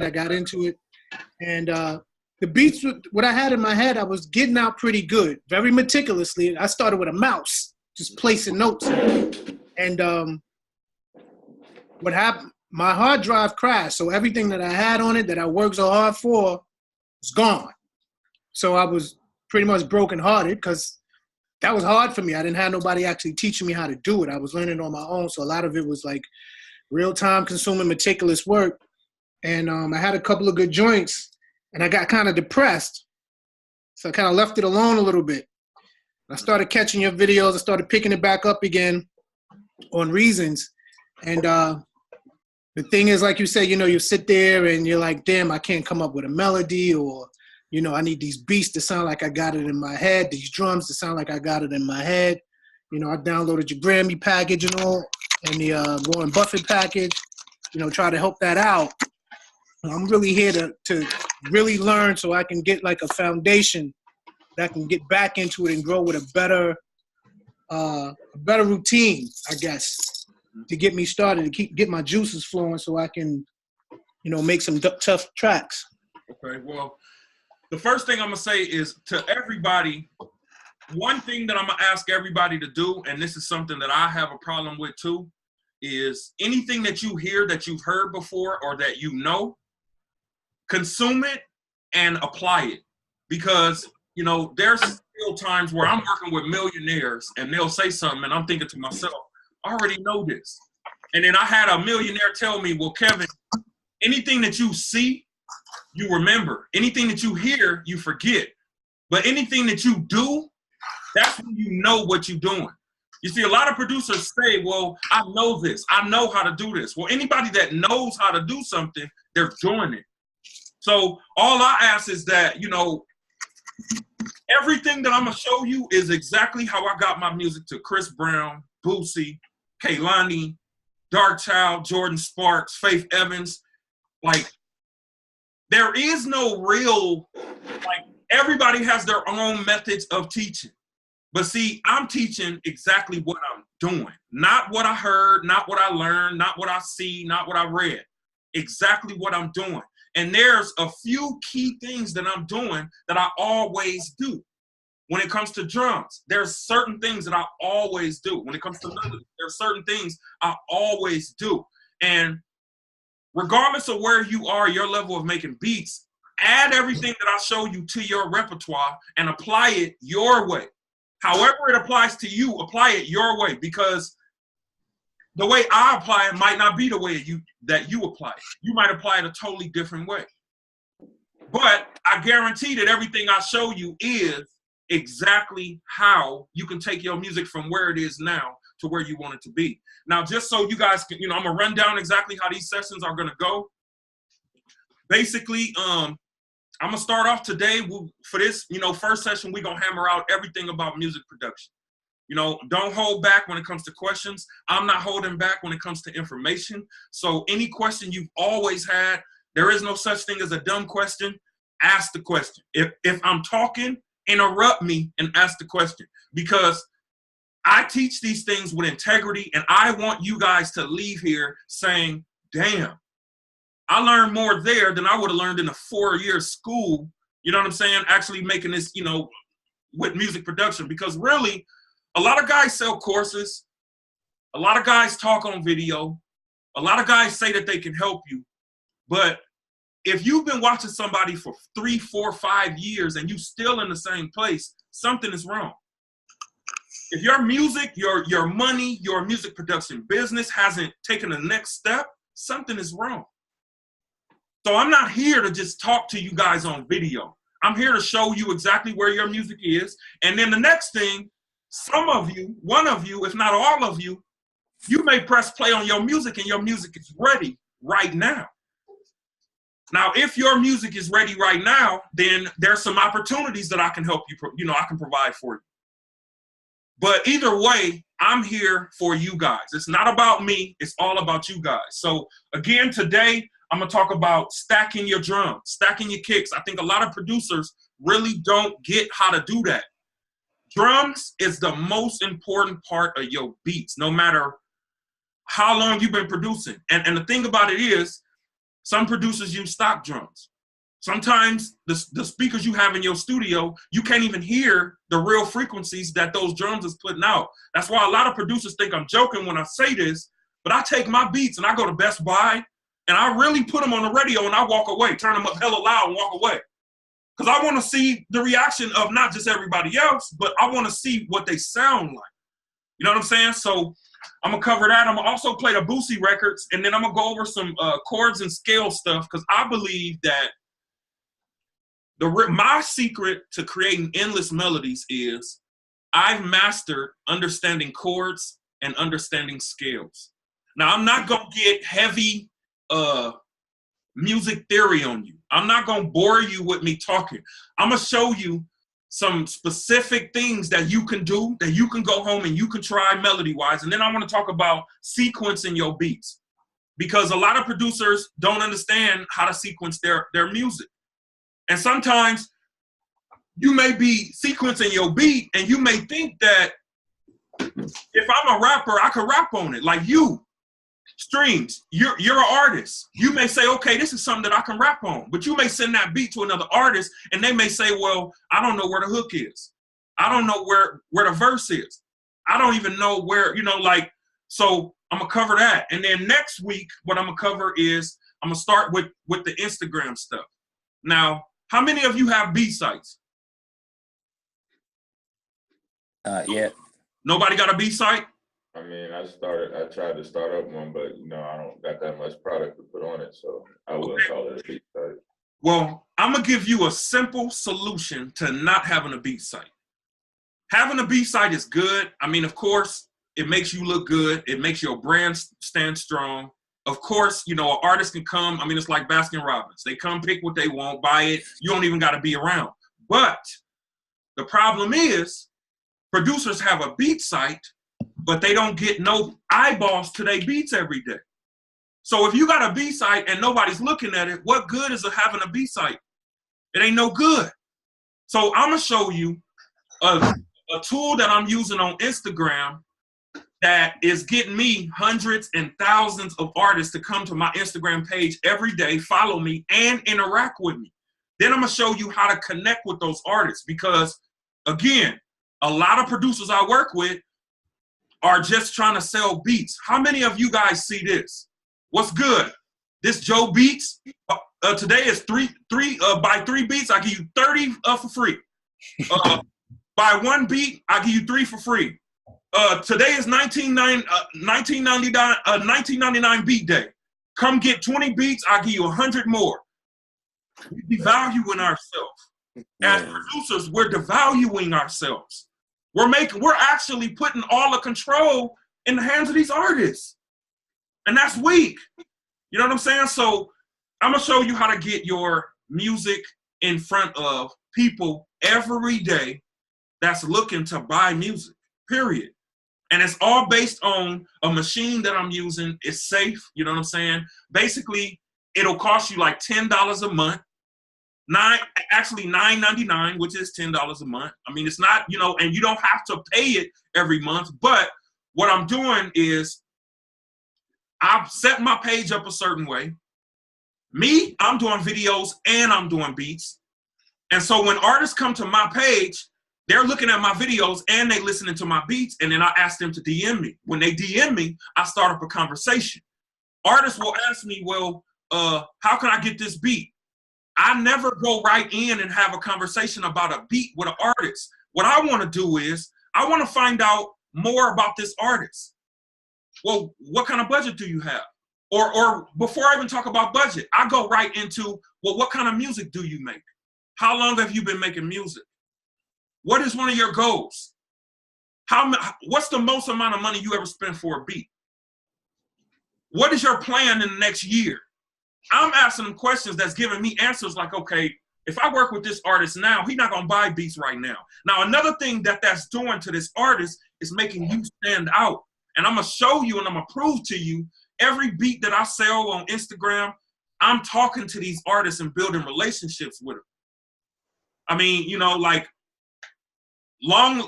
I got into it. And the beats, what I had in my head, I was getting out pretty good, very meticulously. I started with a mouse, just placing notes. And what happened, my hard drive crashed. So everything that I had on it that I worked so hard for was gone. So I was pretty much brokenhearted because that was hard for me. I didn't have nobody actually teaching me how to do it. I was learning on my own. So a lot of it was like real time consuming, meticulous work. And I had a couple of good joints and I got kind of depressed. So I kind of left it alone a little bit. I started catching your videos. I started picking it back up again on Reasons. And the thing is, like you say, you know, you sit there and you're like, damn, I can't come up with a melody, or, you know, I need these beats to sound like I got it in my head, these drums to sound like I got it in my head. You know, I downloaded your Grammy package and all, and the Warren Buffett package, you know, try to help that out. I'm really here to really learn so I can get like a foundation that I can get back into it and grow with a better routine, I guess, to get me started, to get my juices flowing so I can, you know, make some tough tracks. Okay, well, the first thing I'm going to say is to everybody, one thing that I'm going to ask everybody to do, and this is something that I have a problem with too, is anything that you hear that you've heard before or that you know, consume it and apply it. Because, you know, there's still times where I'm working with millionaires and they'll say something and I'm thinking to myself, I already know this. And then I had a millionaire tell me, well, Kevin, anything that you see, you remember. Anything that you hear, you forget. But anything that you do, that's when you know what you're doing. You see, a lot of producers say, well, I know this. I know how to do this. Well, anybody that knows how to do something, they're doing it. So all I ask is that, you know, everything that I'm going to show you is exactly how I got my music to Chris Brown, Boosie, Kehlani, Darkchild, Jordan Sparks, Faith Evans. Like, there is no real, like, everybody has their own methods of teaching. But see, I'm teaching exactly what I'm doing. Not what I heard, not what I learned, not what I see, not what I read. Exactly what I'm doing. And there's a few key things that I'm doing that I always do. When it comes to drums, there's certain things that I always do. When it comes to melody, there's certain things I always do. And regardless of where you are, your level of making beats, add everything that I show you to your repertoire and apply it your way. However it applies to you, apply it your way, because the way I apply it might not be the way that you apply it. You might apply it a totally different way. But I guarantee that everything I show you is exactly how you can take your music from where it is now to where you want it to be. Now, just so you guys can, you know, I'm gonna run down exactly how these sessions are gonna go. Basically, I'm gonna start off today for this, you know, first session, we're gonna hammer out everything about music production. You know, don't hold back when it comes to questions. I'm not holding back when it comes to information. So any question you've always had, there is no such thing as a dumb question. Ask the question. If I'm talking, interrupt me and ask the question, because I teach these things with integrity and I want you guys to leave here saying, damn, I learned more there than I would have learned in a 4-year school, you know what I'm saying, actually making this, you know, with music production. Because really, a lot of guys sell courses, a lot of guys talk on video, a lot of guys say that they can help you, but if you've been watching somebody for 3, 4, 5 years and you still in the same place, something is wrong. If your music, your money, your music production business hasn't taken the next step, something is wrong. So I'm not here to just talk to you guys on video. I'm here to show you exactly where your music is. And then the next thing, some of you, one of you, if not all of you, you may press play on your music and your music is ready right now. Now, if your music is ready right now, then there's some opportunities that I can help you, you know, I can provide for you. But either way, I'm here for you guys. It's not about me. It's all about you guys. So again, today, I'm going to talk about stacking your drums, stacking your kicks. I think a lot of producers really don't get how to do that. Drums is the most important part of your beats, no matter how long you've been producing. And the thing about it is, Some producers use stock drums. Sometimes the speakers you have in your studio, you can't even hear the real frequencies that those drums is putting out. That's why a lot of producers think I'm joking when I say this, but I take my beats and I go to Best Buy and I really put them on the radio and I walk away, turn them up hella loud and walk away. Because I want to see the reaction of not just everybody else, but I want to see what they sound like. You know what I'm saying? So I'm going to cover that. I'm going to also play the Boosie records, and then I'm going to go over some chords and scale stuff, because I believe that my secret to creating endless melodies is I've mastered understanding chords and understanding scales. Now, I'm not going to get heavy music theory on you. I'm not going to bore you with me talking. I'm going to show you some specific things that you can do, that you can go home and you can try melody-wise. And then I want to talk about sequencing your beats, because a lot of producers don't understand how to sequence their music. And sometimes you may be sequencing your beat and you may think that if I'm a rapper, I can rap on it. Like you, Streams, you're an artist. You may say, okay, this is something that I can rap on. But you may send that beat to another artist and they may say, well, I don't know where the hook is. I don't know where the verse is. I don't even know where, like, so I'm going to cover that. And then next week, what I'm going to cover is I'm going to start with the Instagram stuff. Now, how many of you have B sites? Yeah. Nobody got a B site? I mean, I tried to start up one, but I don't got that much product to put on it, so I wouldn't call it a beat site. Well, I'm gonna give you a simple solution to not having a beat site. Having a B site is good. I mean, of course, it makes you look good. It makes your brand stand strong. Of course, an artist can come. I mean, it's like Baskin-Robbins. They come pick what they want, buy it. You don't even got to be around. But the problem is producers have a beat site, but they don't get no eyeballs to their beats every day. So if you got a B site and nobody's looking at it, what good is it having a B site? It ain't no good. So I'm gonna show you a tool that I'm using on Instagram that is getting me hundreds and thousands of artists to come to my Instagram page every day, follow me, and interact with me. Then I'm gonna show you how to connect with those artists, because again, a lot of producers I work with are just trying to sell beats. How many of you guys see this? What's good? This Joe Beats. Today is buy 3 beats, I give you 30 for free. Buy 1 beat, I give you 3 for free. Today is 1999 beat day. Come get 20 beats, I'll give you 100 more. We're devaluing ourselves. As producers, we're devaluing ourselves. We're actually putting all the control in the hands of these artists. And that's weak. You know what I'm saying? So I'm gonna show you how to get your music in front of people every day that's looking to buy music, period. And it's all based on a machine that I'm using. It's safe, you know what I'm saying? Basically, it'll cost you like $10 a month. $9.99, which is $10 a month. I mean, it's not, and you don't have to pay it every month. But what I'm doing is I've set my page up a certain way. I'm doing videos and I'm doing beats. And so when artists come to my page, they're looking at my videos and they listening to my beats, and then I ask them to DM me. When they DM me, I start up a conversation. Artists will ask me, well, how can I get this beat? I never go right in and have a conversation about a beat with an artist. What I want to do is I want to find out more about this artist. Well, what kind of budget do you have? Or before I even talk about budget, I go right into, well, what kind of music do you make? How long have you been making music? What is one of your goals? What's the most amount of money you ever spent for a beat? What is your plan in the next year? I'm asking them questions that's giving me answers like, okay, if I work with this artist now, he's not gonna buy beats right now. Now, another thing that's doing to this artist is making you stand out. And I'm gonna show you and I'm gonna prove to you every beat that I sell on Instagram, I'm talking to these artists and building relationships with them. I mean,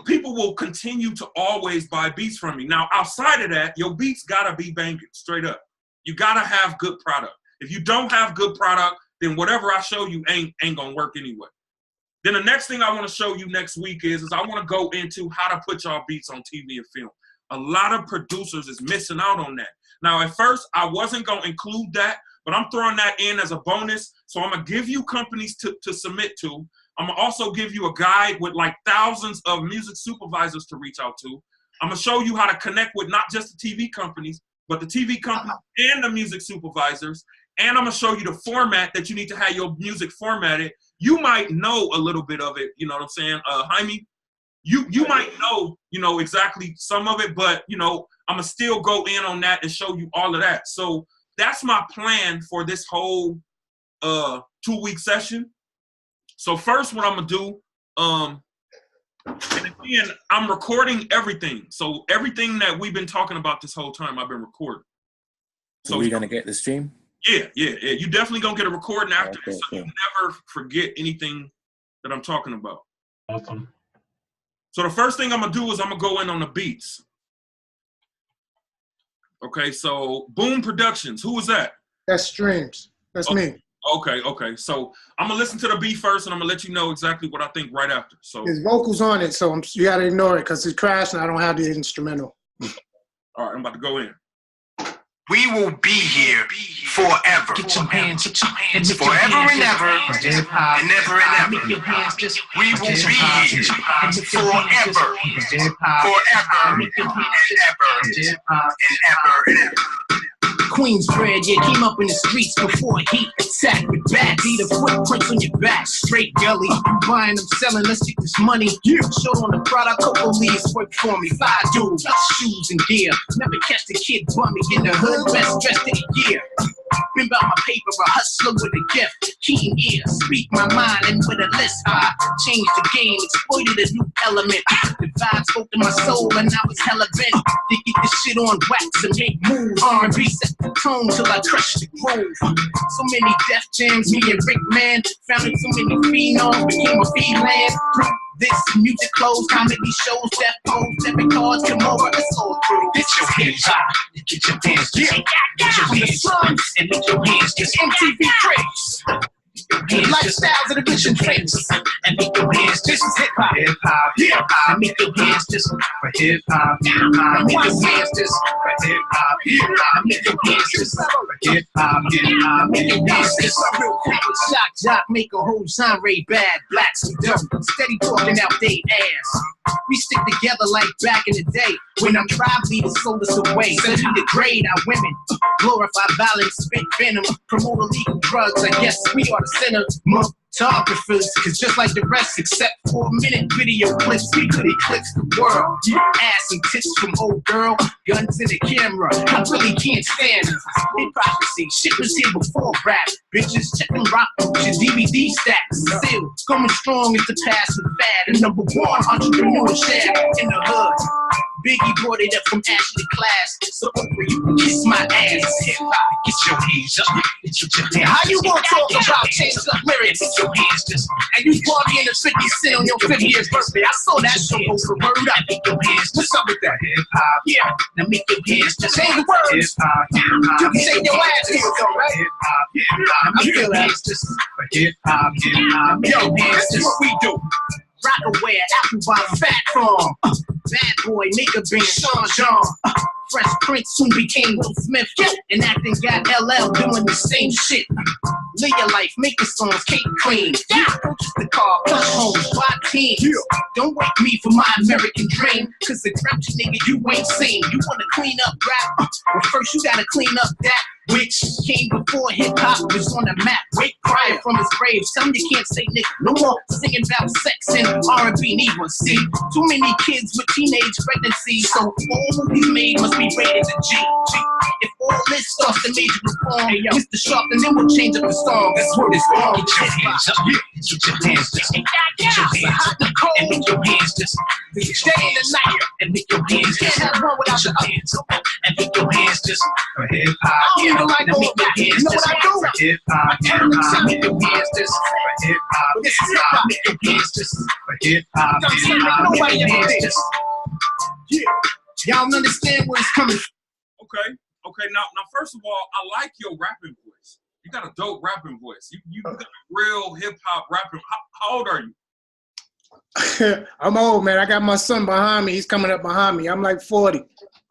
people will continue to always buy beats from me. Now, outside of that, your beats gotta be banging straight up. You gotta have good product. If you don't have good product, then whatever I show you ain't gonna work anyway. Then the next thing I want to show you next week is I want to go into how to put y'all beats on TV and film. A lot of producers is missing out on that. Now, at first, I wasn't going to include that, but I'm throwing that in as a bonus. So I'm going to give you companies to submit to. I'm going to also give you a guide with like thousands of music supervisors to reach out to. I'm going to show you how to connect with not just the TV companies, but the TV companies and the music supervisors. And I'm going to show you the format that you need to have your music formatted. You might know a little bit of it, you know what I'm saying? Jaime, you might know, you know, exactly some of it, but, you know, I'm going to still go in on that and show you all of that. So that's my plan for this whole 2-week session. So first what I'm going to do, and again, I'm recording everything. So everything that we've been talking about this whole time, I've been recording. So we're going to get the stream? Yeah. You definitely going to get a recording after this, so cool. you never forget anything that I'm talking about. Awesome. So the first thing I'm going to do is I'm going to go in on the beats. Okay, so Boom Productions. Who was that? That's Streams. That's me. Okay. So I'm going to listen to the beat first, and I'm going to let you know exactly what I think right after. So There's vocals on it, so you got to ignore it because it crashed and I don't have the instrumental. All right, I'm about to go in. We will be here forever. Get your hands, Forever and ever, and never and ever. We will be here forever, forever and ever. Queensbridge, yeah, came up in the streets before heat attack with bad see the footprints on your back, straight gully. Buying them, selling, let's get this money. Yeah, short on the product, cocoa leaves work for me. 5 dudes, shoes and gear. Never catch the kid bummy in the hood, best dressed of the year. Been about my paper, a hustler with a gift. Keen ear, speak my mind, and with a list, I changed the game, exploited a new element. The vibe spoke to my soul, and I was hella bent to get this shit on wax and make moves. R&B set the tone till I crushed the groove. So many Def Jams, me and Rick Man founded so many phenoms, became a feedland. This music clothes, comedy shows, death pose, debit cards, come over, it's all through. Get your hands up, get your hands just, get your hands up, and make your hands just MTV Cribs. Lifestyles of the rich and famous. and make your hands just hip hop, and make your hands just for hip hop, and make your hands just for hip hop, and make your hands just for hip hop, and make your hands just Real quick, shock jock, make a whole genre bad. Blacks and dumb, steady talking out they ass. We stick together like back in the day when I'm tribe leaders sold us away. Said we degrade our women, glorify violence, spit venom, promote illegal drugs. I guess we are the center. Photographers, cause just like the rest, except for a minute video clips, we could eclipse the world. Ass and tits from old girl, guns in the camera. I really can't stand it. Hypocrisy, shit was here before rap. Bitches checking rock your DVD stacks. Still going strong is the past and fad. And #1 entrepreneurship in the hood. Biggie brought it up from Ashley class. So Oprah, you can kiss my ass. Hip hop, get your hands up, get your hands. how you gonna talk about change up lyrics? Get your hands just, And you party in the 50 cent on your 50th birthday. I saw that show over word up. make your hands What's up with that? hip hop, Yeah, now make your hands just change the words. hip hop, You can shake your ass here though, right? hip hop, I make feel your that. hands just for hip hop, make Yo, your hands this is just. what we do. Rockaware, Apple Bottom, Fat Farm. Bad Boy, Nigga Band, Sean John. Fresh Prince soon became Will Smith. And acting got LL doing the same shit. Live your life, make the songs, cake cream. Purchase the car, push homes, buy teams. Don't wake me for my American dream. Cause the grouchy nigga you ain't seen. You wanna clean up rap? Well, first you gotta clean up that which came before hip-hop was on the map. Wake crying from his grave. Some you can't say nigga. No more singing about sex and R&B neither. See, too many kids with teenage pregnancy. So all movies made must be rated a G. If all this starts to major reform, Mr. Sharp, then it will change up the song. That's where it's wrong. Get your hands up, get your hands just, get your hands up, and make your hands just, get your hands up, and make your hands just, Can't have one without get the your hands up, and make your hands just for hip hop. I don't even like Now all make your that. hands You know just what I do? for hip hop. Make your hands just for hip hop. This is hip hop. Make your hands just for hip hop. Don't sound like Make nobody your ever hands did. just. Y'all don't understand where it's coming from. Okay. Now, first of all, I like your rapping voice. You got a dope rapping voice. You got a real hip hop rapping. How old are you? I'm old, man. I got my son behind me. He's coming up behind me. I'm like 40.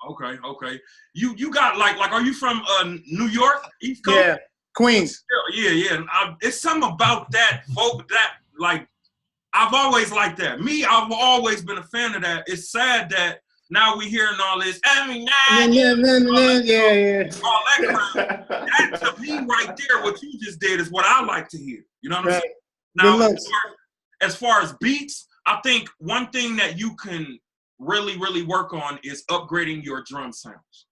Okay. You got like are you from New York, East Coast? Yeah, Queens. Yeah. It's something about that folk that like I've always liked that. I've always been a fan of that. It's sad that now we hearing all this. Yeah. All that crap. That to me right there, what you just did is what I like to hear. You know what I'm saying? Now, as far as beats, I think one thing that you can really, really work on is upgrading your drum sounds.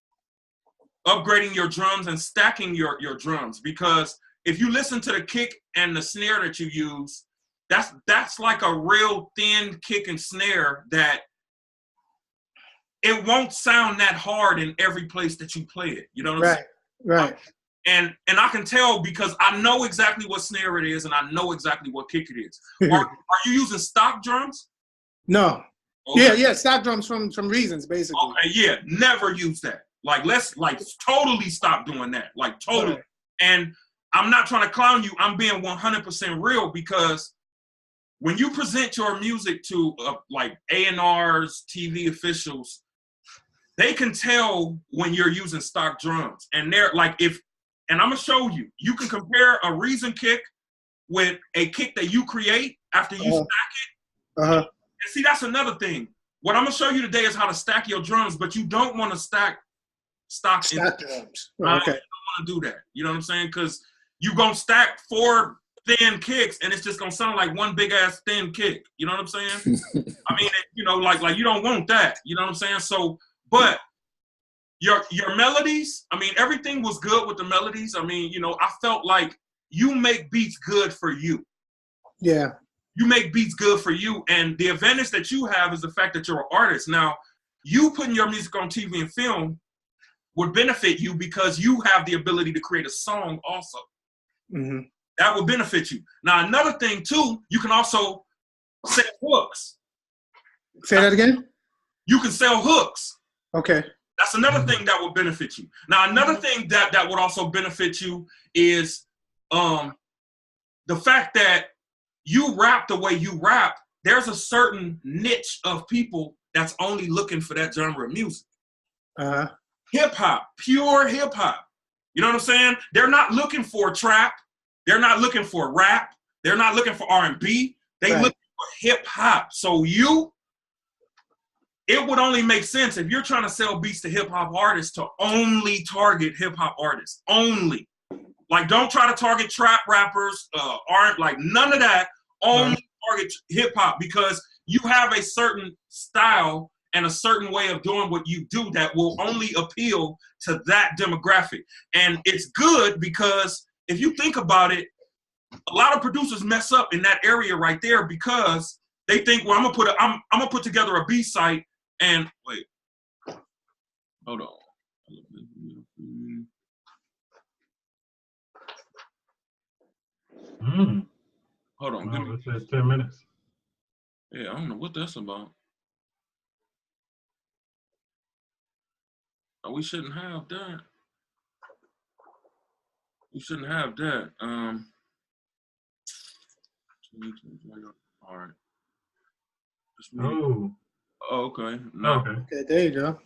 Upgrading your drums and stacking your drums. Because if you listen to the kick and the snare that you use, that's like a real thin kick and snare that it won't sound that hard in every place that you play it. You know what I'm saying? Right. And I can tell because I know exactly what snare it is and I know exactly what kick it is. Are you using stock drums? No. Okay. Yeah, stock drums from Reasons, basically. Okay, yeah, never use that. Like, let's totally stop doing that. Like, totally. Right. And I'm not trying to clown you. I'm being 100% real because when you present your music to like A&Rs, TV officials, they can tell when you're using stock drums. And they're like, and I'm gonna show you, you can compare a Reason kick with a kick that you create after you stack it. And see, that's another thing. What I'm gonna show you today is how to stack your drums, but you don't want to stack stock drums. Okay. You don't want to do that. You know what I'm saying? Because you're gonna stack 4 thin kicks and it's just gonna sound like one big ass thin kick. You know what I'm saying? I mean, you know, like you don't want that. You know what I'm saying? So, but your melodies, I mean, everything was good with the melodies. I mean, you know, I felt like you make beats good for you. Yeah. You make beats good for you. And the advantage that you have is the fact that you're an artist. Now, you putting your music on TV and film would benefit you because you have the ability to create a song also. Mm-hmm. That would benefit you. Now, another thing, too, you can also sell hooks. Say that again? You can sell hooks. Okay. That's another thing that would benefit you. Now, another thing that would also benefit you is the fact that you rap the way you rap. There's a certain niche of people that's only looking for that genre of music. Hip-hop, pure hip-hop. You know what I'm saying? They're not looking for trap. They're not looking for rap. They're not looking for R&B. They looking for hip-hop. So it would only make sense if you're trying to sell beats to hip-hop artists to only target hip-hop artists. Only. Like, don't try to target trap rappers, like none of that. Only target hip-hop because you have a certain style and a certain way of doing what you do that will only appeal to that demographic. And it's good because if you think about it, a lot of producers mess up in that area right there because they think, well, I'm gonna put together a B site and wait. Hold on. Hold on. No, it says 10 minutes. Yeah, I don't know what that's about. Oh, we shouldn't have that. We shouldn't have that. All right. Oh, okay. No. Okay, there you go.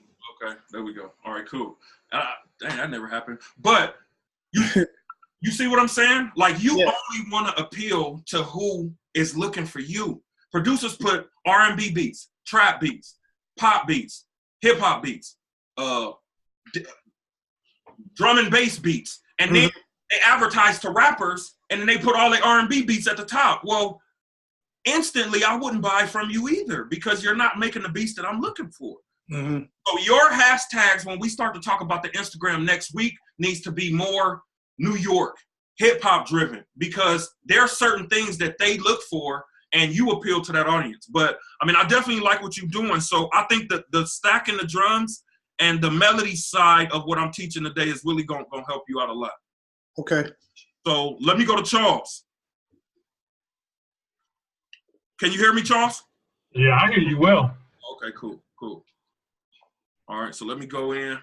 Okay, there we go. All right, cool. Dang, that never happened. But you see what I'm saying? Like, you only want to appeal to who is looking for you. Producers put R&B beats, trap beats, pop beats, hip hop beats, drum and bass beats, and then they advertise to rappers, and then they put all the R&B beats at the top. Well, instantly, I wouldn't buy from you either because you're not making the beats that I'm looking for. So your hashtags, when we start to talk about the Instagram next week, needs to be more New York, hip-hop driven because there are certain things that they look for and you appeal to that audience. But, I mean, I definitely like what you're doing. So I think that the stacking the drums and the melody side of what I'm teaching today is really going to help you out a lot. Okay. So let me go to Charles. Can you hear me, Charles? Yeah, I hear you well. Okay, cool. All right, so let me go in.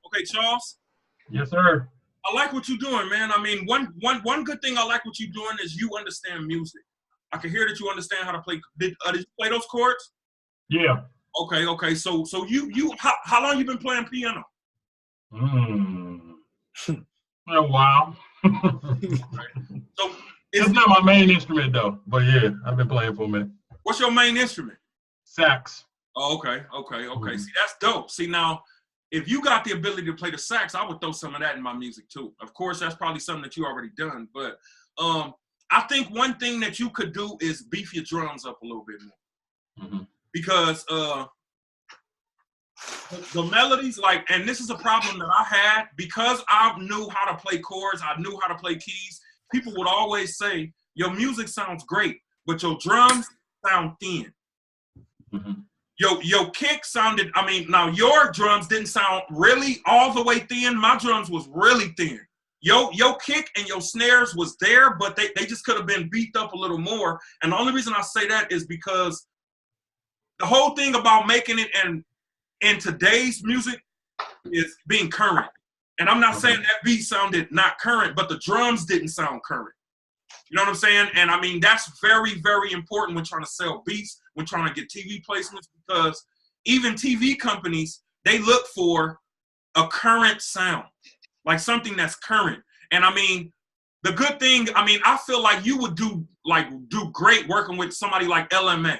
Okay, Charles. Yes, sir. I like what you're doing, man. I mean, one good thing I like what you're doing is you understand music. I can hear that you understand how to play. Did you play those chords? Yeah. Okay. So you how long you been playing piano? A while. So It's not my main instrument though, but yeah, I've been playing for a minute. what's your main instrument? Sax. Oh, okay. See, that's dope. See, now, if you got the ability to play the sax, I would throw some of that in my music too. Of course, that's probably something that you already done, but I think one thing that you could do is beef your drums up a little bit more. Because the melodies, like, and this is a problem that I had, because I knew how to play chords, I knew how to play keys, people would always say, your music sounds great, but your drums sound thin. Your kick sounded, I mean, now your drums didn't sound really all the way thin. My drums was really thin. Your kick and your snares was there, but they just could have been beefed up a little more. And the only reason I say that is because the whole thing about making it and in today's music is being current. And I'm not saying that beat sounded not current, but the drums didn't sound current. You know what I'm saying? And I mean, that's very, very important when trying to sell beats, when trying to get TV placements, because even TV companies, they look for a current sound, like something that's current. And I mean, the good thing, I mean, I feel like you would do great working with somebody like LMA.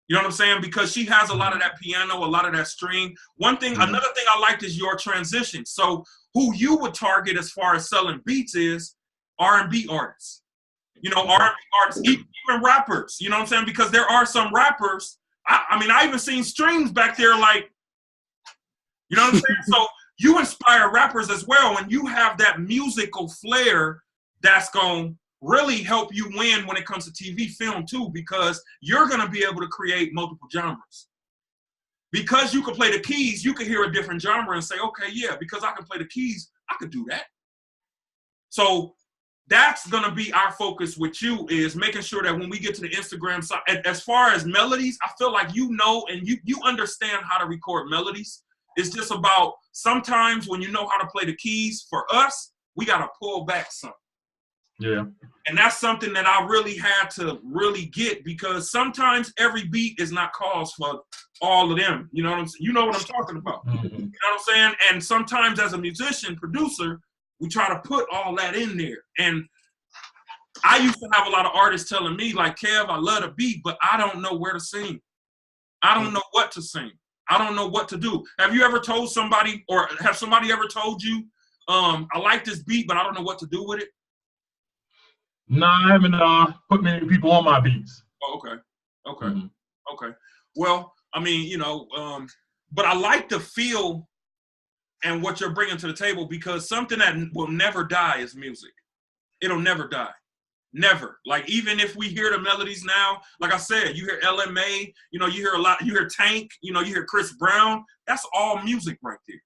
You know what I'm saying? Because she has a lot of that piano, a lot of that string. Another thing I liked is your transition. So who you would target as far as selling beats is R&B artists. You know, R&B artists, even rappers. You know what I'm saying? Because there are some rappers. I mean, I even seen strings back there like, You know what I'm saying? So you inspire rappers as well when you have that musical flair that's going to really help you win when it comes to TV, film too, because you're going to be able to create multiple genres. Because you can play the keys, you can hear a different genre and say, okay, yeah, because I can play the keys, I could do that. So that's going to be our focus with you, is making sure that when we get to the Instagram side, as far as melodies, I feel like you know and you understand how to record melodies. It's just about sometimes when you know how to play the keys, for us, we got to pull back some. Yeah. And that's something that I really had to really get, because sometimes every beat is not caused for all of them. You know what I'm saying? You know what I'm talking about. Mm-hmm. You know what I'm saying? And sometimes as a musician, producer, we try to put all that in there. And I used to have a lot of artists telling me, like, Kev, I love the beat, but I don't know where to sing. I don't know what to sing. I don't know what to do. Have you ever told somebody, or have somebody ever told you, I like this beat, but I don't know what to do with it? No, I haven't put many people on my beats. Oh, okay. Okay. Okay. Well, I mean, you know, but I like the feel and what you're bringing to the table, because something that will never die is music. It'll never die. Never. Like, even if we hear the melodies now, like I said, you hear LMA, you know, you hear a lot, you hear Tank, you know, you hear Chris Brown. That's all music right there.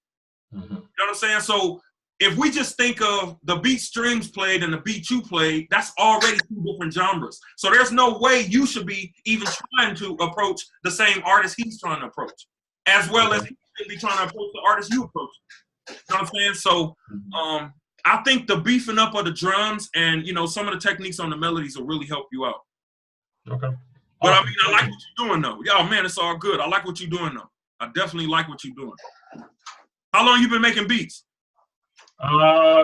Mm-hmm. You know what I'm saying? So if we just think of the beat Streams played and the beat you played, that's already two different genres. So there's no way you should be even trying to approach the same artist he's trying to approach, as well as he should be trying to approach the artist you approach. You know what I'm saying? So I think the beefing up of the drums and, you know, some of the techniques on the melodies will really help you out. Okay. But I mean, I like what you're doing though. Yeah, man, it's all good. I like what you're doing though. I definitely like what you're doing. How long you been making beats?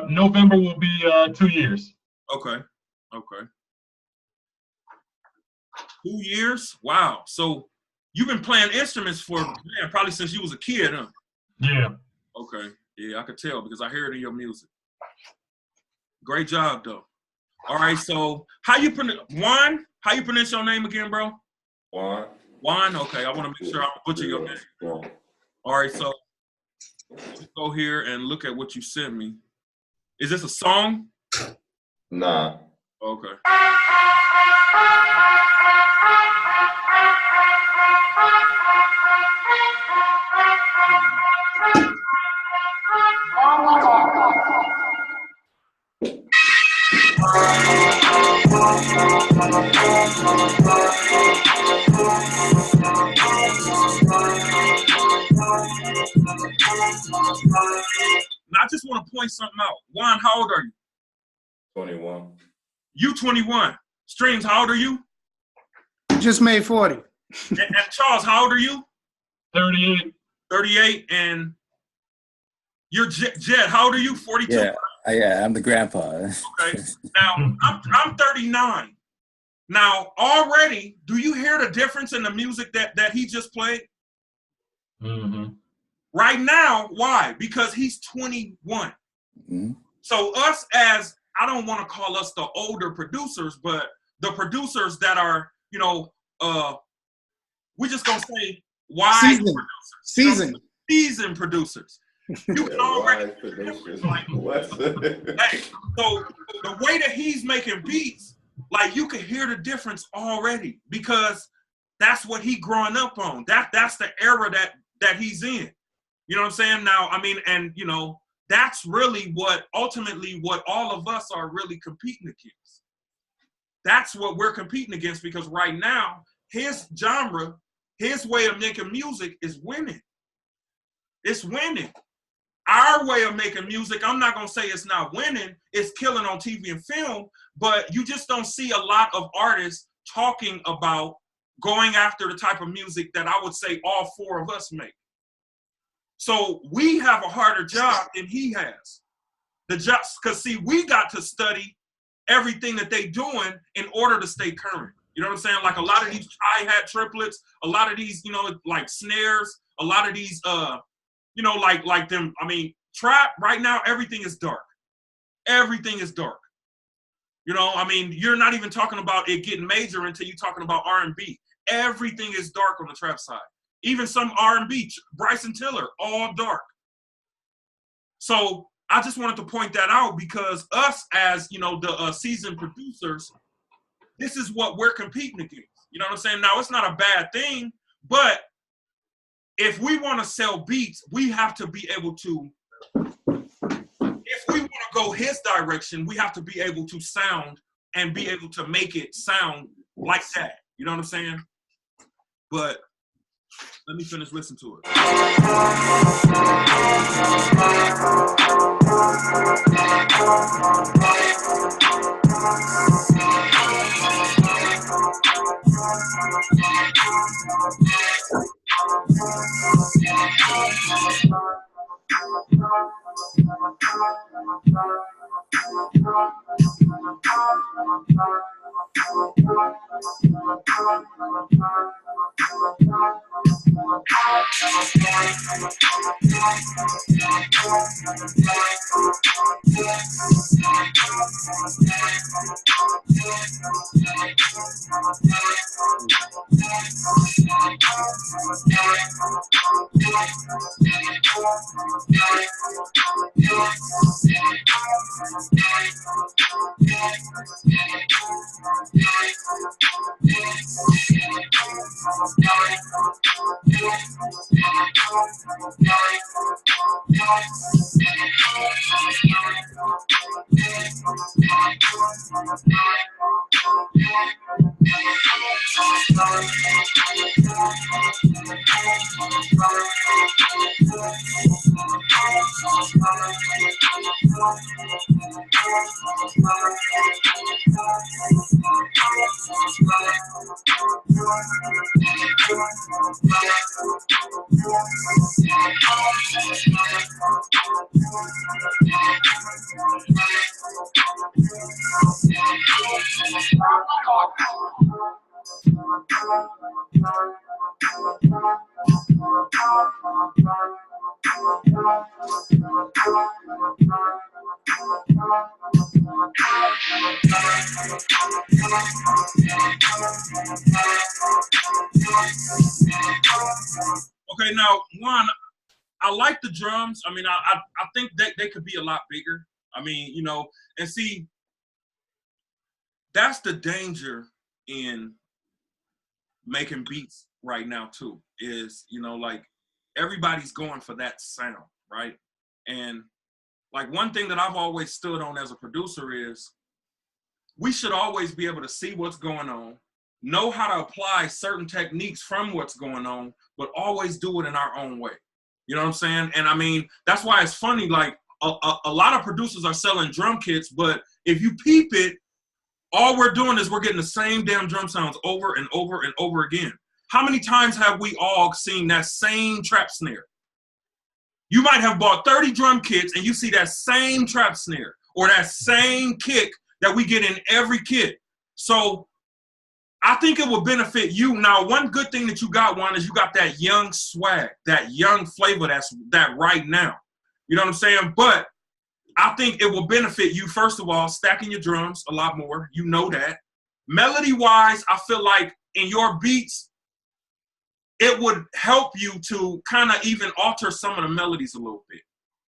November will be 2 years. Okay. Okay. 2 years? Wow. So you've been playing instruments for, man, probably since you was a kid, huh? Yeah. Okay. Yeah, I could tell because I hear it in your music. Great job, though. All right, so how you pronounce your name again, bro? Juan. Juan? Okay, I want to make sure I don't butcher your name. Juan. All right, so let's go here and look at what you sent me. Is this a song? Nah. Okay. Now, I just want to point something out. Juan, how old are you? 21. You 21. Streams, how old are you? Just made 40. And Charles, how old are you? 38. 38. And you're Jed, how old are you? 42? Yeah, I'm the grandpa. Okay. Now, I'm 39. Now, already, do you hear the difference in the music that he just played? Mm-hmm. Right now, why? Because he's 21. Mm-hmm. So us as, I don't want to call us the older producers, but the producers that are, you know, we just gonna say wise producers. Seasoned producers. You can already like, hey, so the way that he's making beats, like you can hear the difference already, because that's what he growing up on. That's the era that he's in. You know what I'm saying? Now, I mean, and you know, that's really what ultimately what all of us are really competing against. That's what we're competing against, because right now, his genre, his way of making music is winning. It's winning. Our way of making music, I'm not going to say it's not winning, it's killing on TV and film, but you just don't see a lot of artists talking about going after the type of music that I would say all four of us make. So we have a harder job than he has. The job, because see, we got to study everything that they doing in order to stay current. You know what I'm saying? Like a lot of these hi-hat triplets, a lot of these, you know, like snares, a lot of these, you know, like them. I mean, trap right now, everything is dark. Everything is dark. You know, I mean, you're not even talking about it getting major until you're talking about R&B. Everything is dark on the trap side. Even some R&B, Bryson Tiller, all dark. So I just wanted to point that out because us as, you know, the seasoned producers, this is what we're competing against. You know what I'm saying? Now, it's not a bad thing, but if we want to sell beats, we have to be able to, if we want to go his direction, we have to be able to sound and be able to make it sound like that. You know what I'm saying? But let me finish listening to it. Okay, now, one, I like the drums. I mean, I think that they could be a lot bigger. I mean, you know, and see, that's the danger in making beats right now too, is, you know, like everybody's going for that sound, right? And like one thing that I've always stood on as a producer is we should always be able to see what's going on, know how to apply certain techniques from what's going on, but always do it in our own way. You know what I'm saying? And I mean, that's why it's funny, like a lot of producers are selling drum kits, but if you peep it, all we're doing is we're getting the same damn drum sounds over and over and over again. How many times have we all seen that same trap snare? You might have bought 30 drum kits and you see that same trap snare or that same kick that we get in every kit. So I think it would benefit you. Now, one good thing that you got, Juan, is you got that young swag, that young flavor that's that right now. You know what I'm saying? But I think it will benefit you, first of all, stacking your drums a lot more. You know that. Melody-wise, I feel like in your beats, it would help you to kind of even alter some of the melodies a little bit.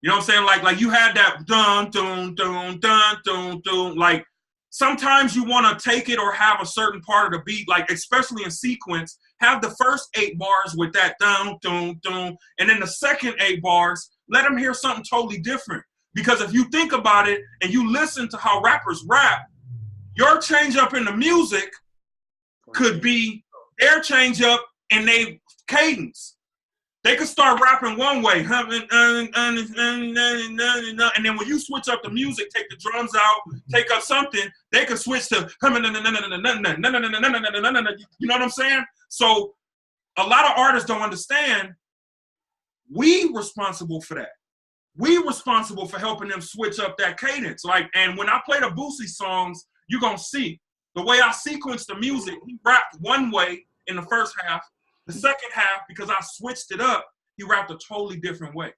You know what I'm saying? Like you had that dun, dun, dun, dun, dun, dun. Like sometimes you want to take it or have a certain part of the beat, like especially in sequence, have the first 8 bars with that dun, dun, dun, and then the second 8 bars, let them hear something totally different. Because if you think about it and you listen to how rappers rap, your change up in the music could be their change up in their cadence. They could start rapping one way, and then when you switch up the music, take the drums out, take up something, they could switch to, you know what I'm saying? So a lot of artists don't understand, we responsible for that. We responsible for helping them switch up that cadence. Like, and when I play the Boosie songs, you're gonna see the way I sequence the music. He rapped one way in the first half. The second half, because I switched it up, he rapped a totally different way.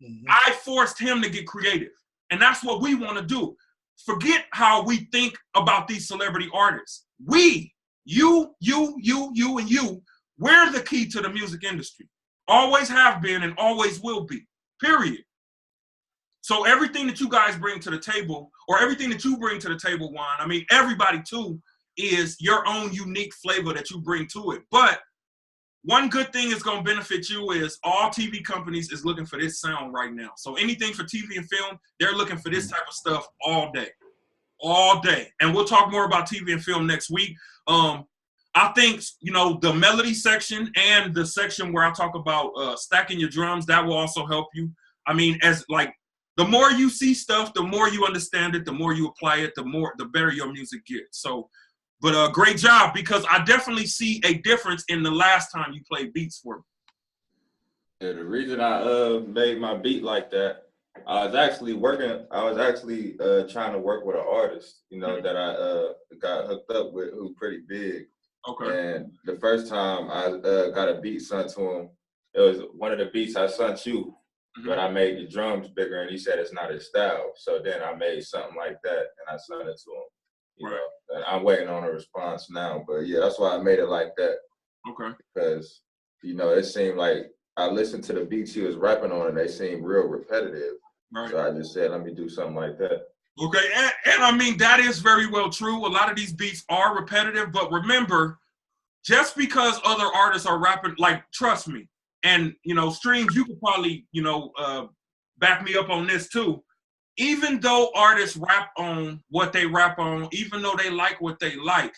Mm-hmm. I forced him to get creative. And that's what we want to do. Forget how we think about these celebrity artists. We, you, and you, we're the key to the music industry. Always have been and always will be. Period. So everything that you guys bring to the table, or everything that you bring to the table, Juan, I mean, everybody too, is your own unique flavor that you bring to it. But one good thing is going to benefit you is all TV companies is looking for this sound right now. So anything for TV and film, they're looking for this type of stuff all day. All day. And we'll talk more about TV and film next week. I think, you know, the melody section and the section where I talk about stacking your drums, that will also help you. I mean, as like, the more you see stuff, the more you understand it, the more you apply it, the better your music gets. So, but great job, because I definitely see a difference in the last time you played beats for me. Yeah, the reason I made my beat like that, I was actually trying to work with an artist, you know, that I got hooked up with, who's pretty big. Okay. And the first time I got a beat sent to him, it was one of the beats I sent you, but I made the drums bigger, and he said it's not his style. So then I made something like that, and I sent it to him. You know, and I'm waiting on a response now. But yeah, that's why I made it like that. Okay. Because, you know, it seemed like I listened to the beats he was rapping on, and they seemed real repetitive. Right. So I just said, let me do something like that. Okay, and I mean, that is very well true. A lot of these beats are repetitive, but remember, just because other artists are rapping, like, trust me, and, you know, Streams, you could probably, you know, back me up on this too. Even though artists rap on what they rap on, even though they like what they like,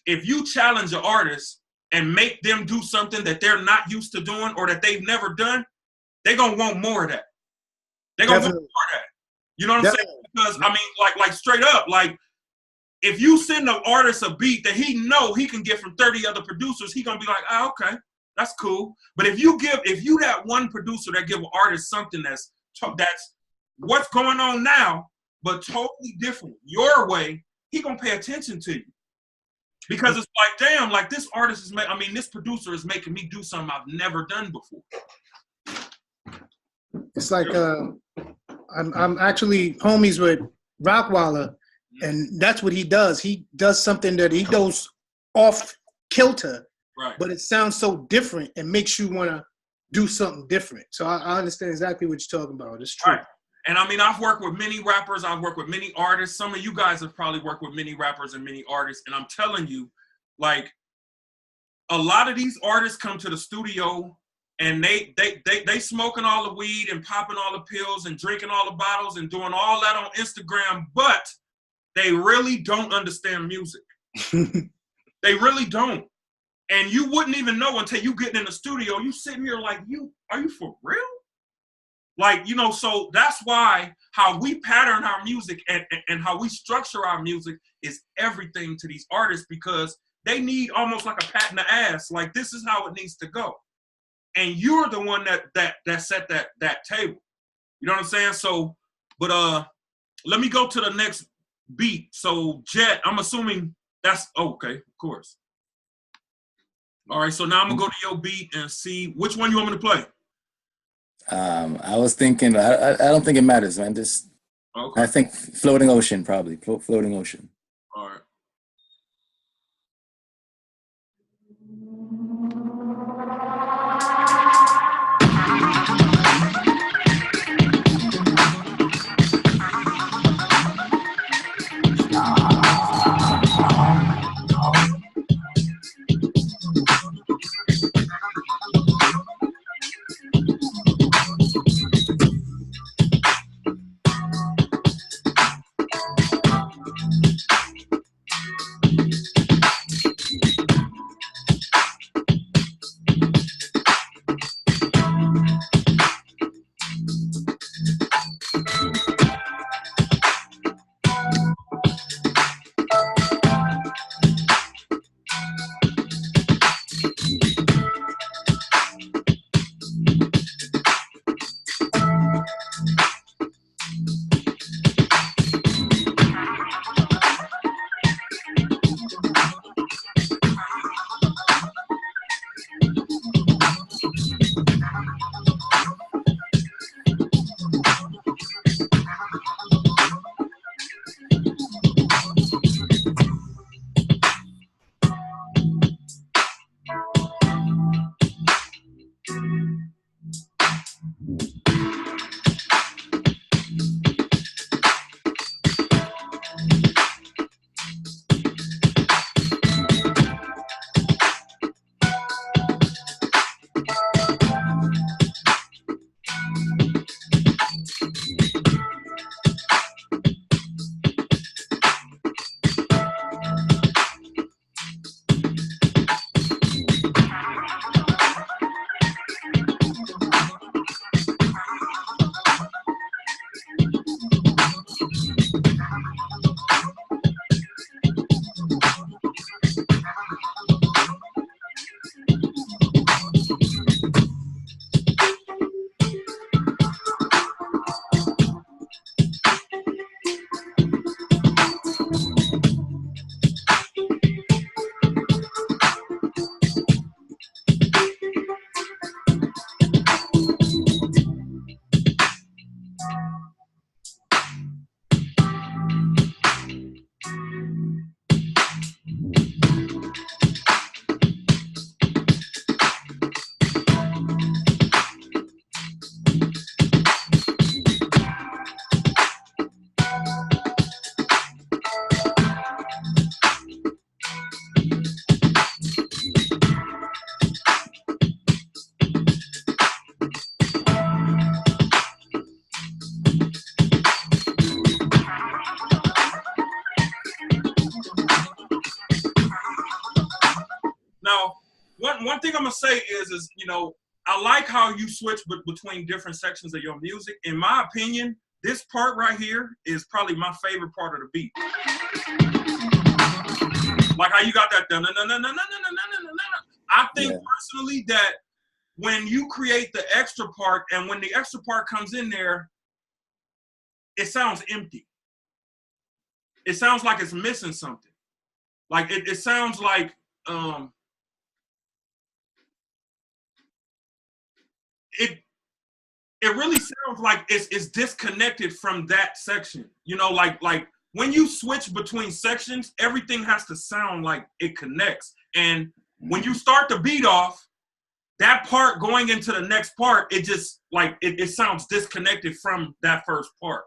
if you challenge an artist and make them do something that they're not used to doing or that they've never done, they're going to want more of that. They're going to want more of that. You know what I'm saying? Because, I mean, like straight up, like, if you send an artist a beat that he know he can get from 30 other producers, he going to be like, oh, okay, that's cool. But if you that one producer that give an artist something that's what's going on now, but totally different, your way, he going to pay attention to you. Because it's like, damn, like this artist this producer is making me do something I've never done before. It's like, I'm actually homies with Rockwalla, and that's what he does. He does something that he goes off kilter, right, but it sounds so different and makes you want to do something different. So I understand exactly what you're talking about. It's true. Right. And I mean, I've worked with many rappers. I've worked with many artists. Some of you guys have probably worked with many rappers and many artists. And I'm telling you, like, a lot of these artists come to the studio and they smoking all the weed and popping all the pills and drinking all the bottles and doing all that on Instagram, but they really don't understand music. They really don't. And you wouldn't even know until you get in the studio. You sitting here like, are you for real? Like, you know, so that's why how we pattern our music and how we structure our music is everything to these artists, because they need almost like a pat in the ass. Like, this is how it needs to go. And you're the one that set that table. You know what I'm saying? So, but let me go to the next beat. So Jet, I'm assuming that's okay, of course. All right, so now I'm gonna go to your beat and see which one you want me to play. I was thinking, I don't think it matters, man. Just, okay. I think Floating Ocean, probably. Floating Ocean. All right. one thing I'm gonna say is you know, I like how you switch between different sections of your music. In my opinion, this part right here is probably my favorite part of the beat. Like how you got that. I think personally that when you create the extra part and when the extra part comes in there, it sounds empty. It sounds like it's missing something. Like it sounds like it really sounds like it's disconnected from that section. You know, like when you switch between sections, everything has to sound like it connects. And when you start the beat off, that part going into the next part, it just like it sounds disconnected from that first part.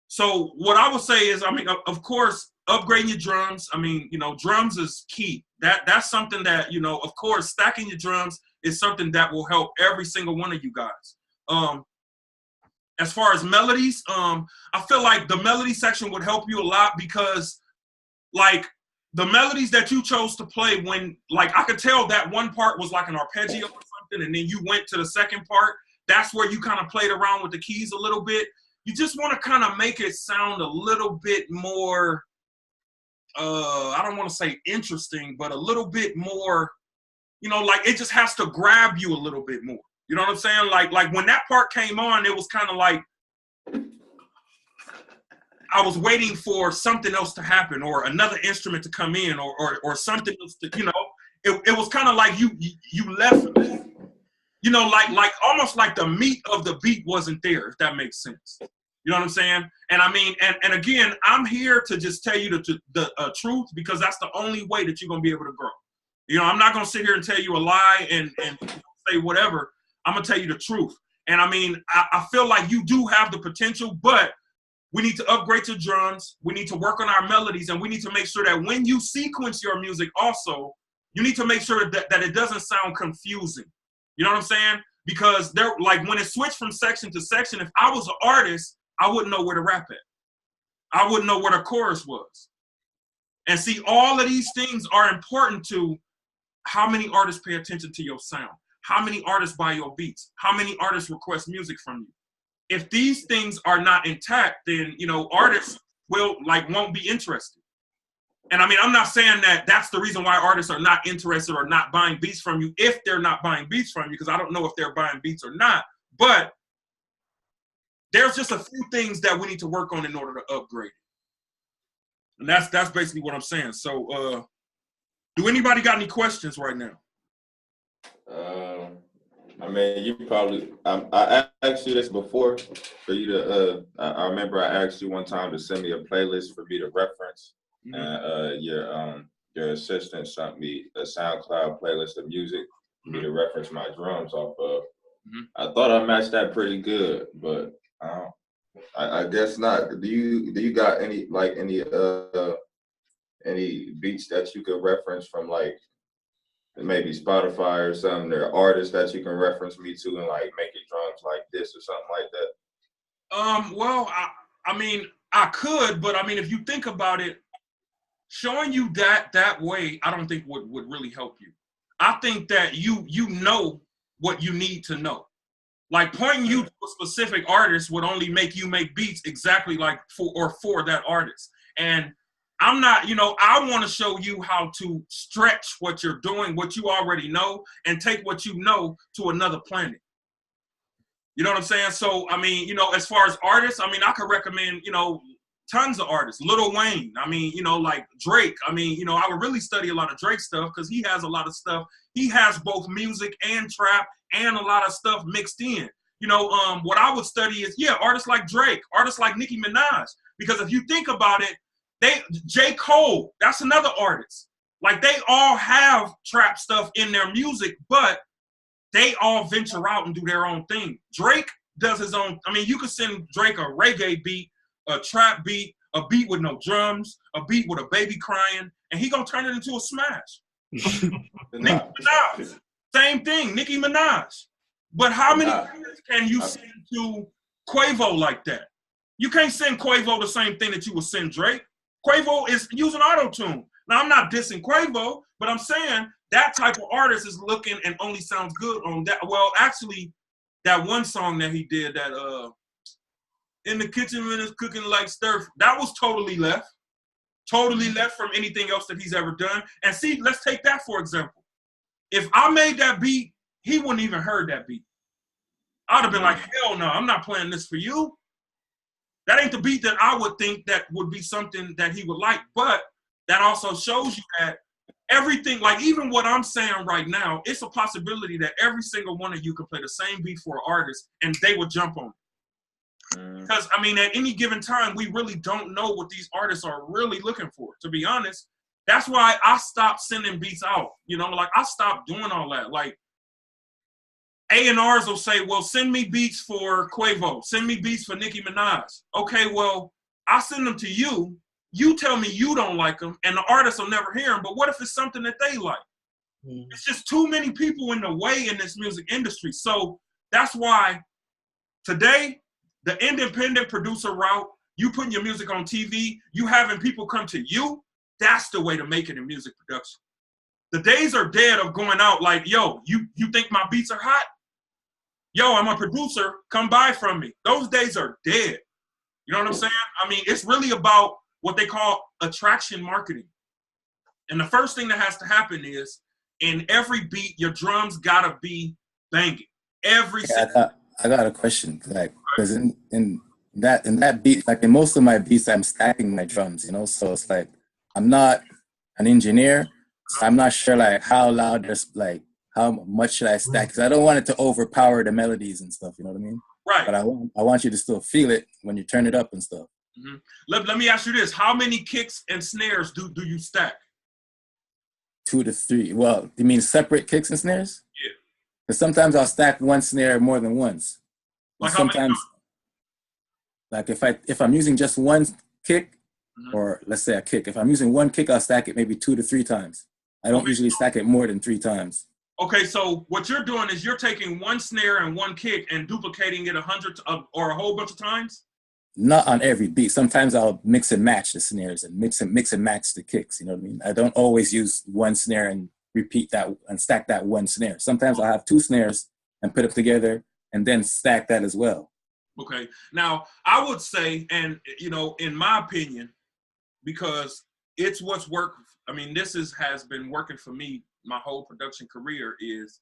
So what I would say is, I mean, of course, upgrading your drums. I mean, you know, drums is key. That's something that, you know, of course, stacking your drums is something that will help every single one of you guys. As far as melodies, I feel like the melody section would help you a lot because, like, the melodies that you chose to play when, like, I could tell that one part was like an arpeggio or something, and then you went to the second part. That's where you kind of played around with the keys a little bit. You just want to kind of make it sound a little bit more, I don't want to say interesting, but a little bit more, you know, like it just has to grab you a little bit more. You know what I'm saying? Like when that part came on, it was kind of like I was waiting for something else to happen or another instrument to come in or something else to, you know, it was kind of like you left, you know, like almost like the meat of the beat wasn't there, if that makes sense. You know what I'm saying? And I mean, and again, I'm here to just tell you the truth because that's the only way that you're going to be able to grow. You know, I'm not going to sit here and tell you a lie and say whatever. I'm going to tell you the truth. And I mean, I feel like you do have the potential, but we need to upgrade your drums. We need to work on our melodies, and we need to make sure that when you sequence your music also, you need to make sure that it doesn't sound confusing. You know what I'm saying? Because they're like when it switched from section to section, if I was an artist, I wouldn't know where to rap at. I wouldn't know where the chorus was. And see, all of these things are important to how many artists pay attention to your sound, how many artists buy your beats, how many artists request music from you. If these things are not intact, then, you know, artists won't be interested. And I mean, I'm not saying that that's the reason why artists are not interested or not buying beats from you if they're not buying beats from you, because I don't know if they're buying beats or not. But there's just a few things that we need to work on in order to upgrade it. And that's basically what I'm saying. So do anybody got any questions right now? I mean, you probably, I asked you this before for you to, I remember I asked you one time to send me a playlist for me to reference. Mm-hmm. And your assistant sent me a SoundCloud playlist of music for me to reference my drums off of. Mm-hmm. I thought I matched that pretty good, but I guess not. Do you got any beats that you could reference from like maybe Spotify or something, or artists that you can reference me to and like make your drums like this or something like that? Well, I mean, I could, but I mean, if you think about it, showing you that way, I don't think would really help you. I think that you know what you need to know. Like pointing you to a specific artist would only make you make beats exactly like for that artist. And I'm not, you know, I want to show you how to stretch what you're doing, what you already know, and take what you know to another planet. You know what I'm saying? So, I mean, you know, as far as artists, I mean, I could recommend, you know, tons of artists. Lil Wayne, I mean, you know, like Drake. I mean, you know, I would really study a lot of Drake stuff because he has a lot of stuff. He has both music and trap and a lot of stuff mixed in. You know, what I would study is, yeah, artists like Drake, artists like Nicki Minaj. Because if you think about it, J. Cole, that's another artist. Like they all have trap stuff in their music, but they all venture out and do their own thing. Drake does his own. I mean, you could send Drake a reggae beat, a trap beat, a beat with no drums, a beat with a baby crying, and he gonna turn it into a smash. Nicki Minaj, same thing, Nicki Minaj. But how many artists can you send to Quavo like that? You can't send Quavo the same thing that you would send Drake. Quavo is using auto-tune. Now, I'm not dissing Quavo, but I'm saying that type of artist is looking and only sounds good on that. Well, actually, that one song that he did, that in the kitchen when it's cooking like stir, that was totally left from anything else that he's ever done. And see, let's take that for example. If I made that beat, he wouldn't even heard that beat. I'd have been like, hell no, I'm not playing this for you. That ain't the beat that I would think that would be something that he would like. But that also shows you that everything, like even what I'm saying right now, it's a possibility that every single one of you can play the same beat for an artist and they would jump on it. Because, I mean, at any given time, we really don't know what these artists are really looking for, to be honest. That's why I stopped sending beats out. You know, like I stopped doing all that. Like A&Rs will say, well, send me beats for Quavo. Send me beats for Nicki Minaj. Okay, well, I send them to you. You tell me you don't like them, and the artist will never hear them. But what if it's something that they like? It's just too many people in the way in this music industry. So that's why today, the independent producer route, you putting your music on TV, you having people come to you, that's the way to make it in music production. The days are dead of going out like, yo, you think my beats are hot? Yo, I'm a producer, come buy from me. Those days are dead. You know what I'm saying? I mean, it's really about what they call attraction marketing. And the first thing that has to happen is, in every beat, your drums gotta be banging. I got a question, like, because in that beat, like in most of my beats, I'm stacking my drums, you know. So it's like I'm not an engineer, so I'm not sure like how loud there's like how much should I stack, because I don't want it to overpower the melodies and stuff. You know what I mean? Right. But I want you to still feel it when you turn it up and stuff. Mm-hmm. Let me ask you this: how many kicks and snares do you stack? 2 to 3. Well, you mean separate kicks and snares? Yeah. Because sometimes I'll stack one snare more than once. Like sometimes, like if I'm using just one kick, or let's say a kick, if I'm using one kick, I'll stack it maybe 2 to 3 times. I don't usually stack it more than 3 times. Okay, so what you're doing is you're taking one snare and one kick and duplicating it 100 or a whole bunch of times? Not on every beat. Sometimes I'll mix and match the snares and mix and match the kicks. You know what I mean? I don't always use one snare and repeat that and stack that one snare. Sometimes I'll have 2 snares and put them together and then stack that as well. Okay. Now, I would say, and you know, in my opinion, because it's what's worked, I mean, this has been working for me my whole production career, is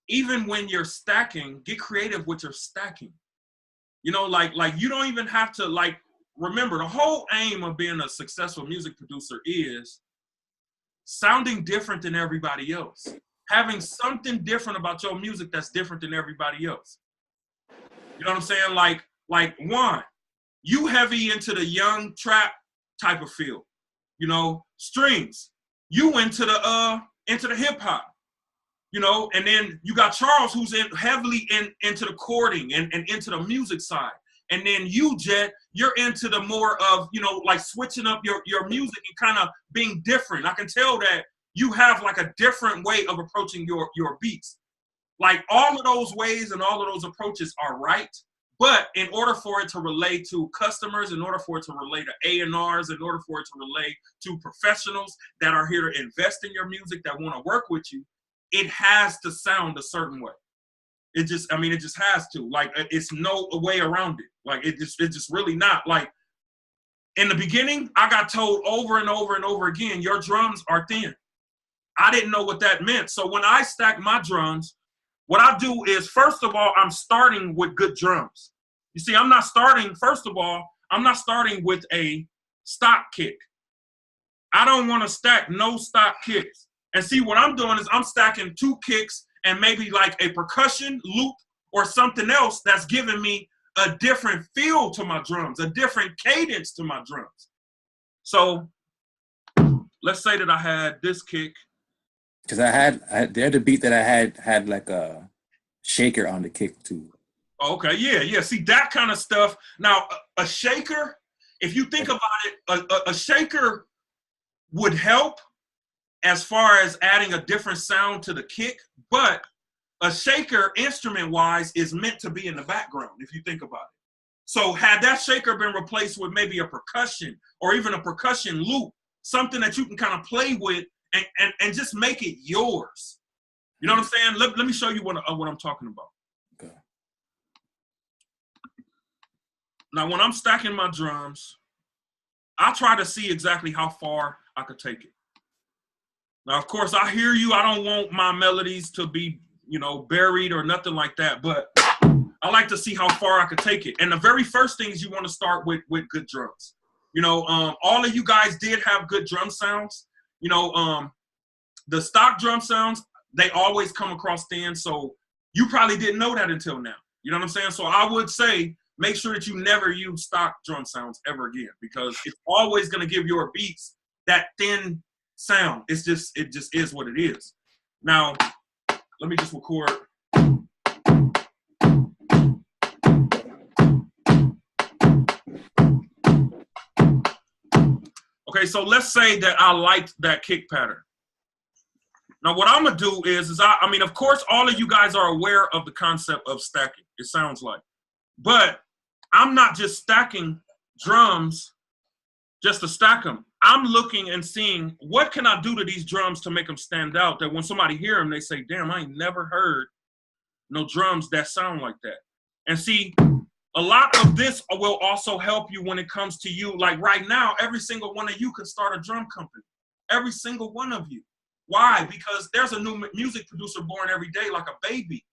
even when you're stacking, get creative with your stacking. You know, like you don't even have to, like, remember, the whole aim of being a successful music producer is sounding different than everybody else. Having something different about your music that's different than everybody else. You know what I'm saying? Like Juan, you heavy into the young trap type of feel. You know, Strings, you into the hip hop. You know, and then you got Charles, who's heavily into the chording and into the music side. And then you, Jet, you're into the more of, you know, like switching up your music and kind of being different. I can tell that you have like a different way of approaching your beats. Like all of those ways and all of those approaches are right. But in order for it to relate to customers, in order for it to relate to A&Rs, in order for it to relate to professionals that are here to invest in your music, that want to work with you, it has to sound a certain way. It just has to. Like, it's no way around it. Like, it's just really not. Like, in the beginning, I got told over and over and over again, your drums are thin. I didn't know what that meant. So when I stack my drums, what I do is, first of all, I'm starting with good drums. You see, I'm not starting with a stock kick. I don't want to stack no stock kicks. And see, what I'm doing is I'm stacking 2 kicks and maybe like a percussion loop or something else that's giving me a different feel to my drums, a different cadence to my drums. So let's say that I had this kick. Because I had the other beat that I had like a shaker on the kick too. Okay, yeah. See, that kind of stuff. Now, a shaker, if you think about it, a shaker would help as far as adding a different sound to the kick, but a shaker, instrument-wise, is meant to be in the background, if you think about it. So had that shaker been replaced with maybe a percussion or even a percussion loop, something that you can kind of play with and just make it yours. You know what I'm saying? Let me show you what I'm talking about. Okay. Now, when I'm stacking my drums, I try to see exactly how far I could take it. Now, of course, I hear you. I don't want my melodies to be, you know, buried or nothing like that, but I like to see how far I could take it. And the very first thing is you want to start with good drums. You know, all of you guys did have good drum sounds. You know, the stock drum sounds, they always come across thin, so you probably didn't know that until now. You know what I'm saying? So I would say make sure that you never use stock drum sounds ever again, because it's always going to give your beats that thin sound. It just is what it is. Now, let me just record. Okay, so let's say that I liked that kick pattern. Now, what I'm gonna do is I mean, of course, all of you guys are aware of the concept of stacking, it sounds like. But I'm not just stacking drums just to stack them. I'm looking and seeing what can I do to these drums to make them stand out, that when somebody hear them, they say, damn, I ain't never heard no drums that sound like that. And see, a lot of this will also help you when it comes to you. Like right now, every single one of you could start a drum company. Every single one of you. Why? Because there's a new music producer born every day like a baby.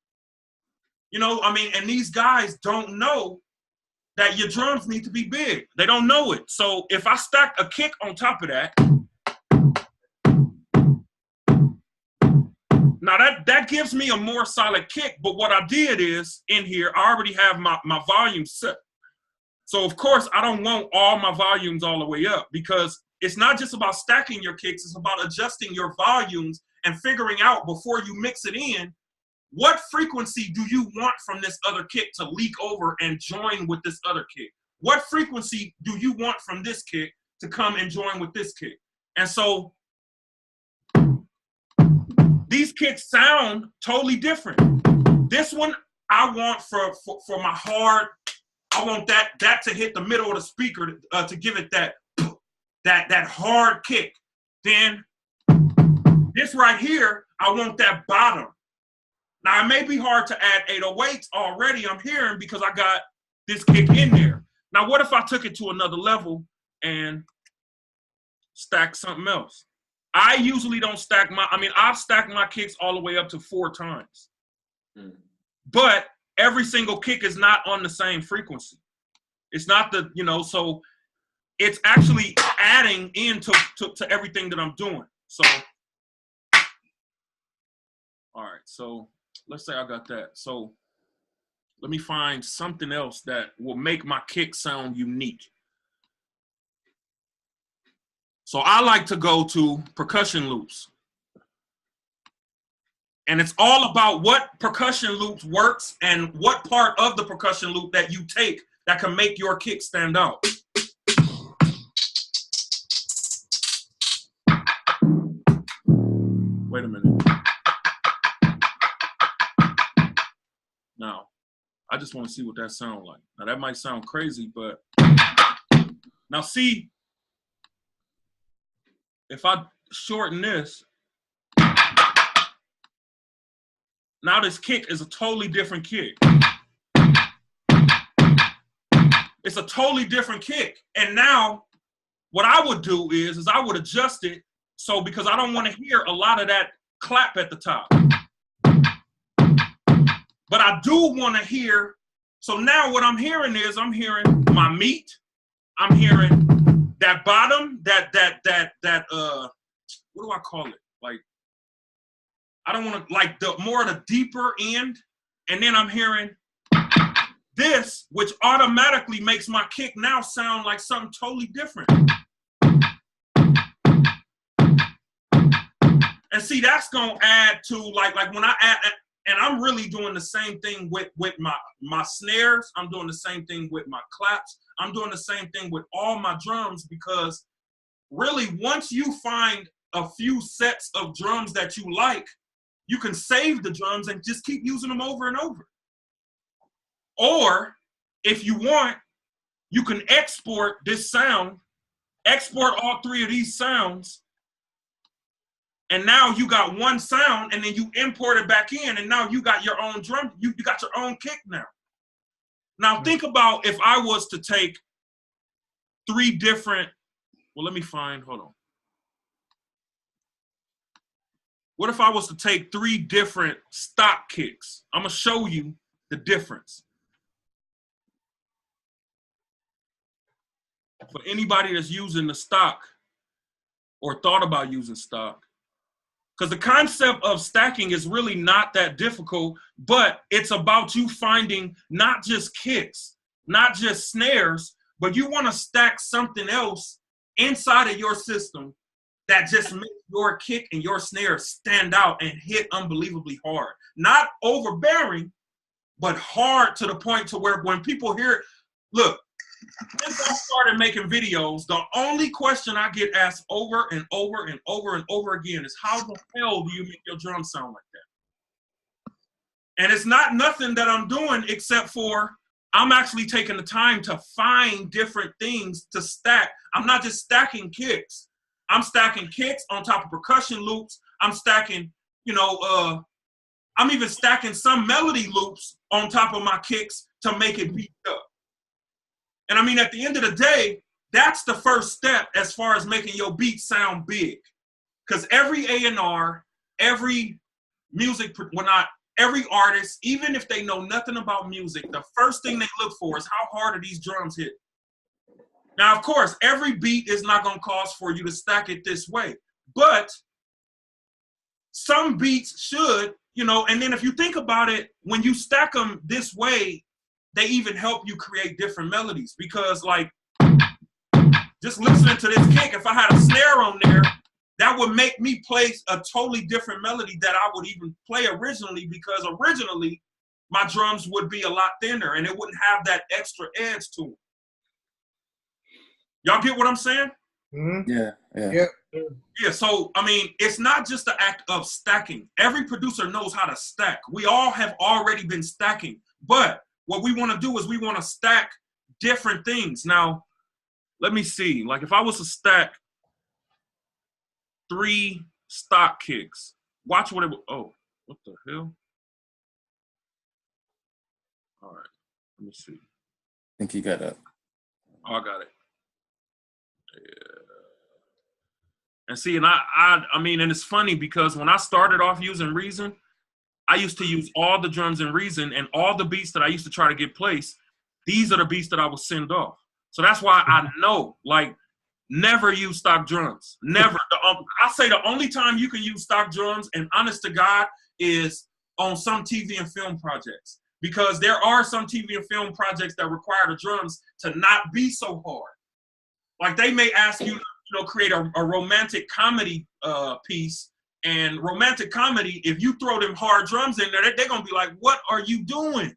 You know, I mean, and these guys don't know that your drums need to be big. They don't know it. So if I stack a kick on top of that, now that gives me a more solid kick. But what I did is in here, I already have my volume set. So of course, I don't want all my volumes all the way up, because it's not just about stacking your kicks. It's about adjusting your volumes and figuring out before you mix it in, what frequency do you want from this other kick to leak over and join with this other kick? What frequency do you want from this kick to come and join with this kick? And so these kicks sound totally different. This one I want for my hard, I want that to hit the middle of the speaker to give it that hard kick. Then this right here, I want that bottom. Now, it may be hard to add 808s already, I'm hearing, because I got this kick in there. Now, what if I took it to another level and stack something else? I usually don't stack I've stacked my kicks all the way up to 4 times. But every single kick is not on the same frequency. It's not the, you know, so it's actually adding into to everything that I'm doing. So, all right, so let's say I got that. So let me find something else that will make my kick sound unique. So I like to go to percussion loops. And it's all about what percussion loops works and what part of the percussion loop that you take that can make your kick stand out. Wait a minute. Now, I just want to see what that sounds like. Now, that might sound crazy, but now see, if I shorten this, now this kick is a totally different kick. It's a totally different kick. And now what I would do is I would adjust it, so because I don't want to hear a lot of that clap at the top. But I do want to hear, so now what I'm hearing is I'm hearing my meat. I'm hearing that bottom, that what do I call it? Like, I don't want to, like the more the deeper end. And then I'm hearing this, which automatically makes my kick now sound like something totally different. And see, that's going to add to like when I add, and I'm really doing the same thing with my snares. I'm doing the same thing with my claps. I'm doing the same thing with all my drums, because really once you find a few sets of drums that you like, you can save the drums and just keep using them over and over. Or if you want, you can export this sound, export all 3 of these sounds, and now you got one sound, and then you import it back in, and now you got your own drum. You got your own kick now. Now think about if I was to take 3 different. Well, let me find. Hold on. What if I was to take 3 different stock kicks? I'm gonna show you the difference. For anybody that's using the stock or thought about using stock, because the concept of stacking is really not that difficult, but it's about you finding not just kicks, not just snares, but you want to stack something else inside of your system that just makes your kick and your snare stand out and hit unbelievably hard. Not overbearing, but hard to the point to where when people hear it, look, since I started making videos, the only question I get asked over and over and over and over again is, how the hell do you make your drum sound like that? And it's not nothing that I'm doing except for I'm actually taking the time to find different things to stack. I'm not just stacking kicks. I'm stacking kicks on top of percussion loops. I'm stacking, I'm even stacking some melody loops on top of my kicks to make it beat up. And I mean, at the end of the day, that's the first step as far as making your beat sound big. Because every A&R, every every artist, even if they know nothing about music, the first thing they look for is how hard are these drums hit. Now, of course, every beat is not going to cause for you to stack it this way, but some beats should, and then if you think about it, when you stack them this way, they even help you create different melodies, because like just listening to this kick, if I had a snare on there, that would make me play a totally different melody that I would even play originally, because originally my drums would be a lot thinner and it wouldn't have that extra edge to them. Y'all get what I'm saying? Mm-hmm. Yeah. Yeah, so, I mean, it's not just the act of stacking. Every producer knows how to stack. We all have already been stacking. But what we want to do is we want to stack different things. Now, let me see. Like, if I was to stack 3 stock kicks, watch what it would. Oh, what the hell? All right, let me see. I think you got it. Oh, I got it. Yeah. And see, and I mean, and it's funny because when I started off using Reason, I used to use all the drums in Reason, and all the beats that I used to try to get placed, these are the beats that I would send off. So that's why I know, like, never use stock drums. Never. I say the only time you can use stock drums, and honest to God, is on some TV and film projects. Because there are some TV and film projects that require the drums to not be so hard. Like, they may ask you, create a romantic comedy piece, and romantic comedy, if you throw them hard drums in there, they're going to be like, what are you doing?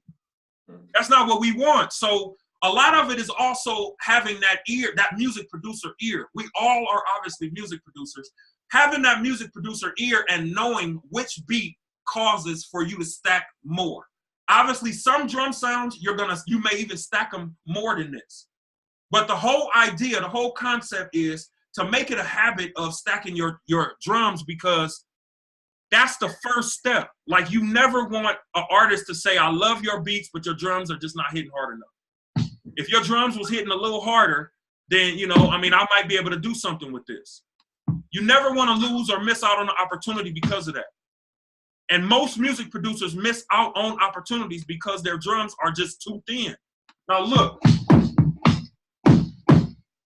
That's not what we want. So a lot of it is also having that ear, that music producer ear. We all are obviously music producers. Having that music producer ear and knowing which beat causes for you to stack more. Obviously, some drum sounds, you may even stack them more than this. But the whole idea, the whole concept is to make it a habit of stacking your drums, because that's the first step. Like, you never want an artist to say, I love your beats, but your drums are just not hitting hard enough. If your drums was hitting a little harder, then, I might be able to do something with this. You never want to lose or miss out on the opportunity because of that. And most music producers miss out on opportunities because their drums are just too thin. Now look,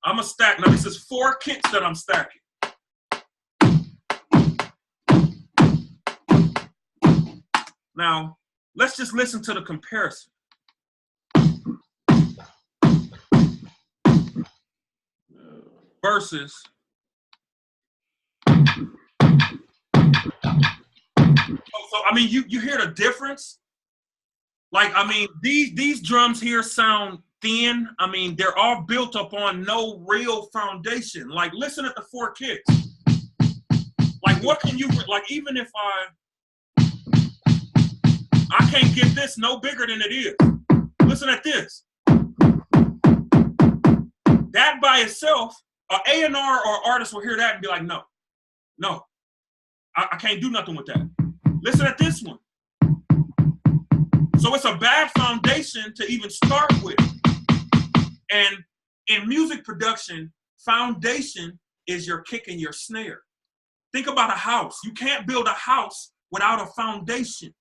I'm going to stack. Now this is 4 kicks that I'm stacking. Now, let's just listen to the comparison. Versus so I mean, you hear the difference? Like, I mean, these drums here sound thin. I mean, they're all built up on no real foundation. Like, listen at the 4 kicks. Like, what can you, like, even if I can't get this no bigger than it is. Listen at this. That by itself, an A&R or artist will hear that and be like, no. I can't do nothing with that. Listen at this one. So it's a bad foundation to even start with. And in music production, foundation is your kick and your snare. Think about a house. You can't build a house without a foundation.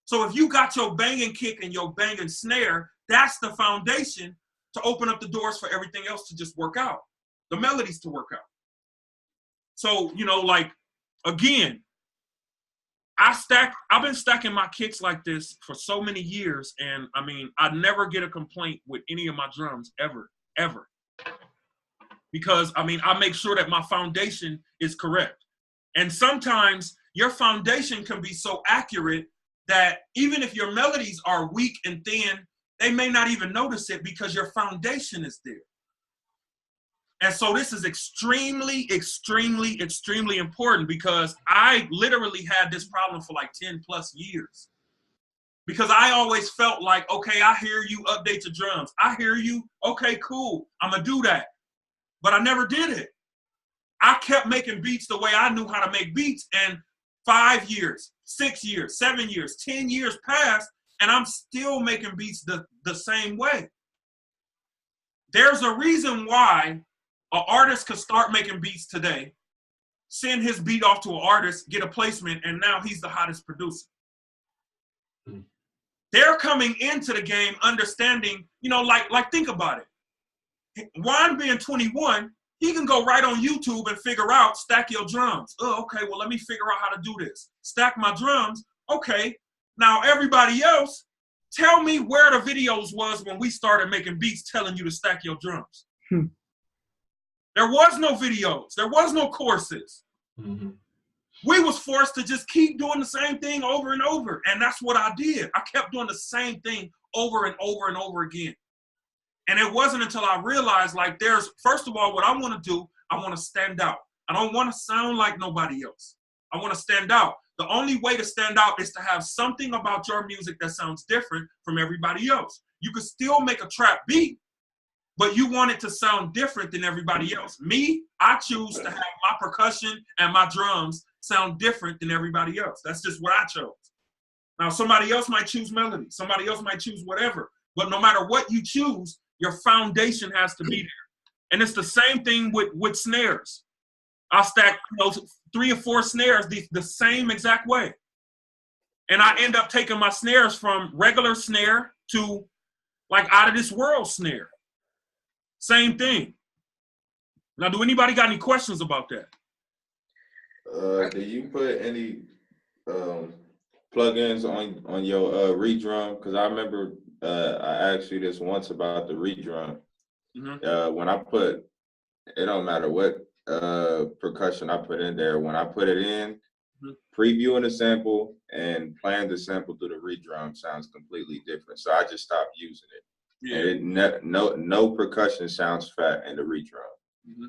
So if you got your banging kick and your banging snare, that's the foundation to open up the doors for everything else to just work out, the melodies to work out. So, you know, like, again, I've been stacking my kicks like this for so many years, and I mean, I never get a complaint with any of my drums, ever. Because, I mean, I make sure that my foundation is correct. And sometimes your foundation can be so accurate that even if your melodies are weak and thin, they may not even notice it because your foundation is there. And so this is extremely, extremely, extremely important, because I literally had this problem for like 10 plus years. Because I always felt like, okay, I hear you, update your drums. I hear you, okay, cool, I'm gonna do that. But I never did it. I kept making beats the way I knew how to make beats, and 5 years, 6 years, 7 years, 10 years passed, and I'm still making beats the same way. There's a reason why an artist could start making beats today, send his beat off to an artist, get a placement, and now he's the hottest producer. They're coming into the game understanding, you know, like think about it. Juan being 21, he can go right on YouTube and figure out, stack your drums. Oh, okay, well, let me figure out how to do this. Stack my drums. Okay, now everybody else, tell me where the videos was when we started making beats telling you to stack your drums. There was no videos. There was no courses. Mm-hmm. We was forced to just keep doing the same thing over and over. And that's what I did. I kept doing the same thing over and over and over again. And it wasn't until I realized, like, first of all, what I want to do, I want to stand out. I don't want to sound like nobody else. I want to stand out. The only way to stand out is to have something about your music that sounds different from everybody else. You could still make a trap beat, but you want it to sound different than everybody else. Me, I choose to have my percussion and my drums sound different than everybody else. That's just what I chose. Now, somebody else might choose melody. Somebody else might choose whatever. But no matter what you choose, your foundation has to be there. And it's the same thing with snares. I'll stack 3 or 4 snares the same exact way. And I end up taking my snares from regular snare to like out of this world snare. Same thing. Now, do anybody got any questions about that? Do you put any plugins on your redrum? Because I remember I asked you this once about the redrum. Mm-hmm. When I put, it don't matter what percussion I put in there, when I put it in, mm-hmm. previewing the sample and playing the sample through the redrum sounds completely different. So I just stopped using it. Yeah. And no percussion sounds fat in the redrum. Mm-hmm.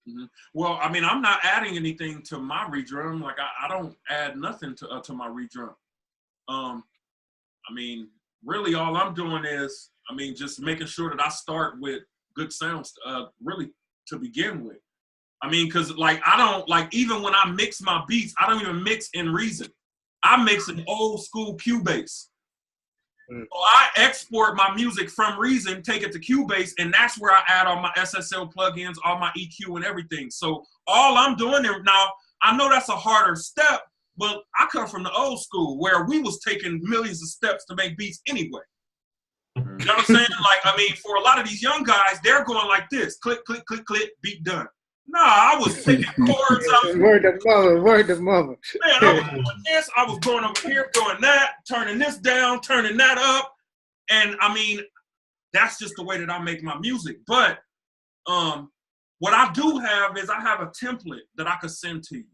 Mm-hmm. Well, I mean, I'm not adding anything to my redrum. Like I don't add nothing to my redrum. I mean, really all I'm doing is, I mean, just making sure that I start with good sounds, really to begin with. I mean, cause like, I don't like, even when I mix my beats, I don't even mix in Reason. I mix an old school Cubase. So I export my music from Reason, take it to Cubase, and that's where I add all my SSL plugins, all my EQ and everything. So all I'm doing now, I know that's a harder step, but I come from the old school where we was taking millions of steps to make beats anyway. You know what I'm saying? Like, I mean, for a lot of these young guys, they're going like this, click, click, click, click, beat done. Nah, I was taking chords out. Word of mother, word of mother. Man, I was doing this, I was going over here, doing that, turning this down, turning that up. And I mean, that's just the way that I make my music. But what I do have is I have a template that I could send to you.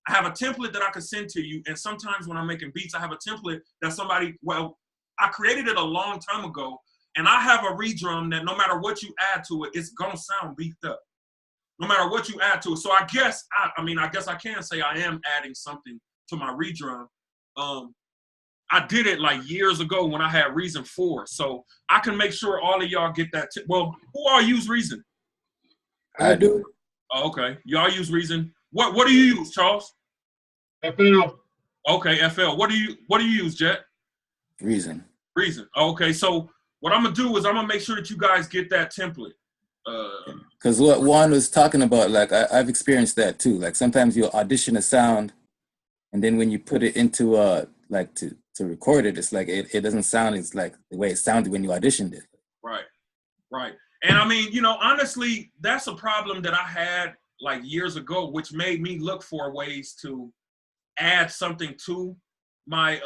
I have a template that I could send to you. And sometimes when I'm making beats, I have a template that I created it a long time ago. And I have a redrum that no matter what you add to it, it's going to sound beefed up. No matter what you add to it. So I guess I can say I am adding something to my redrum. I did it like years ago when I had Reason 4. So I can make sure all of y'all get that. Well, who all use Reason? I do. Oh, okay. Y'all use Reason. What do you use, Charles? FL. Okay, FL. What do you use, Jet? Reason. Reason. Okay, so what I'm gonna do is I'm gonna make sure that you guys get that template. Because what Juan was talking about, like I've experienced that too. Like sometimes you'll audition a sound, and then when you put it into like to record it, it's like it doesn't sound it's like the way it sounded when you auditioned it. Right, right. And I mean, you know, honestly, that's a problem that I had like years ago, which made me look for ways to add something to my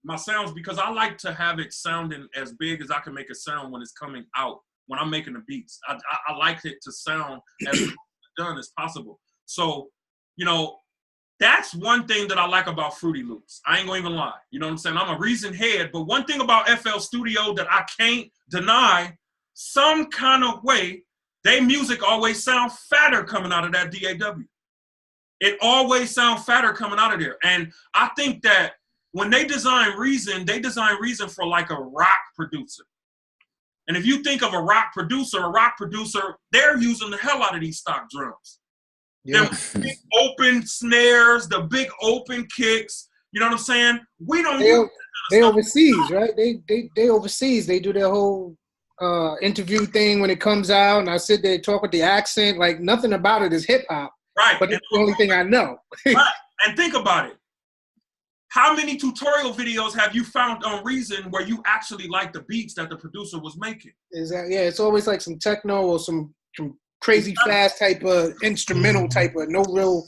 my sounds, because I like to have it sounding as big as I can make it sound when it's coming out, when I'm making the beats. I like it to sound as done as possible. So, you know, that's one thing that I like about Fruity Loops. I ain't gonna even lie. You know what I'm saying? I'm a Reason head, but one thing about FL Studio that I can't deny, some kind of way, they music always sound fatter coming out of that DAW. It always sound fatter coming out of there. And I think that when they design Reason for like a rock producer. And if you think of a rock producer, they're using the hell out of these stock drums. Yeah. The big open snares, the big open kicks. You know what I'm saying? We don't They overseas, right? They overseas. They do their whole interview thing when it comes out, and I sit there and talk with the accent. Like nothing about it is hip hop. Right. But it's the only thing I know. Right. And think about it. How many tutorial videos have you found on Reason where you actually like the beats that the producer was making? Yeah, it's always like some techno or some crazy fast type of instrumental type of no real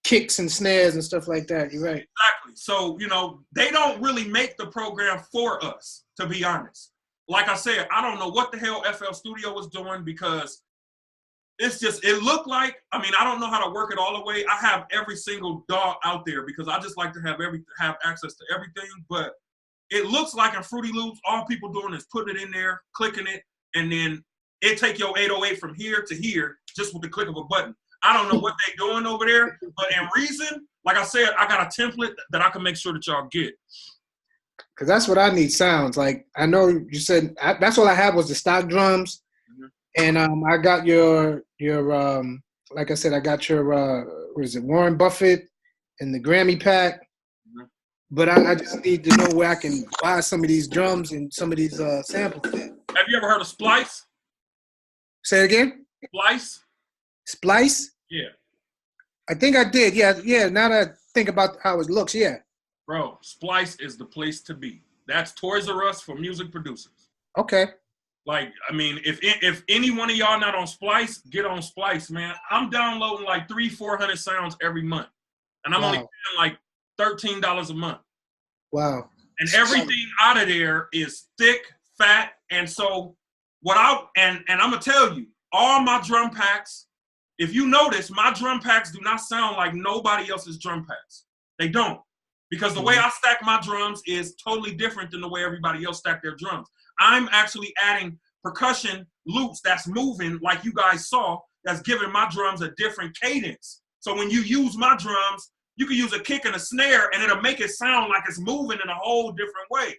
kicks and snares and stuff like that. You're right. Exactly. So, you know, they don't really make the program for us, to be honest. Like I said, I don't know what the hell FL Studio was doing, because it's just, it looked like, I mean, I don't know how to work it all the way. I have every single DAW out there because I just like to have access to everything. But it looks like in Fruity Loops, all people doing is putting it in there, clicking it, and then it take your 808 from here to here just with the click of a button. I don't know what they're doing over there, but in Reason, like I said, I got a template that I can make sure that y'all get. Because that's what I need sounds. Like, I know you said, that's all I had was the stock drums. And I got your like I said, I got your what is it, Warren Buffett and the Grammy pack. But I just need to know where I can buy some of these drums and some of these samples. Have you ever heard of Splice? Say it again? Splice? Splice? Yeah. I think I did. Yeah. Now that I think about how it looks, yeah. Bro, Splice is the place to be. That's Toys R Us for music producers. Okay. Like, I mean, if any one of y'all not on Splice, get on Splice, man. I'm downloading like 300-400 sounds every month. And I'm only paying like $13 a month. Wow. And everything out of there is thick, fat. And so and I'm gonna tell you, all my drum packs, if you notice, my drum packs do not sound like nobody else's drum packs. They don't. Because the way I stack my drums is totally different than the way everybody else stack their drums. I'm actually adding percussion loops that's moving, like you guys saw, that's giving my drums a different cadence. So when you use my drums, you can use a kick and a snare, and it'll make it sound like it's moving in a whole different way.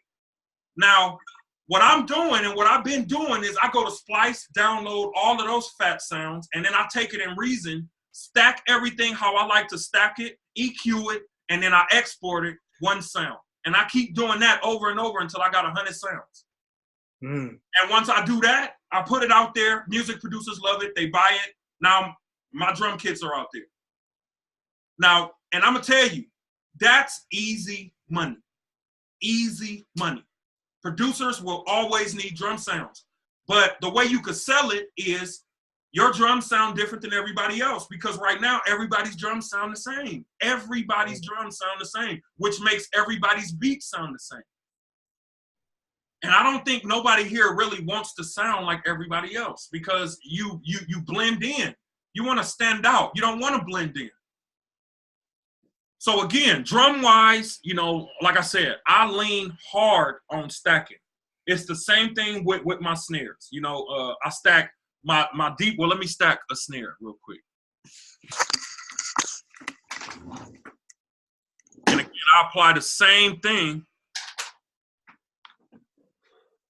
Now, what I'm doing and what I've been doing is I go to Splice, download all of those fat sounds, and then I take it in Reason, stack everything how I like to stack it, EQ it, and then I export it one sound. And I keep doing that over and over until I got 100 sounds. And once I do that, I put it out there. Music producers love it. They buy it. Now, my drum kits are out there. Now, and I'm going to tell you, that's easy money. Easy money. Producers will always need drum sounds. But the way you could sell it is your drums sound different than everybody else, because right now, everybody's drums sound the same. Everybody's drums sound the same, which makes everybody's beats sound the same. And I don't think nobody here really wants to sound like everybody else, because you blend in. You want to stand out. You don't want to blend in. So again, drum-wise, you know, like I said, I lean hard on stacking. It's the same thing with my snares. You know, I stack my deep. Well, let me stack a snare real quick. And again, I apply the same thing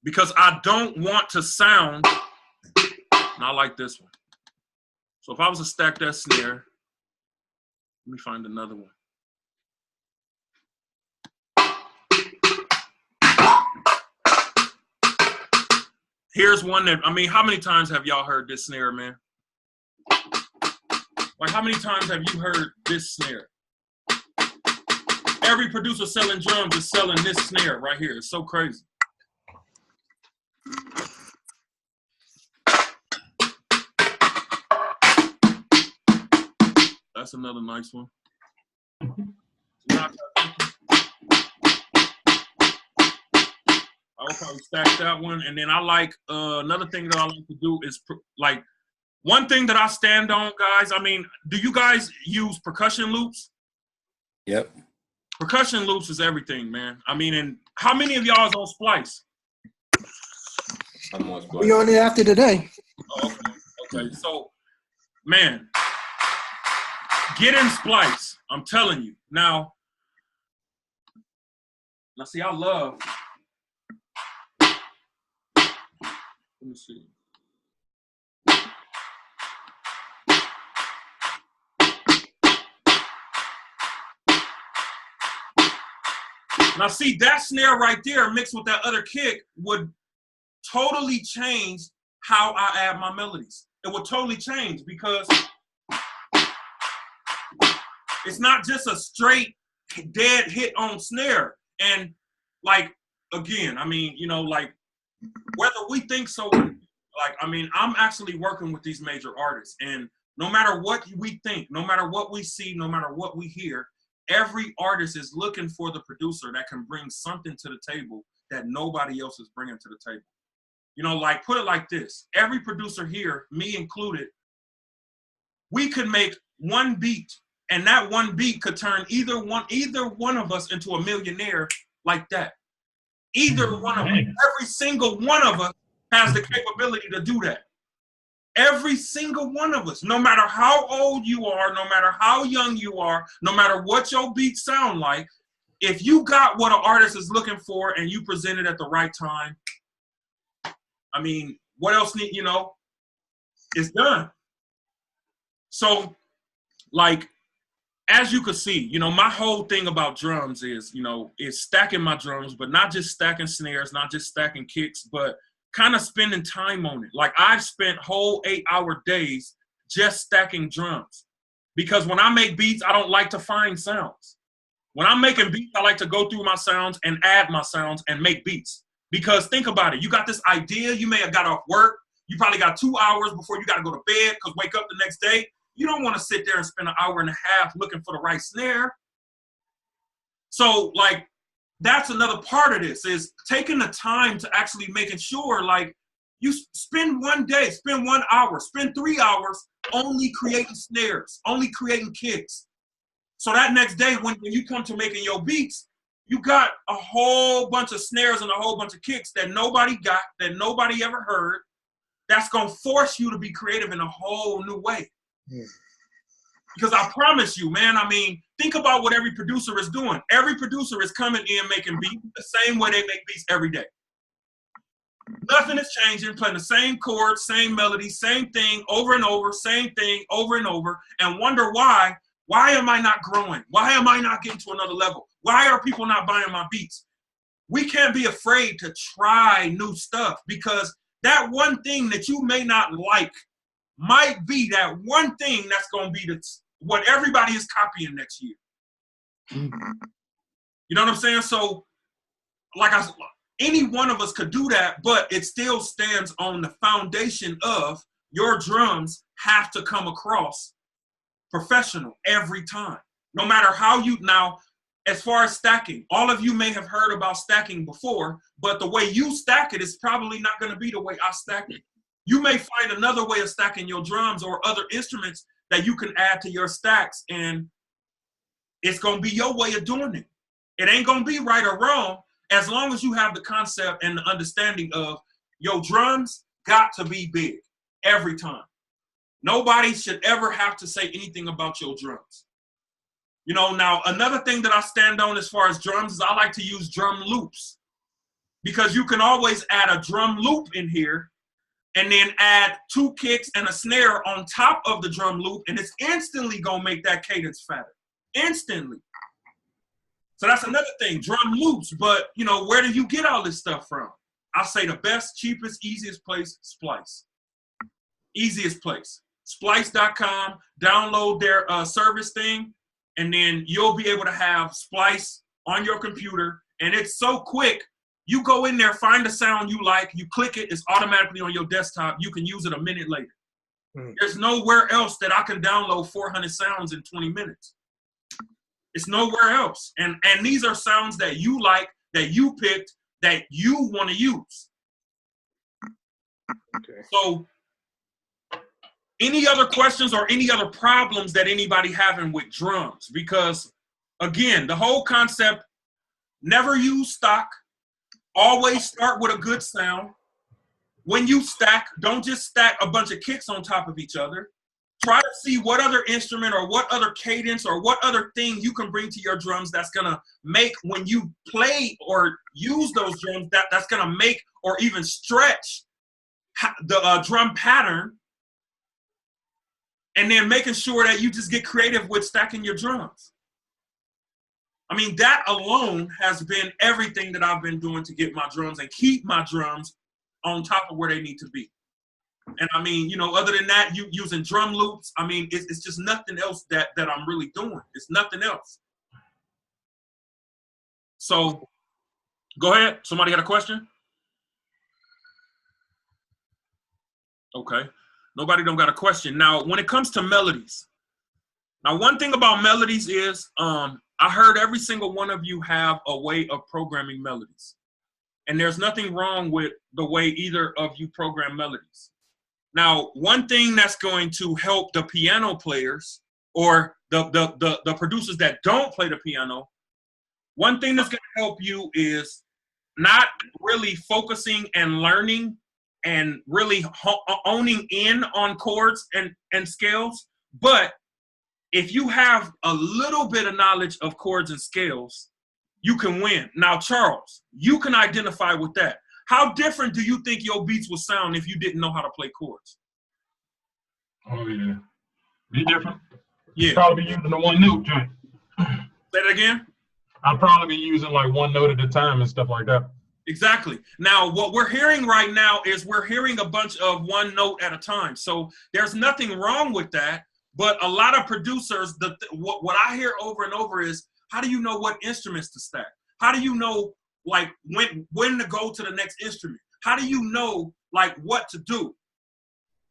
because I don't want to sound not like this one. So if I was to stack that snare, let me find another one. Here's one that, I mean, how many times have y'all heard this snare, man? Like, how many times have you heard this snare? Every producer selling drums is selling this snare right here. It's so crazy. That's another nice one. I will probably stack that one. And then I like, another thing that I like to do is like, one thing that I stand on, guys, I mean, do you guys use percussion loops? Yep. Percussion loops is everything, man. I mean, and how many of y'all is on Splice? I'm on Splice. We on it after today. Oh, okay. So, man, get in Splice. I'm telling you. Now see, I love. Let me see. Now, see, that snare right there mixed with that other kick would totally change how I add my melodies. It would totally change because it's not just a straight dead hit on snare. And like, again, I mean, you know, like whether we think so, like, I mean, I'm actually working with these major artists, and no matter what we think, no matter what we see, no matter what we hear, every artist is looking for the producer that can bring something to the table that nobody else is bringing to the table. You know, like, put it like this. Every producer here, me included, we could make one beat, and that one beat could turn either one of us into a millionaire like that. Either one of us. Every single one of us has the capability to do that. Every single one of us, no matter how old you are, no matter how young you are, no matter what your beats sound like, if you got what an artist is looking for and you present it at the right time, I mean, what else need, you know, it's done. So, like, as you can see, you know, my whole thing about drums is, you know, is stacking my drums, but not just stacking snares, not just stacking kicks, but kind of spending time on it. Like, I've spent whole 8-hour days just stacking drums, because when I make beats, I don't like to find sounds. When I'm making beats, I like to go through my sounds and add my sounds and make beats. Because think about it, you got this idea, you may have got off work, you probably got 2 hours before you got to go to bed because wake up the next day. You don't want to sit there and spend an hour and a half looking for the right snare. So, like, that's another part of this, is taking the time to actually making sure, like, you spend one day, spend 1 hour, spend 3 hours only creating snares, only creating kicks. So that next day, when you come to making your beats, you got a whole bunch of snares and a whole bunch of kicks that nobody got, that nobody ever heard. That's going to force you to be creative in a whole new way. Yeah. Because I promise you, man, I mean, think about what every producer is doing. Every producer is coming in making beats the same way they make beats every day. Nothing is changing, playing the same chords, same melody, same thing over and over, same thing over and over, and wonder why. Why am I not growing? Why am I not getting to another level? Why are people not buying my beats? We can't be afraid to try new stuff, because that one thing that you may not like might be that one thing that's going to be what everybody is copying next year. Mm-hmm. You know what I'm saying? So, like any one of us could do that, but it still stands on the foundation of your drums have to come across professional every time. No matter how you, now, as far as stacking, all of you may have heard about stacking before, but the way you stack it is probably not going to be the way I stack it. You may find another way of stacking your drums or other instruments that you can add to your stacks, and it's going to be your way of doing it. It ain't going to be right or wrong, as long as you have the concept and the understanding of your drums got to be big every time. Nobody should ever have to say anything about your drums. You know, now, another thing that I stand on as far as drums is I like to use drum loops, because you can always add a drum loop in here and then add 2 kicks and a snare on top of the drum loop, and it's instantly going to make that cadence fatter. Instantly. So that's another thing, drum loops. But, you know, where do you get all this stuff from? I say the best, cheapest, easiest place, Splice. Easiest place. Splice.com, download their service thing, and then you'll be able to have Splice on your computer. And it's so quick. You go in there, find the sound you like, you click it, it's automatically on your desktop. You can use it a minute later. There's nowhere else that I can download 400 sounds in 20 minutes. It's nowhere else. And these are sounds that you like, that you picked, that you want to use. Okay. So any other questions or any other problems that anybody having with drums? Because again, the whole concept, never use stock. Always start with a good sound. When you stack, don't just stack a bunch of kicks on top of each other. Try to see what other instrument or what other cadence or what other thing you can bring to your drums that's gonna make, when you play or use those drums, that's gonna make or even stretch the drum pattern. And then making sure that you just get creative with stacking your drums. I mean, that alone has been everything that I've been doing to get my drums and keep my drums on top of where they need to be. And I mean, you know, other than that, you using drum loops, I mean, it's just nothing else that I'm really doing. It's nothing else. So go ahead. Somebody got a question? Okay. Nobody don't got a question. Now, when it comes to melodies, now one thing about melodies is, I heard every single one of you have a way of programming melodies. And there's nothing wrong with the way either of you program melodies. Now, one thing that's going to help the piano players or the producers that don't play the piano, one thing that's going to help you is not really focusing and learning and really owning in on chords and scales, but if you have a little bit of knowledge of chords and scales, you can win. Now, Charles, you can identify with that. How different do you think your beats would sound if you didn't know how to play chords? Oh, yeah. Be different. Yeah. Probably be using the one note joint. Say that again? I'll probably be using like one note at a time and stuff like that. What Now, what we're hearing right now is we're hearing a bunch of one note at a time. So there's nothing wrong with that. But a lot of producers, what I hear over and over is, how do you know what instruments to stack? How do you know like when to go to the next instrument? How do you know like what to do?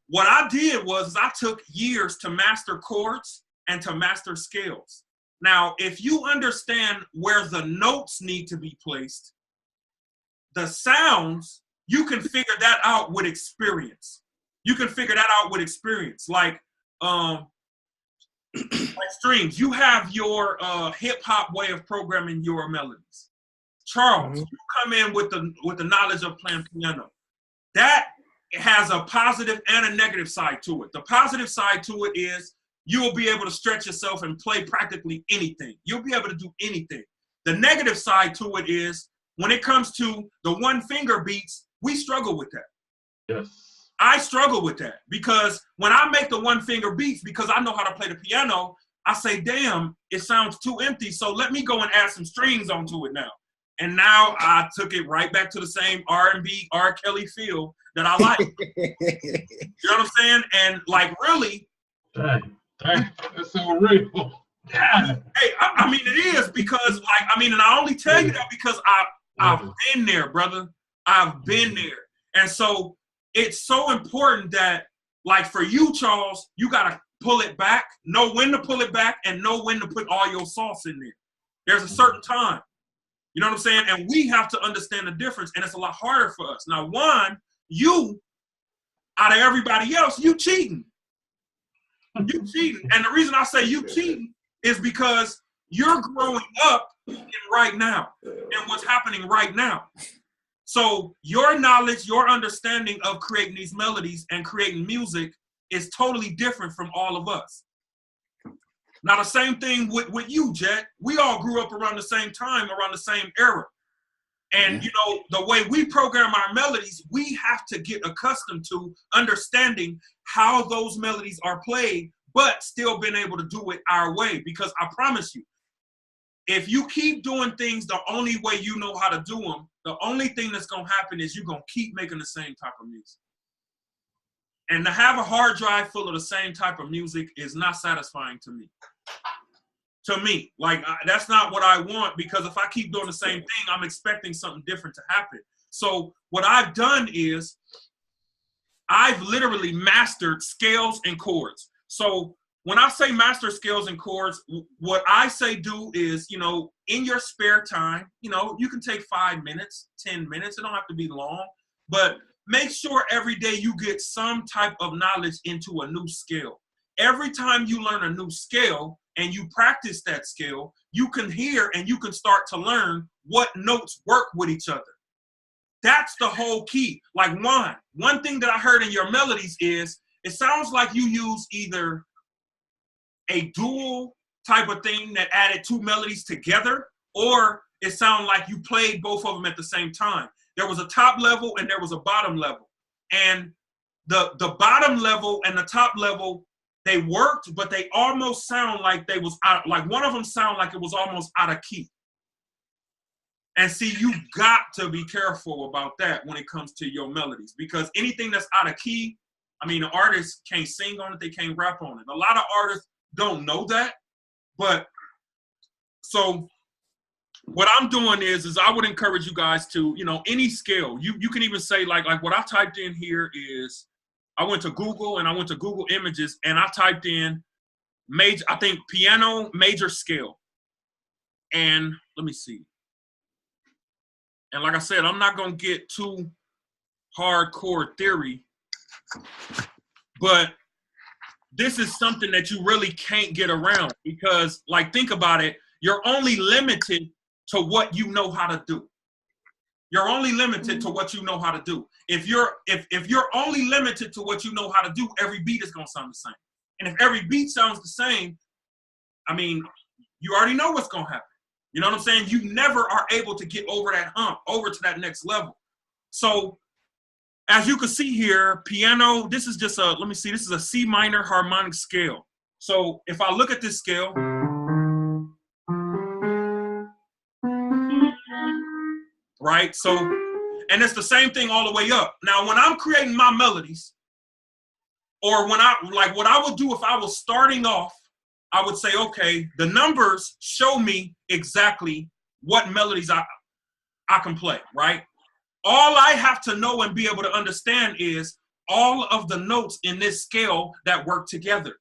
What I did was I took years to master chords and to master scales. Now, if you understand where the notes need to be placed, the sounds, you can figure that out with experience. You can figure that out with experience. Like streams, you have your hip hop way of programming your melodies. Charles, you come in with the knowledge of playing piano. That has a positive and a negative side to it. The positive side to it is you will be able to stretch yourself and play practically anything. You'll be able to do anything. The negative side to it is when it comes to the one finger beats, we struggle with that. Yes. I struggle with that because when I make the one finger beats, because I know how to play the piano, I say, damn, it sounds too empty. So let me go and add some strings onto it now. And now I took it right back to the same R&B, R. Kelly feel that I like. You know what I'm saying? And like really. Dang, that's so real. Yeah. Hey, I mean, it is because like, I mean, and I only tell you that because I've been there, brother. I've been there. And so it's so important that like for you, Charles, you got to pull it back, know when to pull it back and know when to put all your sauce in there. There's a certain time. You know what I'm saying? And we have to understand the difference, and it's a lot harder for us. Now, one, you, out of everybody else, you cheating. You cheating. And the reason I say you cheating is because you're growing up in right now and what's happening right now. So your knowledge, your understanding of creating these melodies and creating music is totally different from all of us. Now, the same thing with you, Jet. We all grew up around the same time, around the same era. And, you know, the way we program our melodies, we have to get accustomed to understanding how those melodies are played, but still being able to do it our way. Because I promise you, if you keep doing things the only way you know how to do them, the only thing that's going to happen is you're going to keep making the same type of music. And to have a hard drive full of the same type of music is not satisfying to me. To me, like, that's not what I want, because if I keep doing the same thing, I'm expecting something different to happen. So what I've done is I've literally mastered scales and chords. So when I say master scales and chords, what I say do is, you know, in your spare time, you know, you can take 5 minutes, 10 minutes. It don't have to be long, but make sure every day you get some type of knowledge into a new scale. Every time you learn a new scale and you practice that scale, you can hear and you can start to learn what notes work with each other. That's the whole key. Like one thing that I heard in your melodies is it sounds like you use either a dual type of thing that added 2 melodies together, or it sounded like you played both of them at the same time. There was a top level and there was a bottom level. And the bottom level and the top level, they worked, but they almost sound like they was out, like one of them sound like it was almost out of key. And see, you got to be careful about that when it comes to your melodies, because anything that's out of key, I mean, the artists can't sing on it, they can't rap on it. A lot of artists don't know that, but so what I'm doing is I would encourage you guys to, you know, any scale. You can even say like what I typed in here is, I went to Google and I went to Google Images and I typed in major, I think piano major scale. And let me see. And like I said, I'm not going to get too hardcore theory, but this is something that you really can't get around, because like, think about it. You're only limited to what you know how to do. You're only limited to what you know how to do. If you're only limited to what you know how to do, every beat is going to sound the same. And if every beat sounds the same, I mean, you already know what's going to happen. You know what I'm saying? You never are able to get over that hump, over to that next level. So as you can see here, piano, this is just a, let me see, this is a C minor harmonic scale. So if I look at this scale, right? So, and it's the same thing all the way up. Now, when I'm creating my melodies, or when like what I would do if I was starting off, I would say, okay, the numbers show me exactly what melodies I can play, right? All I have to know and be able to understand is all of the notes in this scale that work together.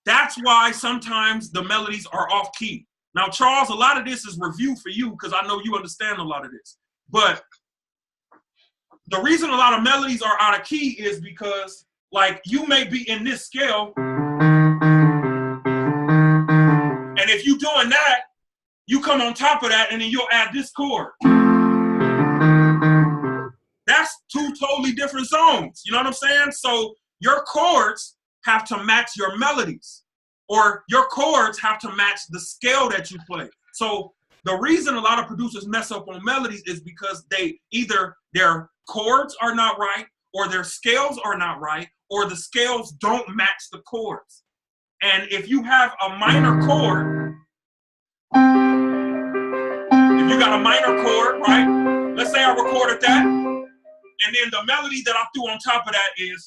That's why sometimes the melodies are off key. Now, Charles, a lot of this is review for you because I know you understand a lot of this. But the reason a lot of melodies are out of key is because, like, you may be in this scale, and if you're doing that, you come on top of that, and then you'll add this chord. That's 2 totally different zones. You know what I'm saying? So your chords have to match your melodies, or your chords have to match the scale that you play. So the reason a lot of producers mess up on melodies is because they either their chords are not right, or their scales are not right, or the scales don't match the chords. And if you have a minor chord, if you got a minor chord, right? Let's say I recorded that, and then the melody that I threw on top of that is,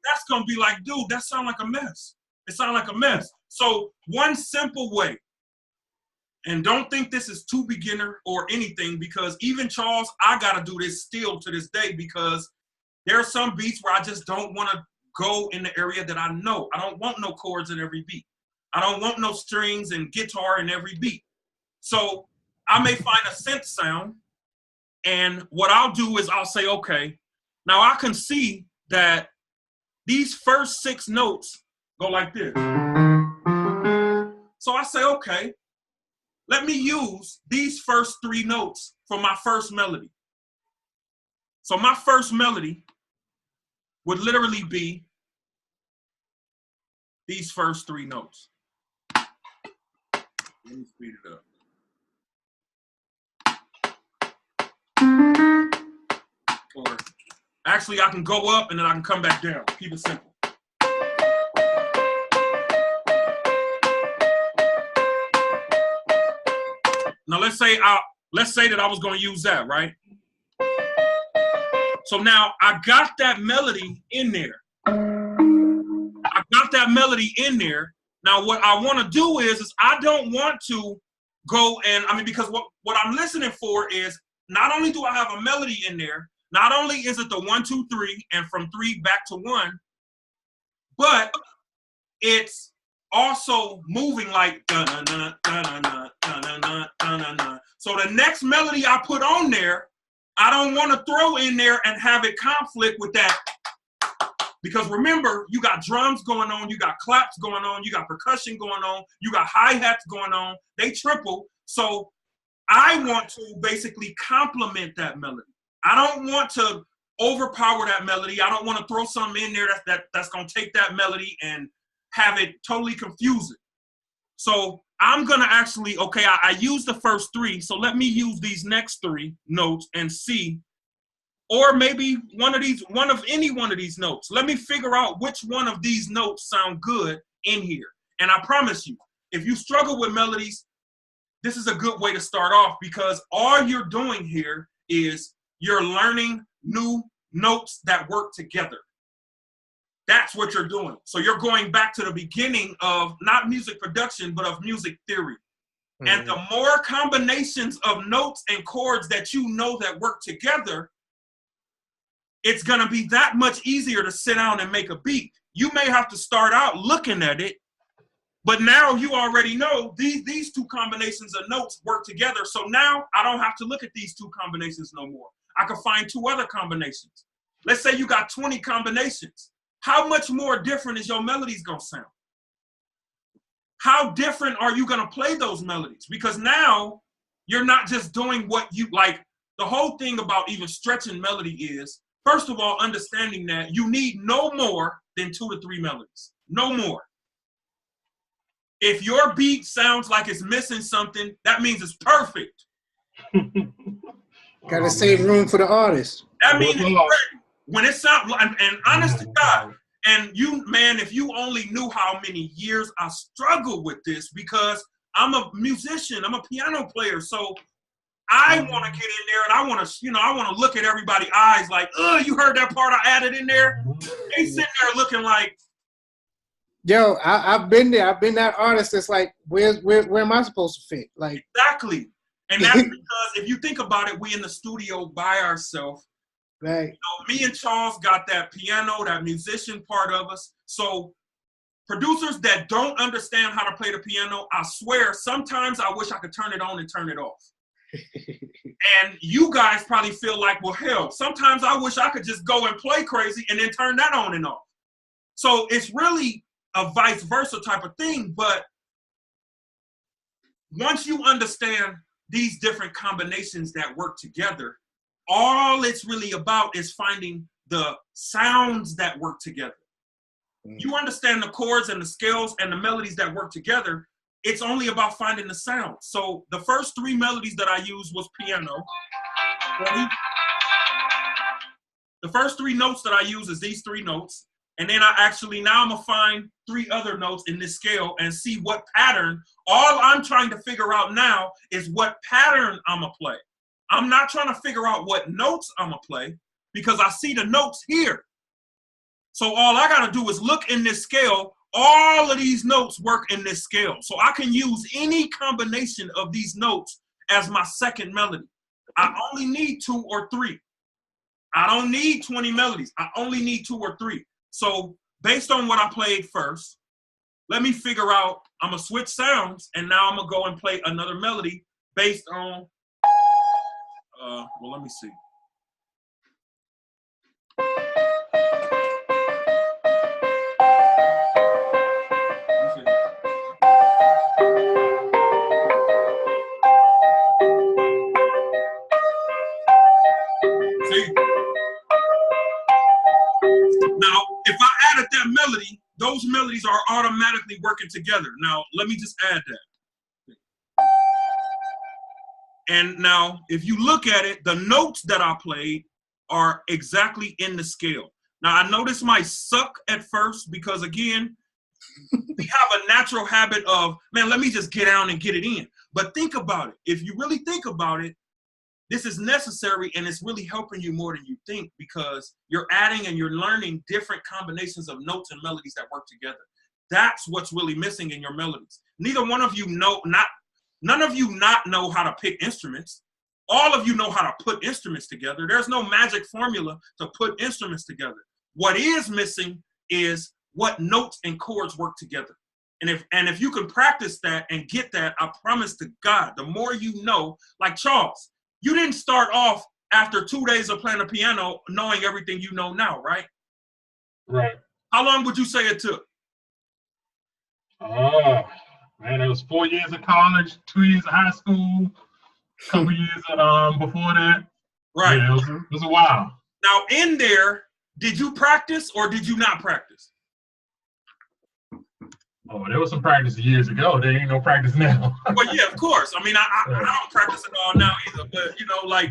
that's gonna be like, dude, that sounds like a mess. It sounds like a mess. So one simple way, and don't think this is too beginner or anything, because even Charles, I gotta do this still to this day, because there are some beats where I just don't wanna go in the area that I know. I don't want no chords in every beat. I don't want no strings and guitar in every beat. So I may find a synth sound, and what I'll do is I'll say, okay, now I can see that these first 6 notes go like this. So I say, okay, let me use these first 3 notes for my first melody. So my first melody would literally be these first 3 notes. Let me speed it up. Or actually, I can go up and then I can come back down. Keep it simple. Now let's say that I was going to use that, right? So now I got that melody in there. Now what I want to do is I don't want to go and, because what I'm listening for is not only do I have a melody in there, not only is it the 1, 2, 3, and from 3 back to 1, but it's also moving like da-na-na, da-na-na, da-na-na, da-na-na. So the next melody I put on there, I don't want to throw in there and have it conflict with that. Because remember, you got drums going on, you got claps going on, you got percussion going on, you got hi-hats going on, they triple. So I want to basically complement that melody. I don't want to overpower that melody. I don't want to throw something in there that's going to take that melody and have it totally confusing. So I'm going to actually, okay, I used the first 3, so let me use these next 3 notes and see, or maybe any one of these notes. Let me figure out which one of these notes sound good in here. And I promise you, if you struggle with melodies, this is a good way to start off, because all you're doing here is you're learning new notes that work together. That's what you're doing. So you're going back to the beginning of not music production, but of music theory. Mm-hmm. And the more combinations of notes and chords that you know that work together, it's going to be that much easier to sit down and make a beat. You may have to start out looking at it, but now you already know these 2 combinations of notes work together. So now I don't have to look at these 2 combinations no more. I can find 2 other combinations. Let's say you got 20 combinations. How much more different is your melodies going to sound? How different are you going to play those melodies? Because now you're not just doing what you like. The whole thing about even stretching melody is, first of all, understanding that you need no more than 2 to 3 melodies. No more. If your beat sounds like it's missing something, that means it's perfect. Gotta save room for the artist. That means it's perfect. When it sounds, and honest to God, and you, man, if you only knew how many years I struggled with this, because I'm a musician, I'm a piano player, so I want to get in there and I want to look at everybody's eyes like, you heard that part I added in there? They sitting there looking like, yo, I've been there. I've been that artist that's like, where am I supposed to fit? Like, exactly. And that's because if you think about it, we in the studio by ourselves. Right. You know, me and Charles got that piano, that musician part of us. So producers that don't understand how to play the piano, I swear, sometimes I wish I could turn it on and turn it off. And you guys probably feel like, well, hell, sometimes I wish I could just go and play crazy and then turn that on and off. So it's really a vice versa type of thing. But once you understand these different combinations that work together, all it's really about is finding the sounds that work together. You understand the chords and the scales and the melodies that work together. It's only about finding the sound. So the first 3 melodies that I used was piano. The first 3 notes that I use is these 3 notes. And then now I'm gonna find 3 other notes in this scale and see what pattern. All I'm trying to figure out now is what pattern I'm gonna play. I'm not trying to figure out what notes I'm gonna play, because I see the notes here. So all I gotta do is look in this scale. All of these notes work in this scale. So I can use any combination of these notes as my second melody. I only need 2 or 3. I don't need 20 melodies. I only need 2 or 3. So based on what I played first, let me figure out, I'm gonna switch sounds, and now I'm gonna go and play another melody based on, well, let me see. Now, if I added that melody, those melodies are automatically working together. Now, let me just add that. And now, if you look at it, the notes that I played are exactly in the scale. Now, I know this might suck at first because, again, we have a natural habit of, man, let me just get down and get it in. But think about it. If you really think about it, this is necessary and it's really helping you more than you think because you're adding and you're learning different combinations of notes and melodies that work together. That's what's really missing in your melodies. Neither one of you none of you not know how to pick instruments. All of you know how to put instruments together. There's no magic formula to put instruments together. What is missing is what notes and chords work together. And if you can practice that and get that, I promise to God, the more you know, like Charles, you didn't start off after 2 days of playing the piano knowing everything you know now, right? Right. How long would you say it took? Oh, man, it was 4 years of college, 2 years of high school, a couple years before that. Right. Yeah, it was a while. Now, in there, did you practice or did you not practice? Oh, there was some practice years ago. There ain't no practice now. Well, yeah, of course. I mean, I don't practice it all now either. But, you know, like,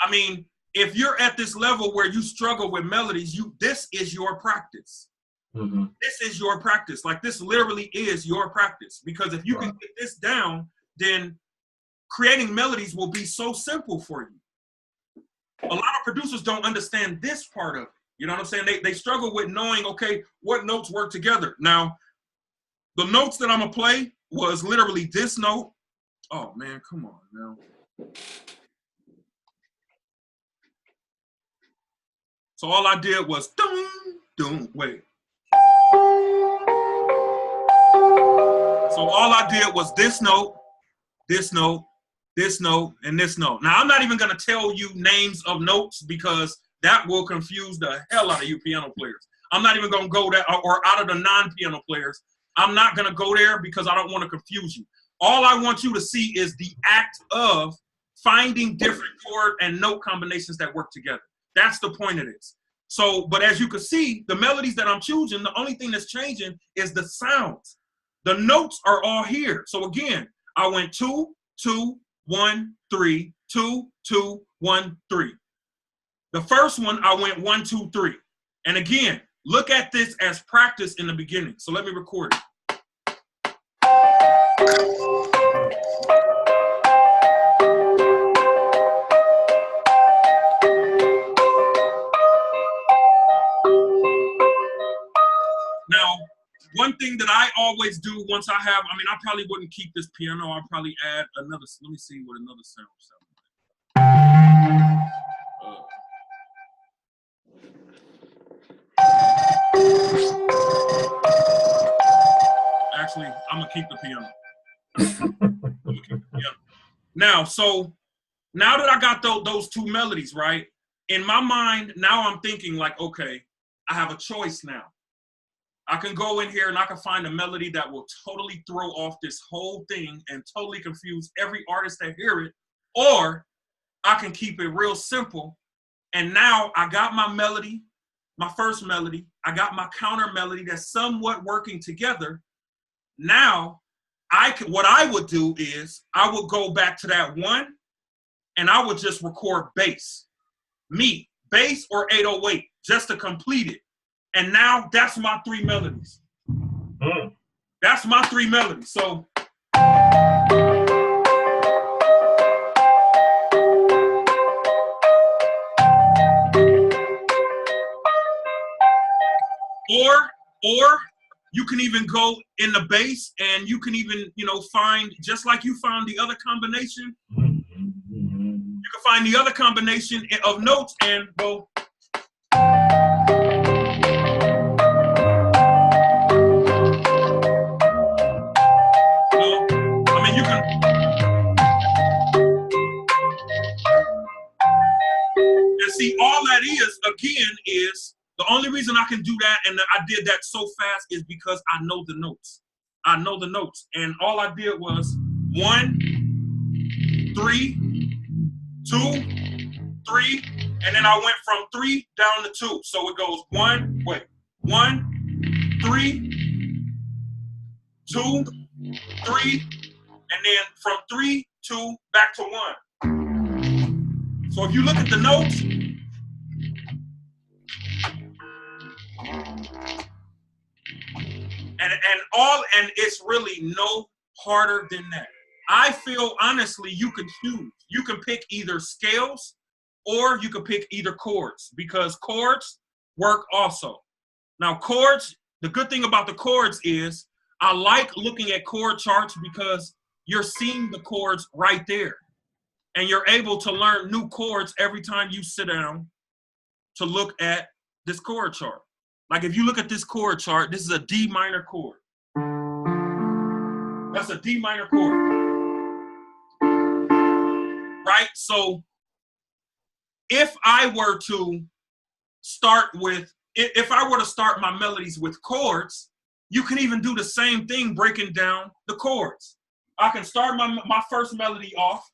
I mean, if you're at this level where you struggle with melodies, this is your practice. Mm-hmm. This is your practice. Like, this literally is your practice. Because if you can get this down, then creating melodies will be so simple for you. A lot of producers don't understand this part of it. You know what I'm saying? They struggle with knowing, okay, what notes work together. Now, the notes that I'm going to play was literally this note. Oh, man, come on now. So all I did was, wait. So all I did was this note, this note, this note, and this note. Now, I'm not even going to tell you names of notes because that will confuse the hell out of you piano players. I'm not even going to go there, or out of the non-piano players. I'm not going to go there because I don't want to confuse you. All I want you to see is the act of finding different chord and note combinations that work together. That's the point of this. So, but as you can see, the melodies that I'm choosing, the only thing that's changing is the sounds. The notes are all here. So again, I went 2, 2, 1, 3, 2, 2, 1, 3. The first one, I went 1, 2, 3. And again, look at this as practice in the beginning. So let me record it. Now, one thing that I always do once I probably wouldn't keep this piano. I'll probably add another, let me see what another sound sounds like. Actually, I'm going to keep the piano. Now, so now that I got those two melodies, right? In my mind, now I'm thinking like, okay, I have a choice now. I can go in here and I can find a melody that will totally throw off this whole thing and totally confuse every artist that hear it, or I can keep it real simple. And now I got my melody, my first melody, I got my counter melody that's somewhat working together. Now, what I would do is I would go back to that one and I would just record bass. Bass or 808, just to complete it. And now that's my 3 melodies. That's my 3 melodies. So or you can even go in the bass and you can even, find, just like you found the other combination, you can find the other combination of notes and go. You can. And see, all that is, again, is the only reason I can do that and I did that so fast is because I know the notes. I know the notes. And all I did was 1, 3, 2, 3, and then I went from 3 down to 2. So it goes 1, 3, 2, 3, and then from 3, 2, back to 1. So if you look at the notes, and it's really no harder than that. I feel honestly you can choose. You can pick either scales or you can pick either chords because chords work also. Now chords, the good thing about the chords is I like looking at chord charts because you're seeing the chords right there. And you're able to learn new chords every time you sit down to look at this chord chart. Like if you look at this chord chart, this is a D minor chord. That's a D minor chord. Right? So if I were to start my melodies with chords, you can even do the same thing breaking down the chords. I can start my first melody off,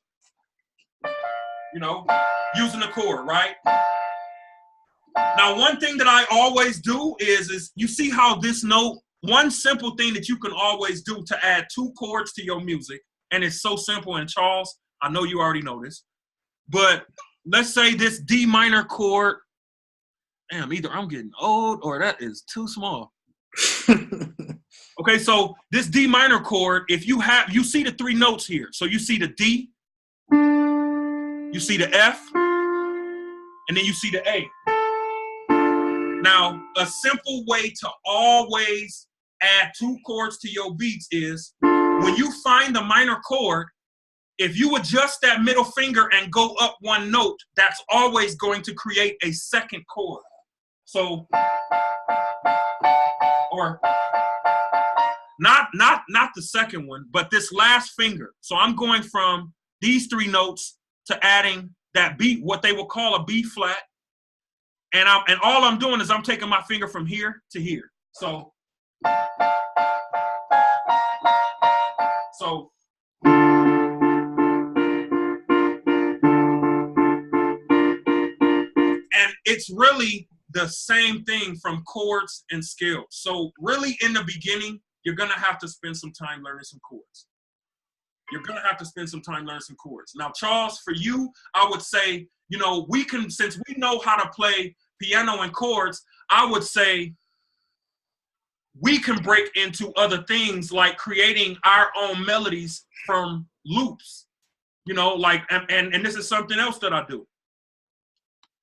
you know, using a chord, right? Now, one thing that I always do is you see how this note, one simple thing that you can always do to add 2 chords to your music, and it's so simple, and Charles, I know you already know this, but let's say this D minor chord, damn, either I'm getting old or that is too small. Okay, so this D minor chord, if you see the 3 notes here. So you see the D, you see the F, and then you see the A. Now, a simple way to always add 2 chords to your beats is when you find the minor chord, if you adjust that middle finger and go up 1 note, that's always going to create a second chord. So, or not the second one, but this last finger. So I'm going from these 3 notes to adding that B, what they will call a B flat. And all I'm doing is I'm taking my finger from here to here. So and it's really the same thing from chords and scales. So really in the beginning, you're gonna have to spend some time learning some chords. You're gonna have to spend some time learning some chords. Now, Charles, for you, I would say, you know, since we know how to play piano and chords, I would say we can break into other things like creating our own melodies from loops, you know, like, and this is something else that I do.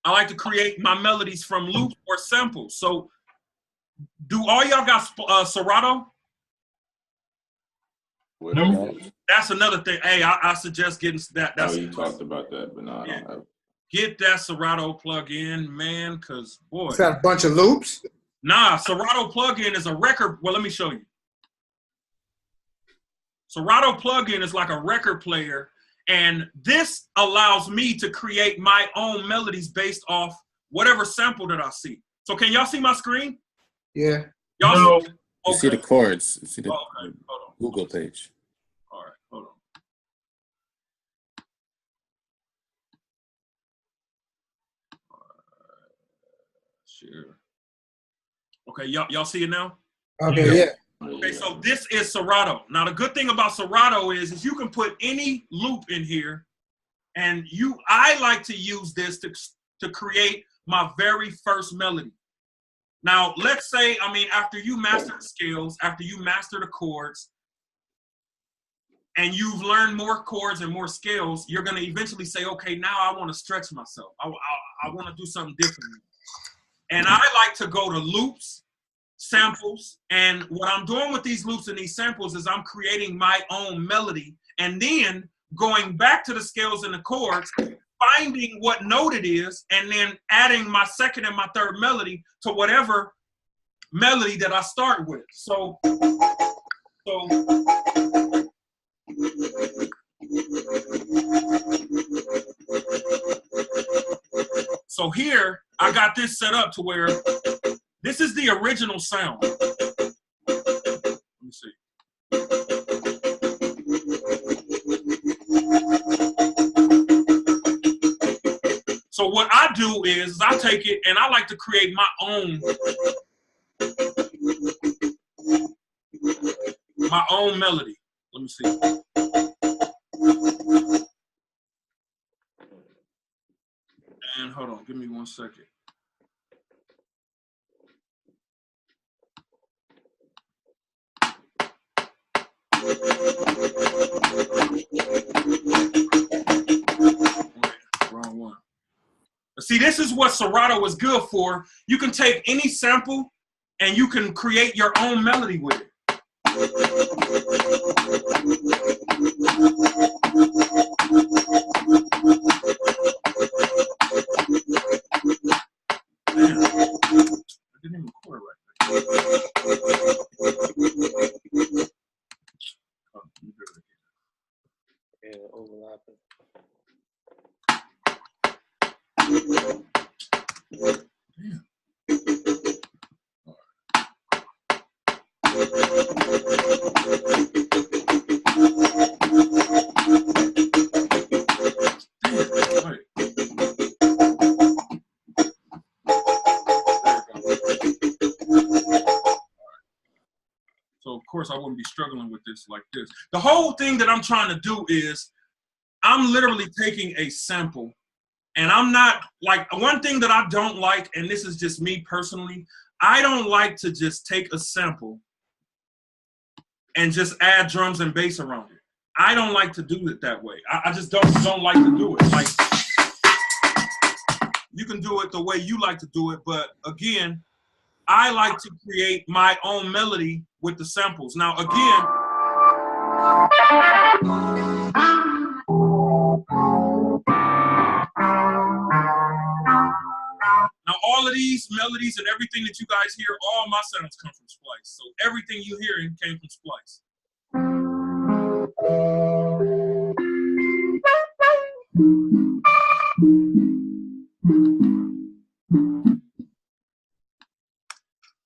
I like to create my melodies from loops or samples. So do all y'all got Serato? No. That's another thing. Hey, I suggest getting that. Oh, you talked about that, but no, I don't have it. Get that Serato plug-in, man, because, boy. Is that a bunch of loops? Nah, Serato plug-in is a record. Well, let me show you. Serato plug-in is like a record player, and this allows me to create my own melodies based off whatever sample that I see. So can y'all see my screen? Yeah. Y'all No. see? Okay. You see the chords. You see the Okay. Hold on. Google page. All right, hold on. Share. Okay, y'all see it now? Okay, yeah. Okay, so this is Serato. Now, the good thing about Serato is you can put any loop in here, and I like to use this to create my very first melody. Now, let's say, after you master the scales, after you master the chords, and you've learned more chords and more scales, you're going to eventually say, okay, now I want to stretch myself. I want to do something different. And I like to go to loops, samples, and what I'm doing with these loops and these samples is I'm creating my own melody, and then going back to the scales and the chords, finding what note it is, and then adding my second and my third melody to whatever melody that I start with. So here, I got this set up to where this is the original sound. Let me see. So what I do is I take it and I like to create my own melody. Let me see. And hold on, give me 1 second. Wrong one. See, this is what Serato is good for. You can take any sample and you can create your own melody with it. Damn. I didn't even record right there. Oh, you do it again. Yeah, overlapping. Damn. So of course I wouldn't be struggling with this like this. The whole thing that I'm trying to do is I'm literally taking a sample, and I'm not like, one thing that I don't like, and this is just me personally, I don't like to just take a sample and just add drums and bass around it. I don't like to do it that way. I just don't like to do it. Like, you can do it the way you like to do it, but again, I like to create my own melody with the samples. Now again, all of these melodies and everything that you guys hear, all my sounds come from Splice. So everything you're hearing came from Splice.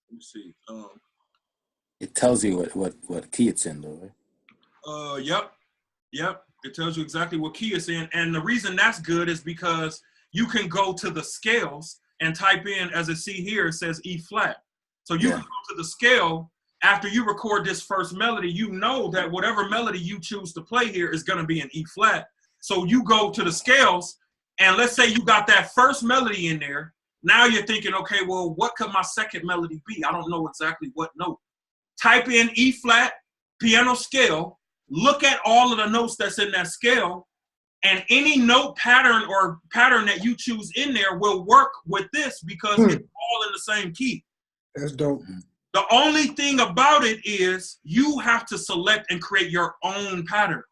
Let me see. It tells you what key it's in, though, right? Yep. It tells you exactly what key it's in. And the reason that's good is because you can go to the scales and type in, as I see here, it says E flat. So you can go to the scale after you record this first melody. You know that whatever melody you choose to play here is going to be an E flat. So you go to the scales, and let's say you got that first melody in there. Now you're thinking, okay, well, what could my second melody be? I don't know exactly what note. Type in E flat, piano scale, look at all of the notes that's in that scale, and any note pattern or pattern that you choose in there will work with this because it's all in the same key. That's dope. The only thing about it is you have to select and create your own pattern.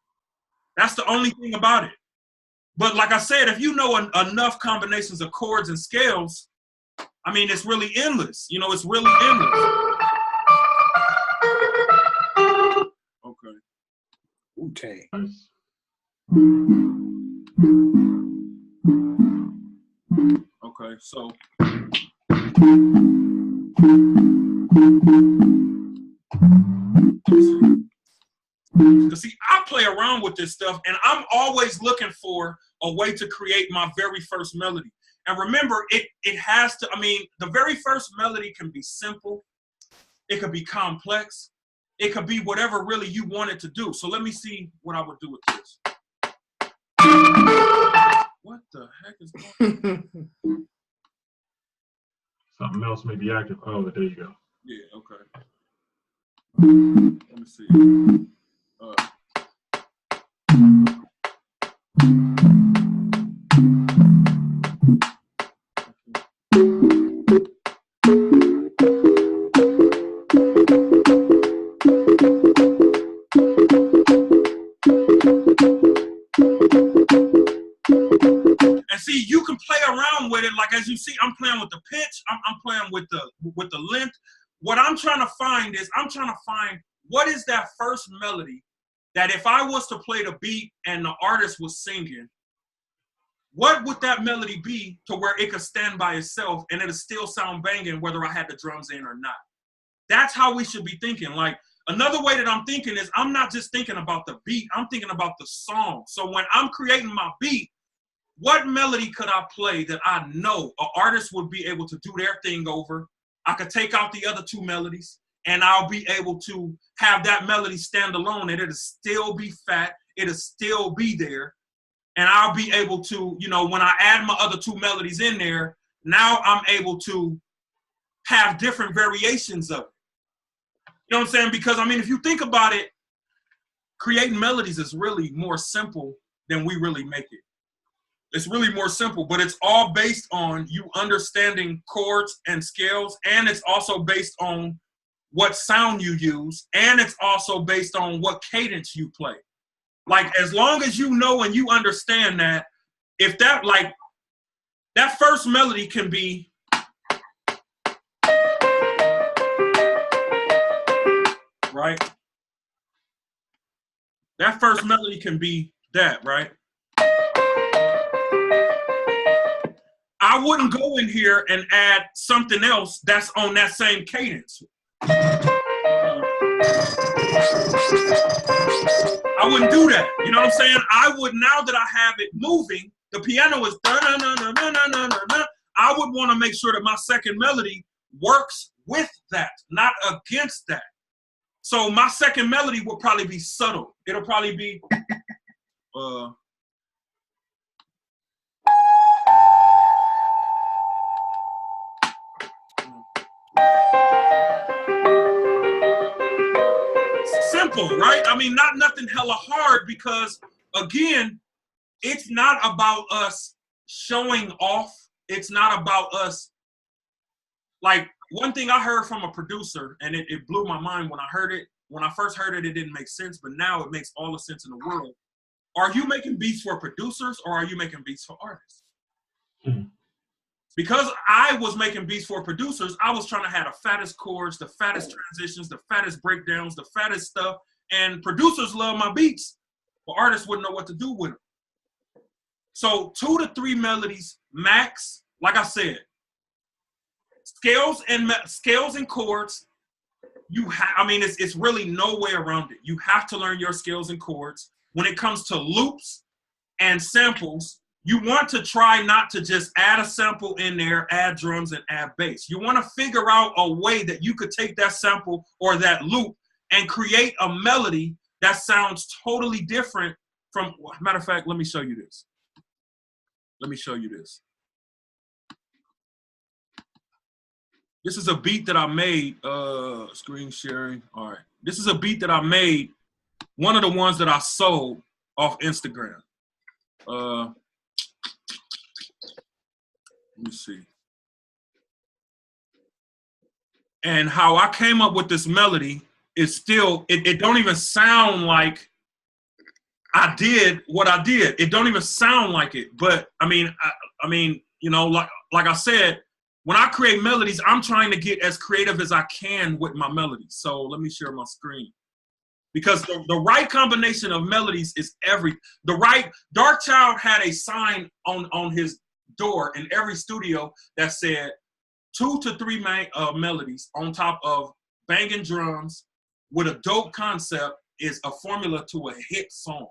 That's the only thing about it. But like I said, if you know enough combinations of chords and scales, I mean, it's really endless. You know, it's really endless. Okay. Wu-Tang. Okay, so because see, I play around with this stuff, and I'm always looking for a way to create my very first melody. And remember, it has to, I mean, the very first melody can be simple, it could be complex, it could be whatever really you want it to do. So let me see what I would do with this. What the heck is going on? Something else may be active. Oh, there you go. Yeah, okay. Let me see. And see, you can play around with it. Like, as you see, I'm playing with the pitch. I'm playing with the length. What I'm trying to find is, what is that first melody that if I was to play the beat and the artist was singing, what would that melody be to where it could stand by itself and it'll still sound banging whether I had the drums in or not? That's how we should be thinking. Like, another way that I'm thinking is, I'm not just thinking about the beat, I'm thinking about the song. So when I'm creating my beat, what melody could I play that I know an artist would be able to do their thing over? I could take out the other two melodies and I'll be able to have that melody stand alone, and it'll still be fat, it'll still be there. And I'll be able to, you know, when I add my other two melodies in there, now I'm able to have different variations of it. You know what I'm saying? Because, I mean, if you think about it, creating melodies is really more simple than we really make it. It's really more simple, but it's all based on you understanding chords and scales, and it's also based on what sound you use, and it's also based on what cadence you play. Like, as long as you know and you understand that, if that, like, that first melody can be, right? That first melody can be that, right? I wouldn't go in here and add something else that's on that same cadence. I wouldn't do that. You know what I'm saying? I would, now that I have it moving, the piano is da-na-na-na-na-na-na-na. I would want to make sure that my second melody works with that, not against that. So my second melody will probably be subtle. It'll probably be simple, right? I mean, not nothing hella hard, because again, it's not about us showing off. It's not about us. Like, one thing I heard from a producer, and it blew my mind when I heard it. When I first heard it, it didn't make sense, but now it makes all the sense in the world. Are you making beats for producers, or are you making beats for artists? Because I was making beats for producers, I was trying to have the fattest chords, the fattest transitions, the fattest breakdowns, the fattest stuff. And producers love my beats, but artists wouldn't know what to do with them. So 2 to 3 melodies max. Like I said, scales and chords. It's really no way around it. You have to learn your scales and chords. When it comes to loops and samples, you want to try not to just add a sample in there, add drums, and add bass. You want to figure out a way that you could take that sample or that loop and create a melody that sounds totally different from, matter of fact, let me show you this. Let me show you this. This is a beat that I made, screen sharing, all right. This is a beat that I made, one of the ones that I sold off Instagram. Let me see. And how I came up with this melody is still, it don't even sound like I did what I did. It don't even sound like it. But I mean, you know, like I said, when I create melodies, I'm trying to get as creative as I can with my melodies. So let me share my screen. Because the right combination of melodies is Darkchild had a sign on his door in every studio that said 2 to 3 melodies on top of banging drums with a dope concept is a formula to a hit song.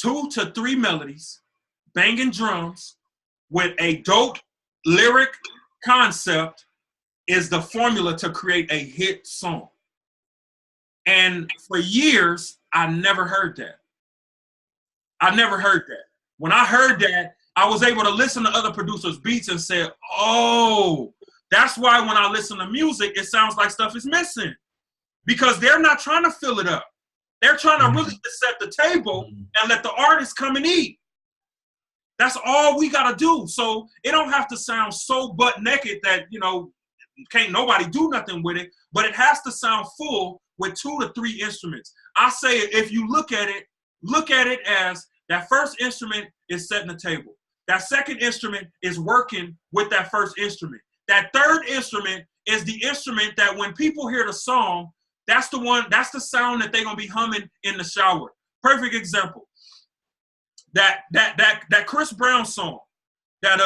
2 to 3 melodies, banging drums with a dope lyric concept is the formula to create a hit song. And for years, I never heard that. I never heard that. When I heard that, I was able to listen to other producers' beats and say, oh, that's why when I listen to music, it sounds like stuff is missing. Because they're not trying to fill it up. They're trying to really set the table and let the artist come and eat. That's all we got to do. So it don't have to sound so butt naked that, you know, can't nobody do nothing with it, but it has to sound full with 2 to 3 instruments. I say, if you look at it as that first instrument is setting the table. That second instrument is working with that first instrument. That third instrument is the instrument that when people hear the song, that's the sound that they're gonna be humming in the shower. Perfect example. That Chris Brown song, that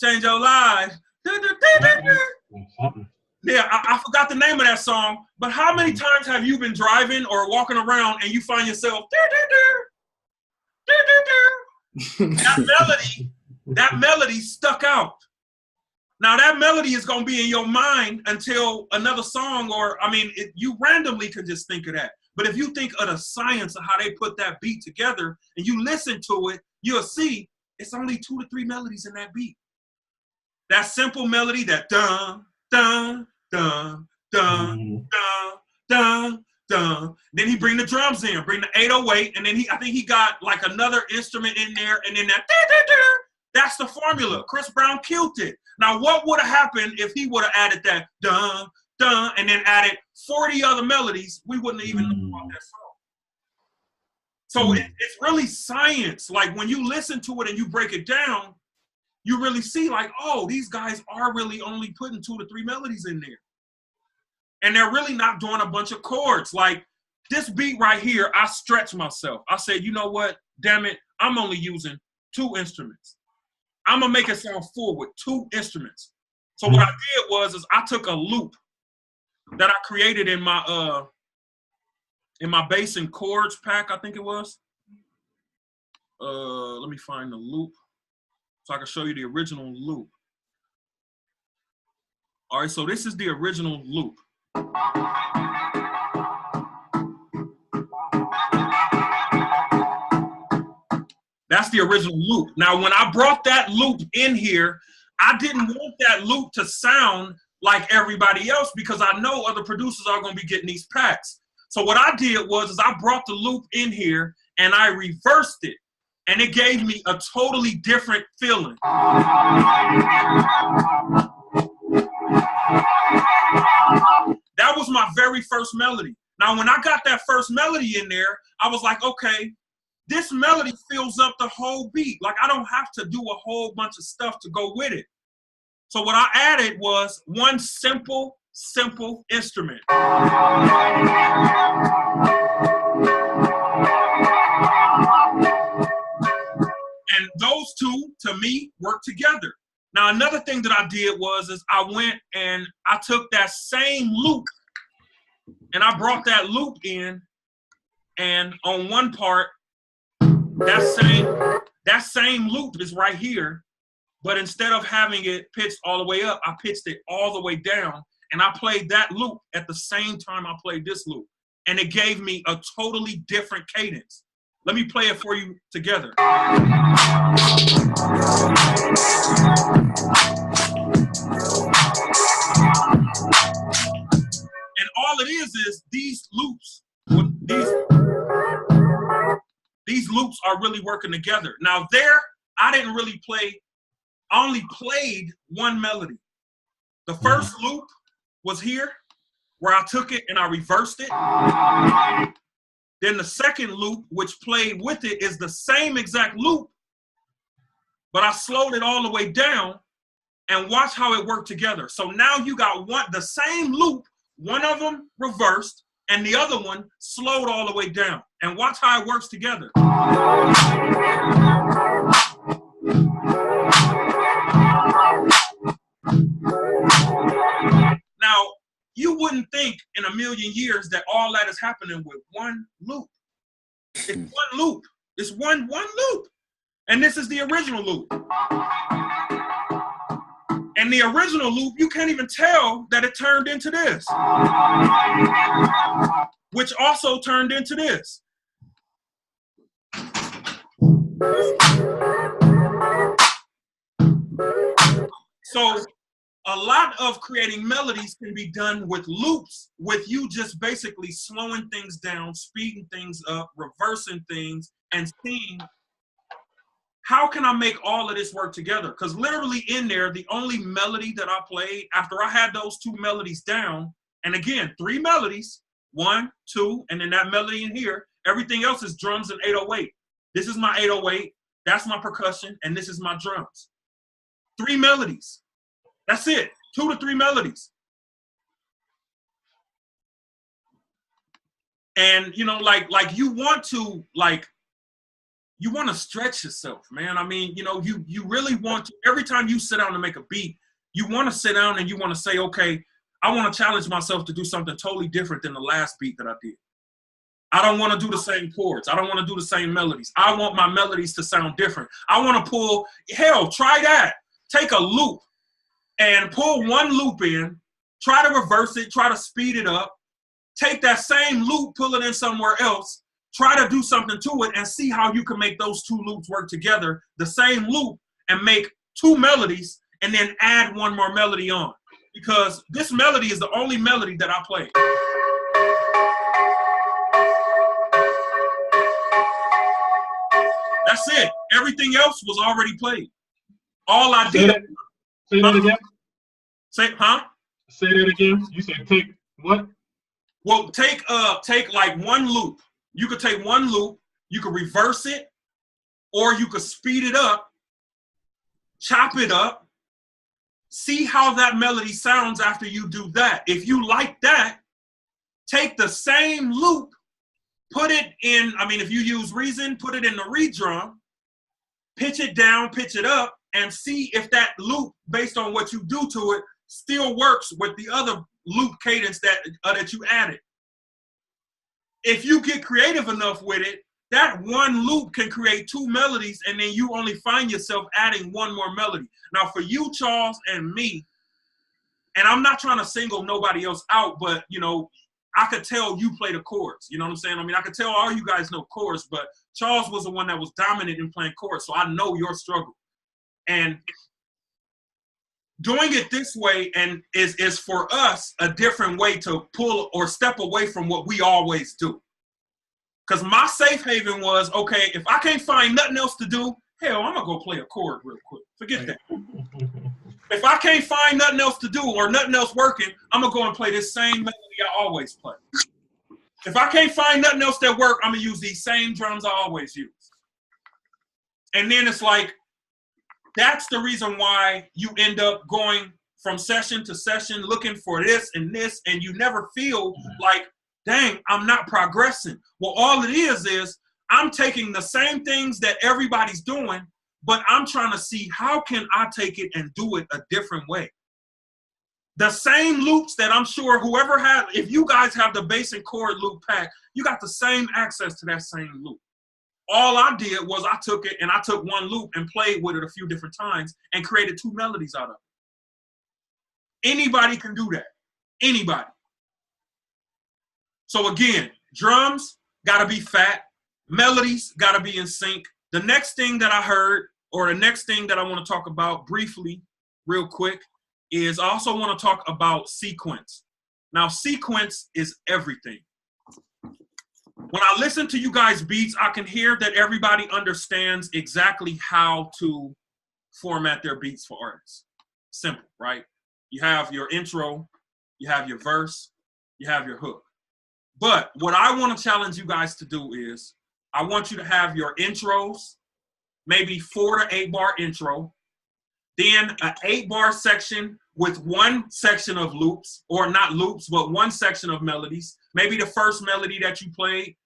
change your life. Yeah, I forgot the name of that song, but how many times have you been driving or walking around and you find yourself that melody stuck out. Now that melody is gonna be in your mind until another song, or you randomly can just think of that. But if you think of the science of how they put that beat together and you listen to it, you'll see it's only 2 to 3 melodies in that beat. That simple melody, that dun dun dun dun dun dun dun. Then he bring the drums in, bring the 808, and then I think he got like another instrument in there, and then that. That's the formula. Chris Brown killed it. Now, what would have happened if he would have added that dun, dun, and then added 40 other melodies? We wouldn't even know about that song. So it's really science. Like when you listen to it and you break it down, you really see like, oh, these guys are really only putting 2 to 3 melodies in there. And they're really not doing a bunch of chords. Like this beat right here, I stretched myself. I said, you know what? Damn it, I'm only using 2 instruments. I'm gonna make it sound full with 2 instruments. So what I did was I took a loop that I created in my bass and chords pack, I think it was. Let me find the loop so I can show you the original loop. All right, so this is the original loop. That's the original loop. Now, when I brought that loop in here, I didn't want that loop to sound like everybody else because I know other producers are going to be getting these packs. So what I did was I brought the loop in here and I reversed it, and it gave me a totally different feeling. That was my very first melody. Now, when I got that first melody in there, I was like, okay, this melody fills up the whole beat. Like I don't have to do a whole bunch of stuff to go with it. So what I added was one simple instrument. And those two, to me, work together. Now, another thing that I did was I went and I took that same loop and I brought that loop in, and on one part, that same loop is right here, but instead of having it pitched all the way up, I pitched it all the way down, and I played that loop at the same time I played this loop, and it gave me a totally different cadence. Let me play it for you together. And all it is these loops, these loops are really working together. Now there, I didn't really play, I only played one melody. The first loop was here, where I took it and I reversed it. Then the second loop, which played with it, is the same exact loop, but I slowed it all the way down, and watch how it worked together. So now you got the same loop, one of them reversed, and the other one slowed all the way down. And watch how it works together. Now, you wouldn't think in a million years that all that is happening with one loop. It's one loop. It's one loop. And this is the original loop. And the original loop, you can't even tell that it turned into this, which also turned into this. So a lot of creating melodies can be done with loops, with you just basically slowing things down, speeding things up, reversing things, and seeing how can I make all of this work together? Because literally in there, the only melody that I played after I had those 2 melodies down, and again, 3 melodies, 1, 2, and then that melody in here, everything else is drums and 808. This is my 808, that's my percussion, and this is my drums. 3 melodies. That's it. 2 to 3 melodies. And you know, like you want to stretch yourself, man. I mean, you know, you really want to, every time you sit down to make a beat, you want to sit down and you want to say, okay, I want to challenge myself to do something totally different than the last beat that I did. I don't want to do the same chords. I don't want to do the same melodies. I want my melodies to sound different. I want to pull, hell, try that. Take a loop and pull one loop in, try to reverse it, try to speed it up, take that same loop, pull it in somewhere else, try to do something to it, and see how you can make those 2 loops work together, the same loop, and make 2 melodies, and then add 1 more melody on. Because this melody is the only melody that I play. That's it. Everything else was already played. All I did. Say that again. Say, huh? Say that again. You said take what? Well, take like one loop. You could take one loop, you could reverse it, or you could speed it up, chop it up, see how that melody sounds after you do that. If you like that, take the same loop, put it in, I mean, if you use Reason, put it in the redrum, pitch it down, pitch it up, and see if that loop, based on what you do to it, still works with the other loop cadence that you added. If you get creative enough with it, that one loop can create two melodies, and then you only find yourself adding one more melody. Now, for you, Charles, and me, and I'm not trying to single nobody else out, but, you know, I could tell you play the chords. You know what I'm saying? I mean, I could tell all you guys know chords, but Charles was the one that was dominant in playing chords, so I know your struggle. And doing it this way and is for us a different way to pull or step away from what we always do. Because my safe haven was, okay, if I can't find nothing else to do, hell, I'm going to go play a chord real quick. Forget that. If I can't find nothing else to do or nothing else working, I'm going to go and play this same melody I always play. If I can't find nothing else that work, I'm going to use these same drums I always use. And then it's like, that's the reason why you end up going from session to session looking for this, and you never feel like, dang, I'm not progressing. Well, all it is I'm taking the same things that everybody's doing, but I'm trying to see how can I take it and do it a different way. The same loops that I'm sure whoever had, if you guys have the bass and chord loop pack, you got the same access to that same loop. All I did was I took it and I took one loop and played with it a few different times and created two melodies out of it. Anybody can do that. Anybody. So again, drums gotta be fat, melodies gotta be in sync. The next thing that I heard, or the next thing that I want to talk about briefly, real quick, is I also want to talk about sequence. Now, sequence is everything. When I listen to you guys' beats, I can hear that everybody understands exactly how to format their beats for artists. Simple, right? You have your intro, you have your verse, you have your hook. But what I want to challenge you guys to do is, I want you to have your intros, maybe 4 to 8 bar intro, then an 8 bar section with one section of loops, or not loops, but one section of melodies, maybe the first melody that you played,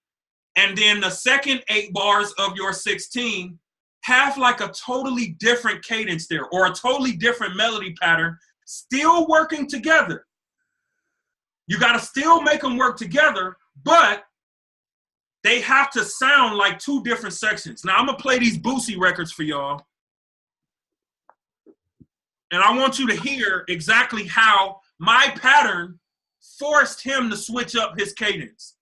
and then the second 8 bars of your 16 have like a totally different cadence there, or a totally different melody pattern, still working together. You got to still make them work together, but they have to sound like two different sections. Now, I'm going to play these Boosie records for y'all. And I want you to hear exactly how my pattern forced him to switch up his cadence.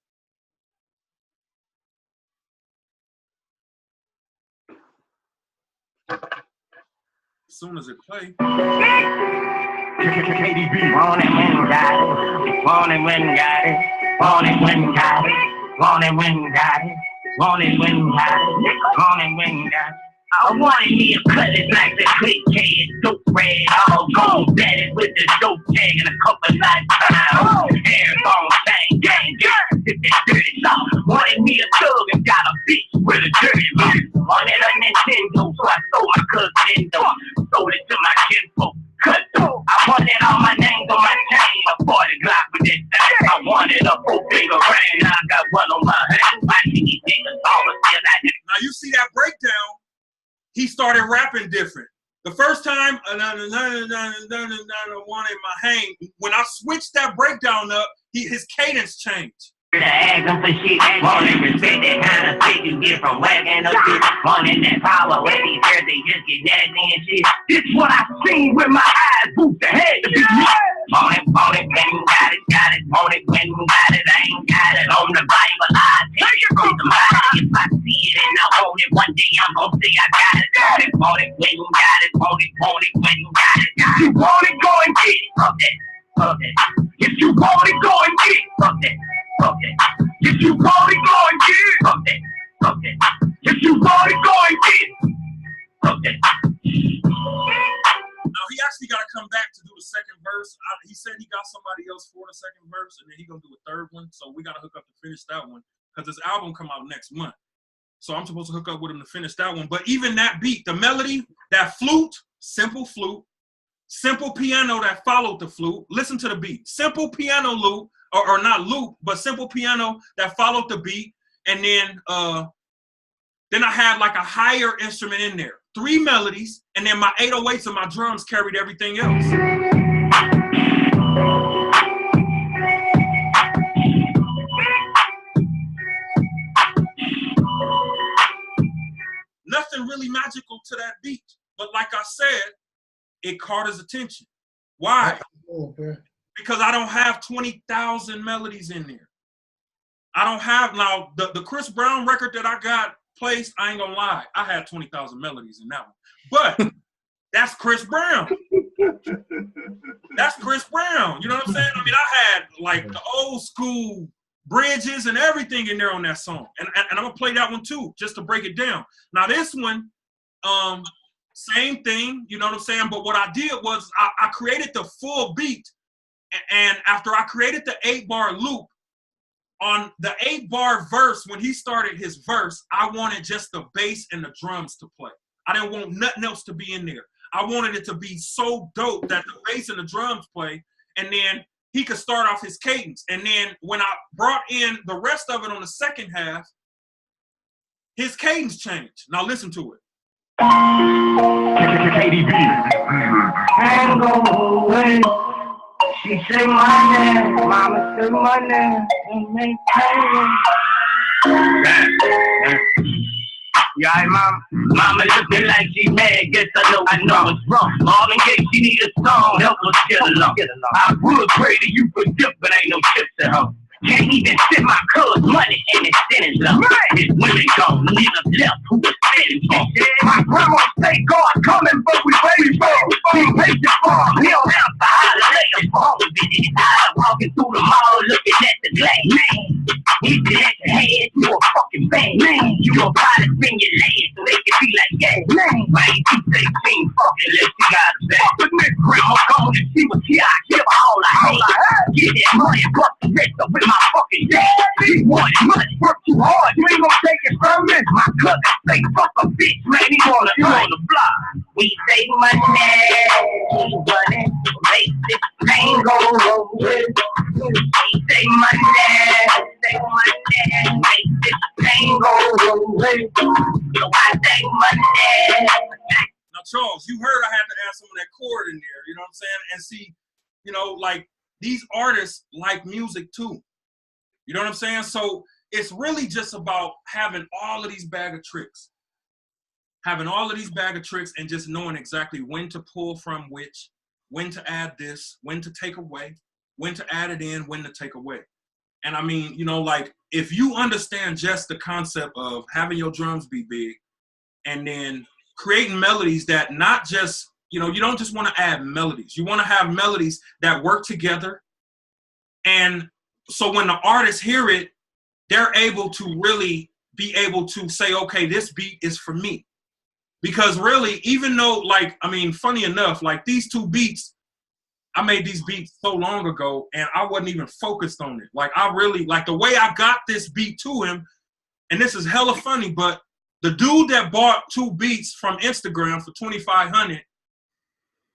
As soon as it plays. KDB. Want it when got it. Want it when got it. Want it when got it. Want it when got it. Want it when got it. Want it when got it. I wanted me a cutlass like the quick K and dope red. All gold batted with the dope tag and a couple lifetimes. Hair gone bang, gang, gang. Hit that dirty song. Wanted me a thug and got a bitch with a dirty mouth. Wanted a Nintendo, so I stole my cousin Nintendo. Sold it to my kinfolk. I wanted all my names on my chain, a 40 Glock with this thing. I wanted a 4-finger ring, now I got one on my hand. Why did he think it's all still out here? Now you see that breakdown, he started rapping different. The first time, wanted my hang, when I switched that breakdown up, his cadence changed. Ask them for shit, wanting respect, that kind of shit you get from wagging up shit. Wanting that power where these girls, they just get nasty and shit. This what I seen with my eyes, boost the head to be me. Want it, when got it, want it, when got it, I ain't got it on the Bible, I take it from the mind. If I see it and I want it, one day I'm gonna say I got it. Want it, when got it, want it, when got it. If you want it, go and get it, fuck that. If you want it, go and get it, fuck that. If you want it, go and get it. Fuck that. If If you want it, go and get it. Okay. Now he actually got to come back to do the second verse. He said he got somebody else for the second verse, and then he gonna do a third one. So we gotta hook up to finish that one because his album come out next month. So I'm supposed to hook up with him to finish that one. But even that beat, the melody, that flute, simple piano that followed the flute. Listen to the beat. Simple piano loop, or not loop, but simple piano that followed the beat. And then I had like a higher instrument in there. 3 melodies, and then my 808s and my drums carried everything else. Nothing really magical to that beat. But like I said, it caught his attention. Why? Because I don't have 20,000 melodies in there. I don't have, now, the Chris Brown record that I got placed, I ain't gonna lie, I had 20,000 melodies in that one. But that's Chris Brown. That's Chris Brown. You know what I'm saying? I mean, I had like the old school bridges and everything in there on that song. And I'm gonna play that one too, just to break it down. Now this one, same thing, you know what I'm saying? But what I did was I created the full beat. And after I created the 8-bar loop, on the 8-bar verse, when he started his verse, I wanted just the bass and the drums to play. I didn't want nothing else to be in there. I wanted it to be so dope that the bass and the drums play, and then he could start off his cadence. And then when I brought in the rest of it on the second half, his cadence changed. Now listen to it. Can't go away. She say my name, mama say my name, and they yeah, mama looking like she mad, guess I know it's wrong. Mom in case she need a song, help us get along. I would pray to you for gift, but ain't no chips at home. Can't even send my cuz money and it's sentence up. His women gone, niggas left who was sitting for. My grandma say God coming, but we waiting for him. He patient for him, he don't have to hide him for him. Walking through the mall looking at the glass. He said at the head, you a fucking bang. You gon' probably spin your legs so they can be like, yeah. Why ain't you say clean fucking unless you got a bag? But Miss Grandma gone and she was here, I give her all I had. Get that money and bust the rest up with my fucking dad. He wanted money, work too hard, you ain't gon' take it from me. My cousin say fuck a bitch, man, he on the block. We say money, keep running, make this pain go away. We say money, make this pain go away. So I say money. Now, Charles, you heard I had to add some of that chord in there, you know what I'm saying? And see, you know, like, these artists like music too. You know what I'm saying? So it's really just about having all of these bag of tricks. Having all of these bag of tricks and just knowing exactly when to pull from which, when to add this, when to take away, when to add it in, when to take away. And I mean, you know, like, if you understand just the concept of having your drums be big and then creating melodies that not just, you know, you don't just want to add melodies. You want to have melodies that work together. And so when the artists hear it, they're able to really be able to say, okay, this beat is for me. Because really, even though, like, I mean, funny enough, like these 2 beats, I made these beats so long ago and I wasn't even focused on it. Like, I really, like, the way I got this beat to him, and this is hella funny, but the dude that bought 2 beats from Instagram for $2,500,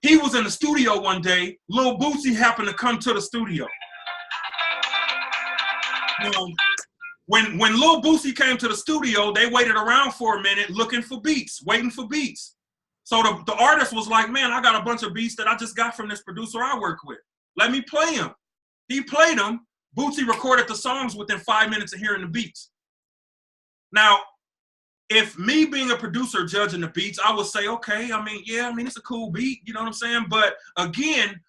he was in the studio one day. Lil Boosie happened to come to the studio. When Lil Boosie came to the studio, they waited around for a minute looking for beats, waiting for beats. So the artist was like, man, I got a bunch of beats that I just got from this producer I work with. Let me play them. He played them. Boosie recorded the songs within 5 minutes of hearing the beats. Now, if me being a producer judging the beats, I would say, okay, I mean, yeah, I mean, it's a cool beat, you know what I'm saying? But again,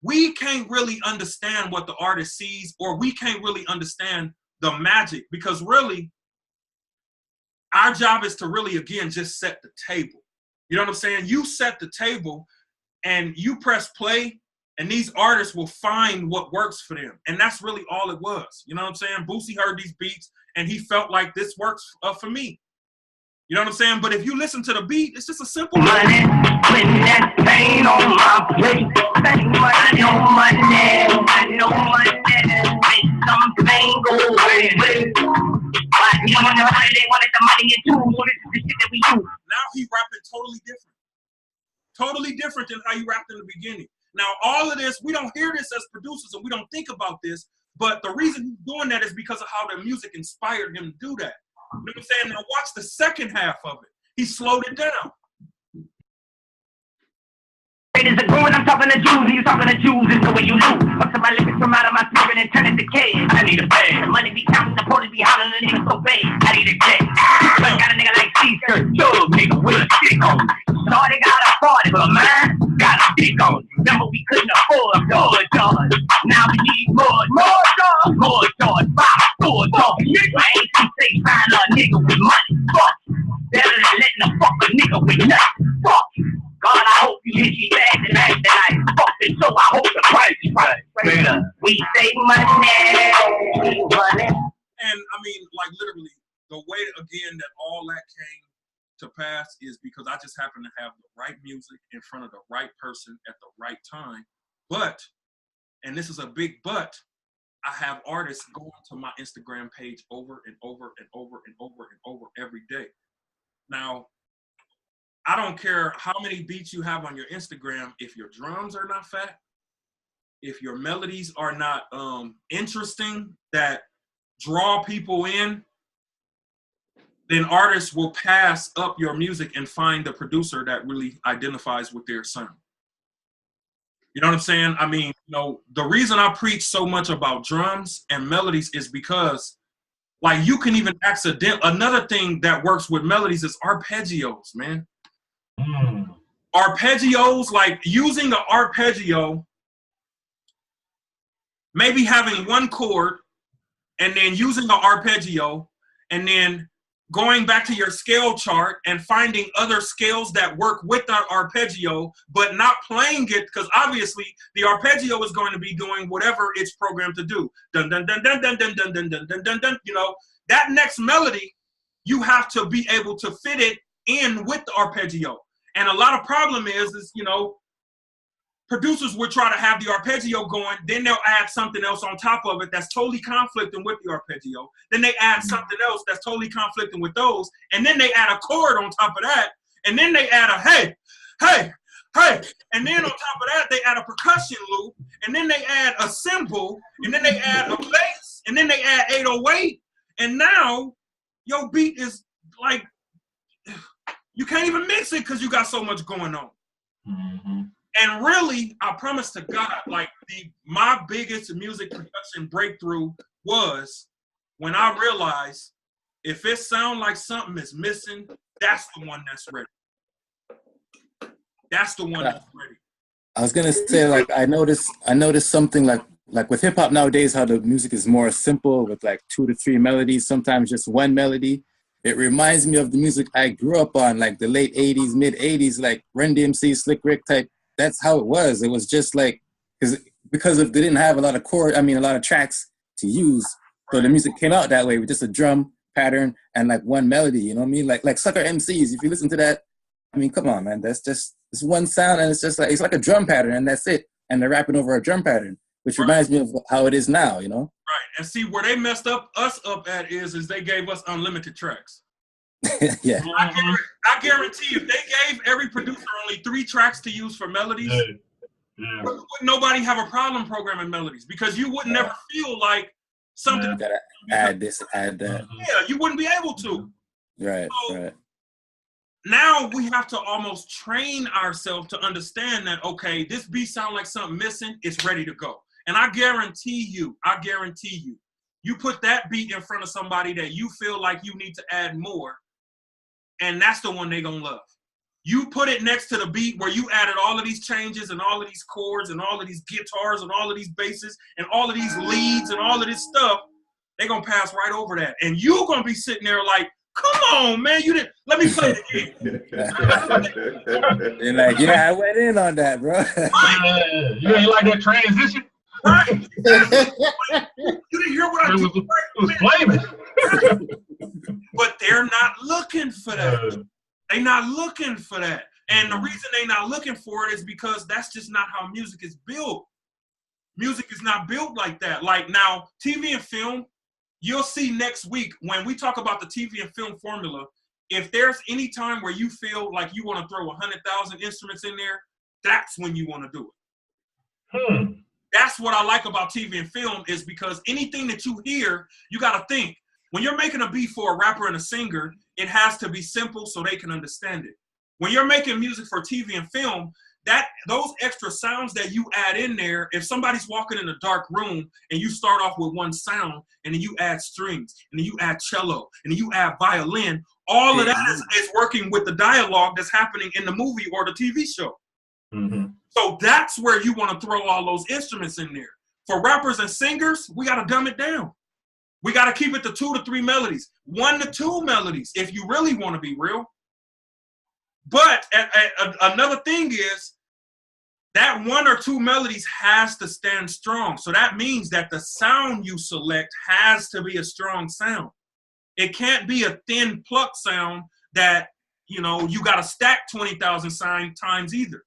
we can't really understand what the artist sees, or we can't really understand the magic, because really, our job is to really, again, just set the table. You know what I'm saying? You set the table and you press play, and these artists will find what works for them. And that's really all it was. You know what I'm saying? Boosie heard these beats and he felt like this works for me. You know what I'm saying? But if you listen to the beat, it's just a simple money. When that pain on my plate, I know money. Make some pain go away. But you wanna know how they wanted the money and tools, so this is the shit that we do. Now he rapping totally different. Totally different than how you rapped in the beginning. Now, all of this, we don't hear this as producers and we don't think about this, but the reason he's doing that is because of how the music inspired him to do that. You know what I'm saying? Now watch the second half of it. He slowed it down. Is a groove and I'm talking to Jews, and you talking to Jews is the way you do. Most of my lyrics come out of my spirit and turn into cash. I need a bag. Money be counting, the police be hollering, the nigga so bad. I need a check. I got a nigga like T-shirt, Jug, nigga with a stick on. Shorty got a 40, but mine got a dick on. Remember we couldn't afford George. Now we need more George. More George, 5 store George. I ain't too safe find a nigga with money. Fuck you. Better than letting a fuck a nigga with nothing. Fuck you. God, I hope you hit you back tonight. Fuck it, so I hope the price is right. We save money. And I mean, like literally, the way again that all that came to pass is because I just happen to have the right music in front of the right person at the right time. But, and this is a big but, I have artists going to my Instagram page over and over and over and over and over every day. Now, I don't care how many beats you have on your Instagram, if your drums are not fat, if your melodies are not interesting, that draw people in, then artists will pass up your music and find the producer that really identifies with their sound. You know what I'm saying? I mean, you know, the reason I preach so much about drums and melodies is because, like, you can even another thing that works with melodies is arpeggios, man. Arpeggios, like using an arpeggio, maybe having one chord and then using an arpeggio and then going back to your scale chart and finding other scales that work with that arpeggio, but not playing it, because obviously the arpeggio is going to be doing whatever it's programmed to do. Dun dun dun dun dun dun dun dun dun dun dun dun. You know, that next melody, you have to be able to fit it in with the arpeggio. And a lot of problem is, you know, producers would try to have the arpeggio going, then they'll add something else on top of it that's totally conflicting with the arpeggio. Then they add something else that's totally conflicting with those. And then they add a chord on top of that. And then they add a hey, hey, hey. And then on top of that, they add a percussion loop. And then they add a cymbal. And then they add a bass. And then they add 808. And now your beat is like, you can't even mix it because you got so much going on. Mm-hmm. And really, I promise to God, like my biggest music production breakthrough was when I realized if it sounds like something is missing, that's the one that's ready. That's the one that's ready. I was gonna say, like, I noticed something like with hip hop nowadays, how the music is more simple with like 2 to 3 melodies, sometimes just one melody. It reminds me of the music I grew up on, like the late 80s, mid 80s, like Run DMC, Slick Rick type. That's how it was. It was just like, because they didn't have a lot of tracks to use. So the music came out that way with just a drum pattern and like one melody, you know what I mean? Like Sucker MCs, if you listen to that, I mean, come on, man. That's just, it's one sound and it's like a drum pattern and that's it. And they're rapping over a drum pattern, which reminds me of how it is now, you know? Right, and see where they messed us up at is they gave us unlimited tracks. Yeah. I guarantee if they gave every producer only 3 tracks to use for melodies, would nobody have a problem programming melodies? Because you would never feel like something. You gotta add this, add that. Yeah, you wouldn't be able to. Right, so, right. Now we have to almost train ourselves to understand that, okay, this beat sound like something missing, it's ready to go. And I guarantee you, you put that beat in front of somebody that you feel like you need to add more, and that's the one they gonna love. You put it next to the beat where you added all of these changes and all of these chords and all of these guitars and all of these basses and all of these leads and all of this stuff, they gonna pass right over that. And you gonna be sitting there like, come on, man, you didn't, let me play it again. You're like, yeah, I went in on that, bro. You ain't like that transition? Right. You didn't hear what I did. It was flaming. But they're not looking for that. They're not looking for that. And the reason they're not looking for it is because that's just not how music is built. Music is not built like that. Like now, TV and film, you'll see next week when we talk about the TV and film formula, if there's any time where you feel like you want to throw 100,000 instruments in there, that's when you want to do it. That's what I like about TV and film is because anything that you hear, you got to think. When you're making a beat for a rapper and a singer, it has to be simple so they can understand it. When you're making music for TV and film, those extra sounds that you add in there, if somebody's walking in a dark room and you start off with one sound and then you add strings and then you add cello and then you add violin, all of that is working with the dialogue that's happening in the movie or the TV show. So that's where you want to throw all those instruments in there. For rappers and singers, we got to dumb it down. We got to keep it to 2 to 3 melodies, 1 to 2 melodies if you really want to be real. But another thing is that 1 or 2 melodies has to stand strong. So that means that the sound you select has to be a strong sound. It can't be a thin pluck sound that, you know, you got to stack 20,000 times either.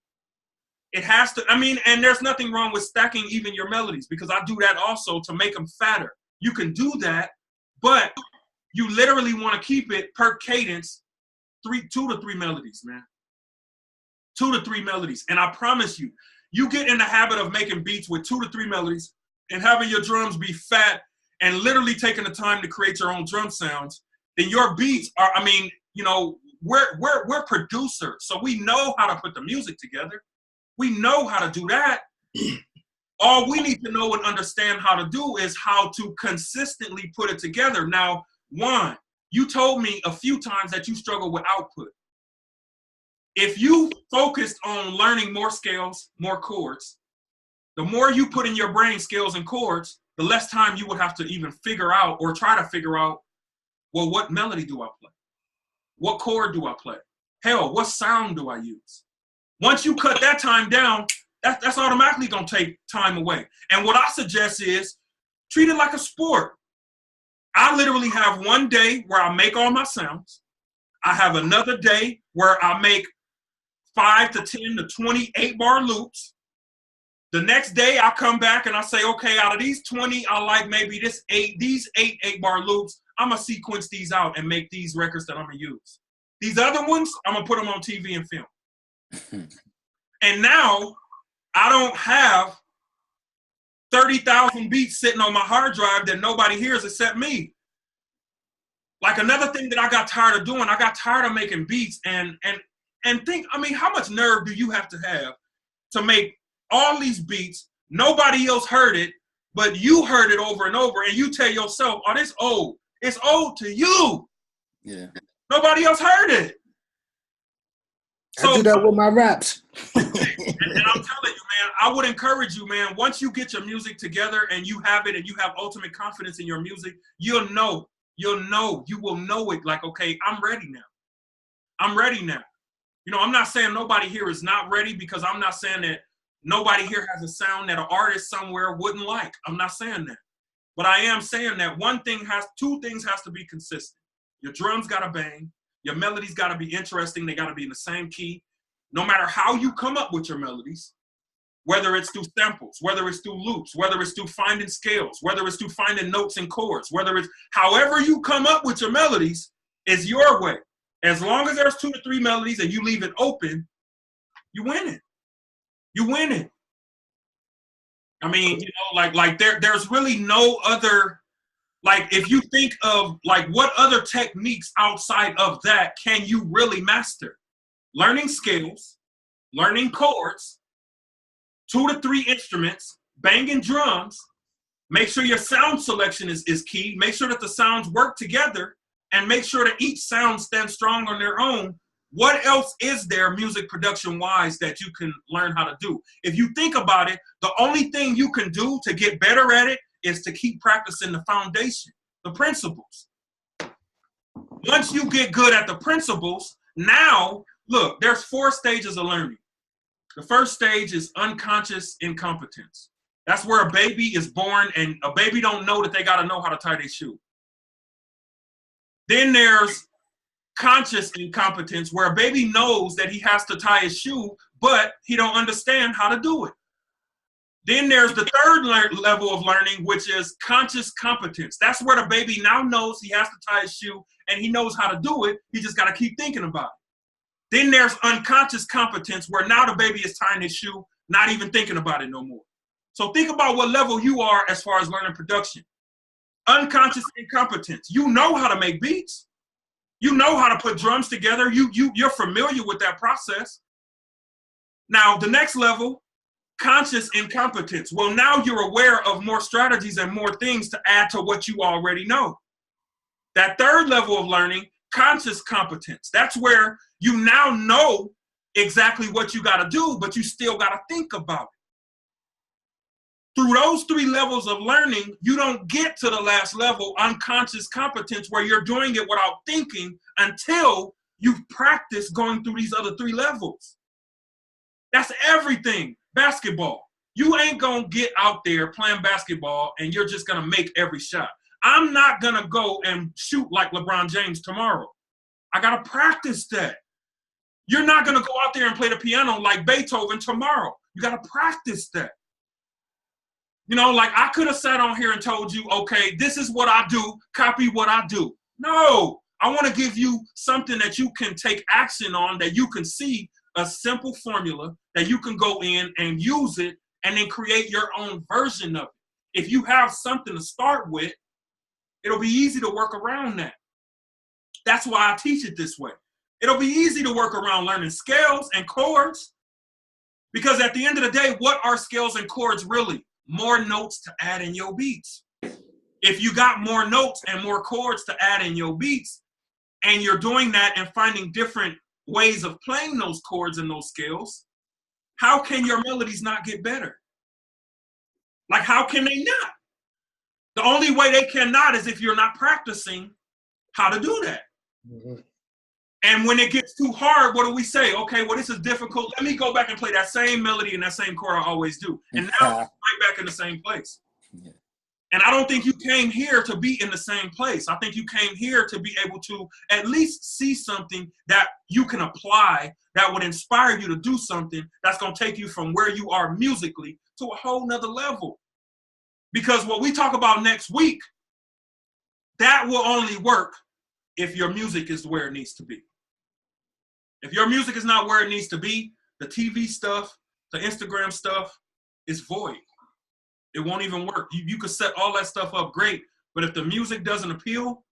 It has to, I mean, and there's nothing wrong with stacking even your melodies because I do that also to make them fatter. You can do that, but you literally want to keep it per cadence, 2 to 3 melodies, man. 2 to 3 melodies. And I promise you, you get in the habit of making beats with 2 to 3 melodies and having your drums be fat and literally taking the time to create your own drum sounds, then your beats are, I mean, you know, we're producers, so we know how to put the music together. We know how to do that. All we need to know and understand how to do is how to consistently put it together. Now, Juan, you told me a few times that you struggle with output. If you focused on learning more scales, more chords, the more you put in your brain scales and chords, the less time you would have to even figure out or try to figure out, well, what melody do I play? What chord do I play? Hell, what sound do I use? Once you cut that time down, that's automatically going to take time away. And what I suggest is treat it like a sport. I literally have one day where I make all my sounds. I have another day where I make 5 to 10 to 20 8-bar loops. The next day I come back and I say, okay, out of these 20, I like maybe these 8 8-bar loops. I'm going to sequence these out and make these records that I'm going to use. These other ones, I'm going to put them on TV and film. And now I don't have 30,000 beats sitting on my hard drive that nobody hears except me. Like another thing that I got tired of doing, I got tired of making beats and think, I mean, how much nerve do you have to make all these beats? Nobody else heard it, but you heard it over and over and you tell yourself, oh, this old. It's old to you. Yeah. Nobody else heard it. So, I do that with my raps. and I'm telling you, man, I would encourage you, man, once you get your music together and you have it and you have ultimate confidence in your music, you will know it like, okay, I'm ready now. I'm ready now. You know, I'm not saying nobody here is not ready because I'm not saying that nobody here has a sound that an artist somewhere wouldn't like. I'm not saying that. But I am saying that two things has to be consistent. Your drums got to bang. Your melodies got to be interesting. They got to be in the same key. No matter how you come up with your melodies, whether it's through samples, whether it's through loops, whether it's through finding scales, whether it's through finding notes and chords, whether it's however you come up with your melodies is your way. As long as there's 2 to 3 melodies and you leave it open, you win it. You win it. I mean, you know, like there's really no other, like if you think of like what other techniques outside of that can you really master? Learning scales, learning chords, 2 to 3 instruments, banging drums, make sure your sound selection is key, make sure that the sounds work together, and make sure that each sound stands strong on their own. What else is there music production-wise that you can learn how to do? If you think about it, the only thing you can do to get better at it is to keep practicing the foundation, the principles. Once you get good at the principles, now, look, there's 4 stages of learning. The first stage is unconscious incompetence. That's where a baby is born and a baby don't know that they got to know how to tie their shoe. Then there's conscious incompetence, where a baby knows that he has to tie his shoe, but he don't understand how to do it. Then there's the third level of learning, which is conscious competence. That's where the baby now knows he has to tie his shoe and he knows how to do it. He just got to keep thinking about it. Then there's unconscious competence, where now the baby is tying his shoe, not even thinking about it no more. So think about what level you are as far as learning production. Unconscious incompetence. You know how to make beats. You know how to put drums together. You're familiar with that process. Now, the next level, conscious incompetence. Well, now you're aware of more strategies and more things to add to what you already know. That third level of learning, conscious competence. That's where you now know exactly what you got to do, but you still got to think about it. Through those three levels of learning, you don't get to the last level, unconscious competence, where you're doing it without thinking until you've practiced going through these other three levels. That's everything. Basketball. You ain't gonna get out there playing basketball and you're just gonna make every shot. I'm not gonna go and shoot like LeBron James tomorrow. I gotta practice that. You're not gonna go out there and play the piano like Beethoven tomorrow. You gotta practice that. You know, like I could have sat on here and told you, okay, this is what I do, copy what I do. No, I want to give you something that you can take action on, that you can see a simple formula that you can go in and use it and then create your own version of it. If you have something to start with, it'll be easy to work around that. That's why I teach it this way. It'll be easy to work around learning scales and chords, because at the end of the day, what are scales and chords really? More notes to add in your beats. If you got more notes and more chords to add in your beats, and you're doing that and finding different ways of playing those chords and those scales, how can your melodies not get better? Like, how can they not? The only way they cannot is if you're not practicing how to do that. Mm-hmm. And when it gets too hard, what do we say? Okay, well, this is difficult. Let me go back and play that same melody and that same chord I always do. And now I'm right back in the same place. Yeah. And I don't think you came here to be in the same place. I think you came here to be able to at least see something that you can apply that would inspire you to do something that's going to take you from where you are musically to a whole nother level. Because what we talk about next week, that will only work if your music is where it needs to be. If your music is not where it needs to be, the TV stuff, the Instagram stuff is void. It won't even work. You could set all that stuff up great, but if the music doesn't appeal,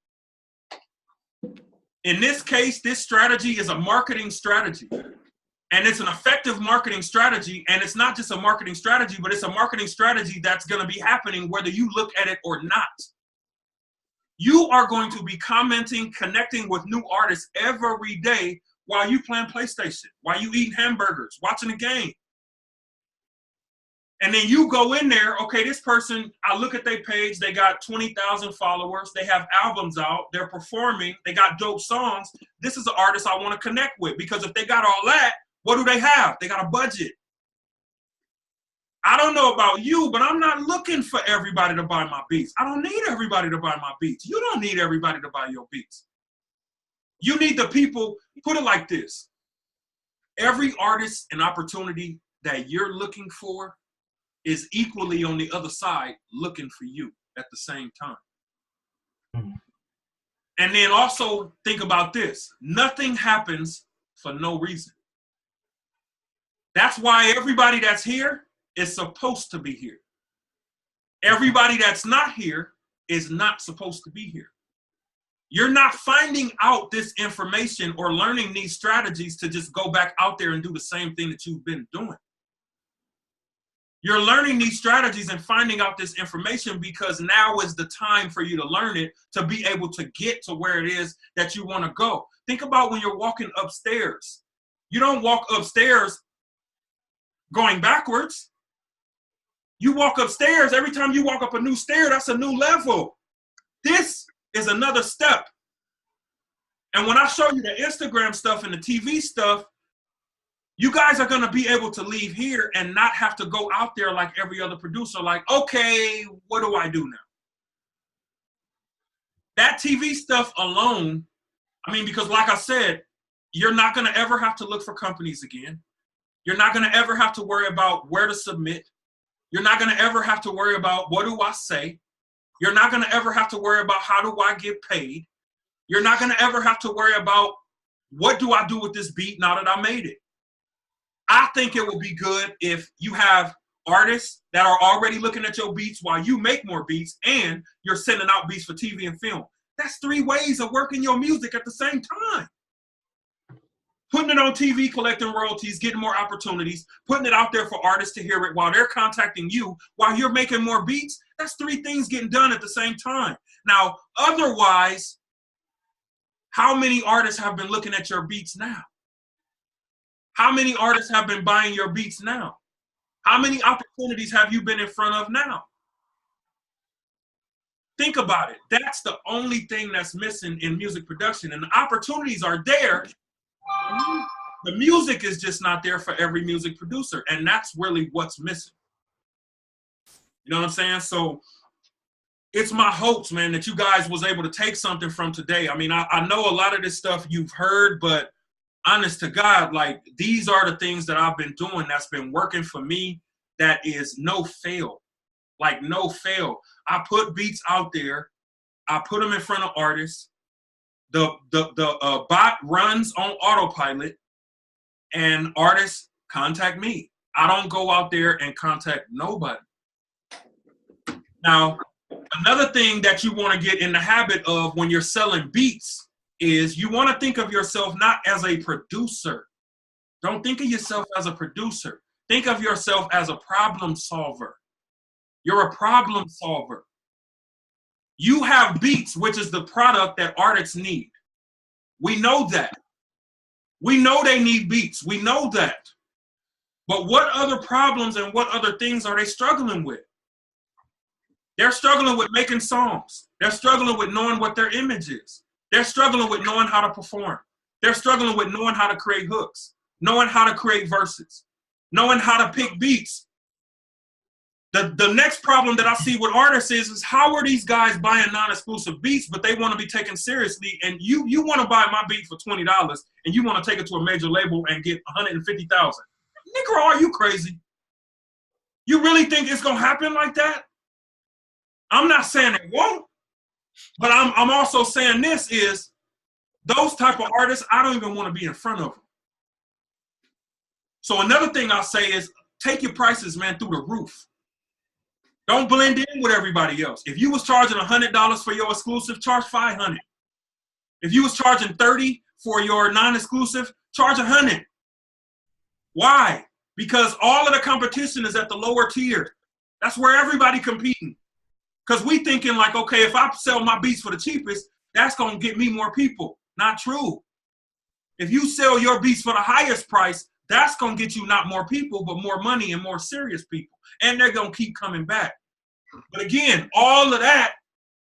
in this case, this strategy is a marketing strategy. And it's an effective marketing strategy. And it's not just a marketing strategy, but it's a marketing strategy that's going to be happening whether you look at it or not. You are going to be commenting, connecting with new artists every day while you playing PlayStation, while you eating hamburgers, watching a game. And then you go in there, okay, this person, I look at their page, they got 20,000 followers, they have albums out, they're performing, they got dope songs. This is an artist I want to connect with, because if they got all that, what do they have? They got a budget. I don't know about you, but I'm not looking for everybody to buy my beats. I don't need everybody to buy my beats. You don't need everybody to buy your beats. You need the people, put it like this. Every artist and opportunity that you're looking for is equally on the other side looking for you at the same time. Mm-hmm. And then also think about this. Nothing happens for no reason. That's why everybody that's here is supposed to be here. Everybody that's not here is not supposed to be here. You're not finding out this information or learning these strategies to just go back out there and do the same thing that you've been doing. You're learning these strategies and finding out this information because now is the time for you to learn it, to be able to get to where it is that you want to go. Think about when you're walking upstairs. You don't walk upstairs going backwards. You walk upstairs, every time you walk up a new stair, that's a new level. This is another step. And when I show you the Instagram stuff and the TV stuff, you guys are going to be able to leave here and not have to go out there like every other producer, like, okay, what do I do now? That TV stuff alone I mean, because like I said, you're not going to ever have to look for companies again. You're not going to ever have to worry about where to submit. You're not going to ever have to worry about what do I say. You're not going to ever have to worry about how do I get paid. You're not going to ever have to worry about what do I do with this beat now that I made it. I think it would be good if you have artists that are already looking at your beats while you make more beats and you're sending out beats for TV and film. That's 3 ways of working your music at the same time. Putting it on TV, collecting royalties, getting more opportunities, putting it out there for artists to hear it while they're contacting you, while you're making more beats. That's 3 things getting done at the same time. Now, otherwise, how many artists have been looking at your beats now? How many artists have been buying your beats now? How many opportunities have you been in front of now? Think about it. That's the only thing that's missing in music production. And the opportunities are there. The music is just not there for every music producer. And that's really what's missing. You know what I'm saying? So it's my hopes, man, that you guys was able to take something from today. I mean, I know a lot of this stuff you've heard, but honest to God, like, these are the things that I've been doing that's been working for me. That is no fail. Like, no fail. I put beats out there. I put them in front of artists. The bot runs on autopilot, and artists contact me. I don't go out there and contact nobody. Now, another thing that you want to get in the habit of when you're selling beats is you want to think of yourself not as a producer. Don't think of yourself as a producer. Think of yourself as a problem solver. You're a problem solver. You have beats, which is the product that artists need. We know that. We know they need beats. We know that. But what other problems and what other things are they struggling with? They're struggling with making songs. They're struggling with knowing what their image is. They're struggling with knowing how to perform. They're struggling with knowing how to create hooks, knowing how to create verses, knowing how to pick beats. The next problem that I see with artists is how are these guys buying non-exclusive beats, but they want to be taken seriously, and you want to buy my beat for $20 and you want to take it to a major label and get $150,000. Nigga, are you crazy? You really think it's going to happen like that? I'm not saying it won't, but I'm also saying this is those type of artists, I don't even want to be in front of them. So another thing I'll say is take your prices, man, through the roof. Don't blend in with everybody else. If you was charging $100 for your exclusive, charge $500. If you was charging $30 for your non-exclusive, charge $100. Why? Because all of the competition is at the lower tier. That's where everybody competing. Because we thinking like, okay, if I sell my beats for the cheapest, that's going to get me more people. Not true. If you sell your beats for the highest price, that's going to get you not more people, but more money and more serious people. And they're going to keep coming back. But again, all of that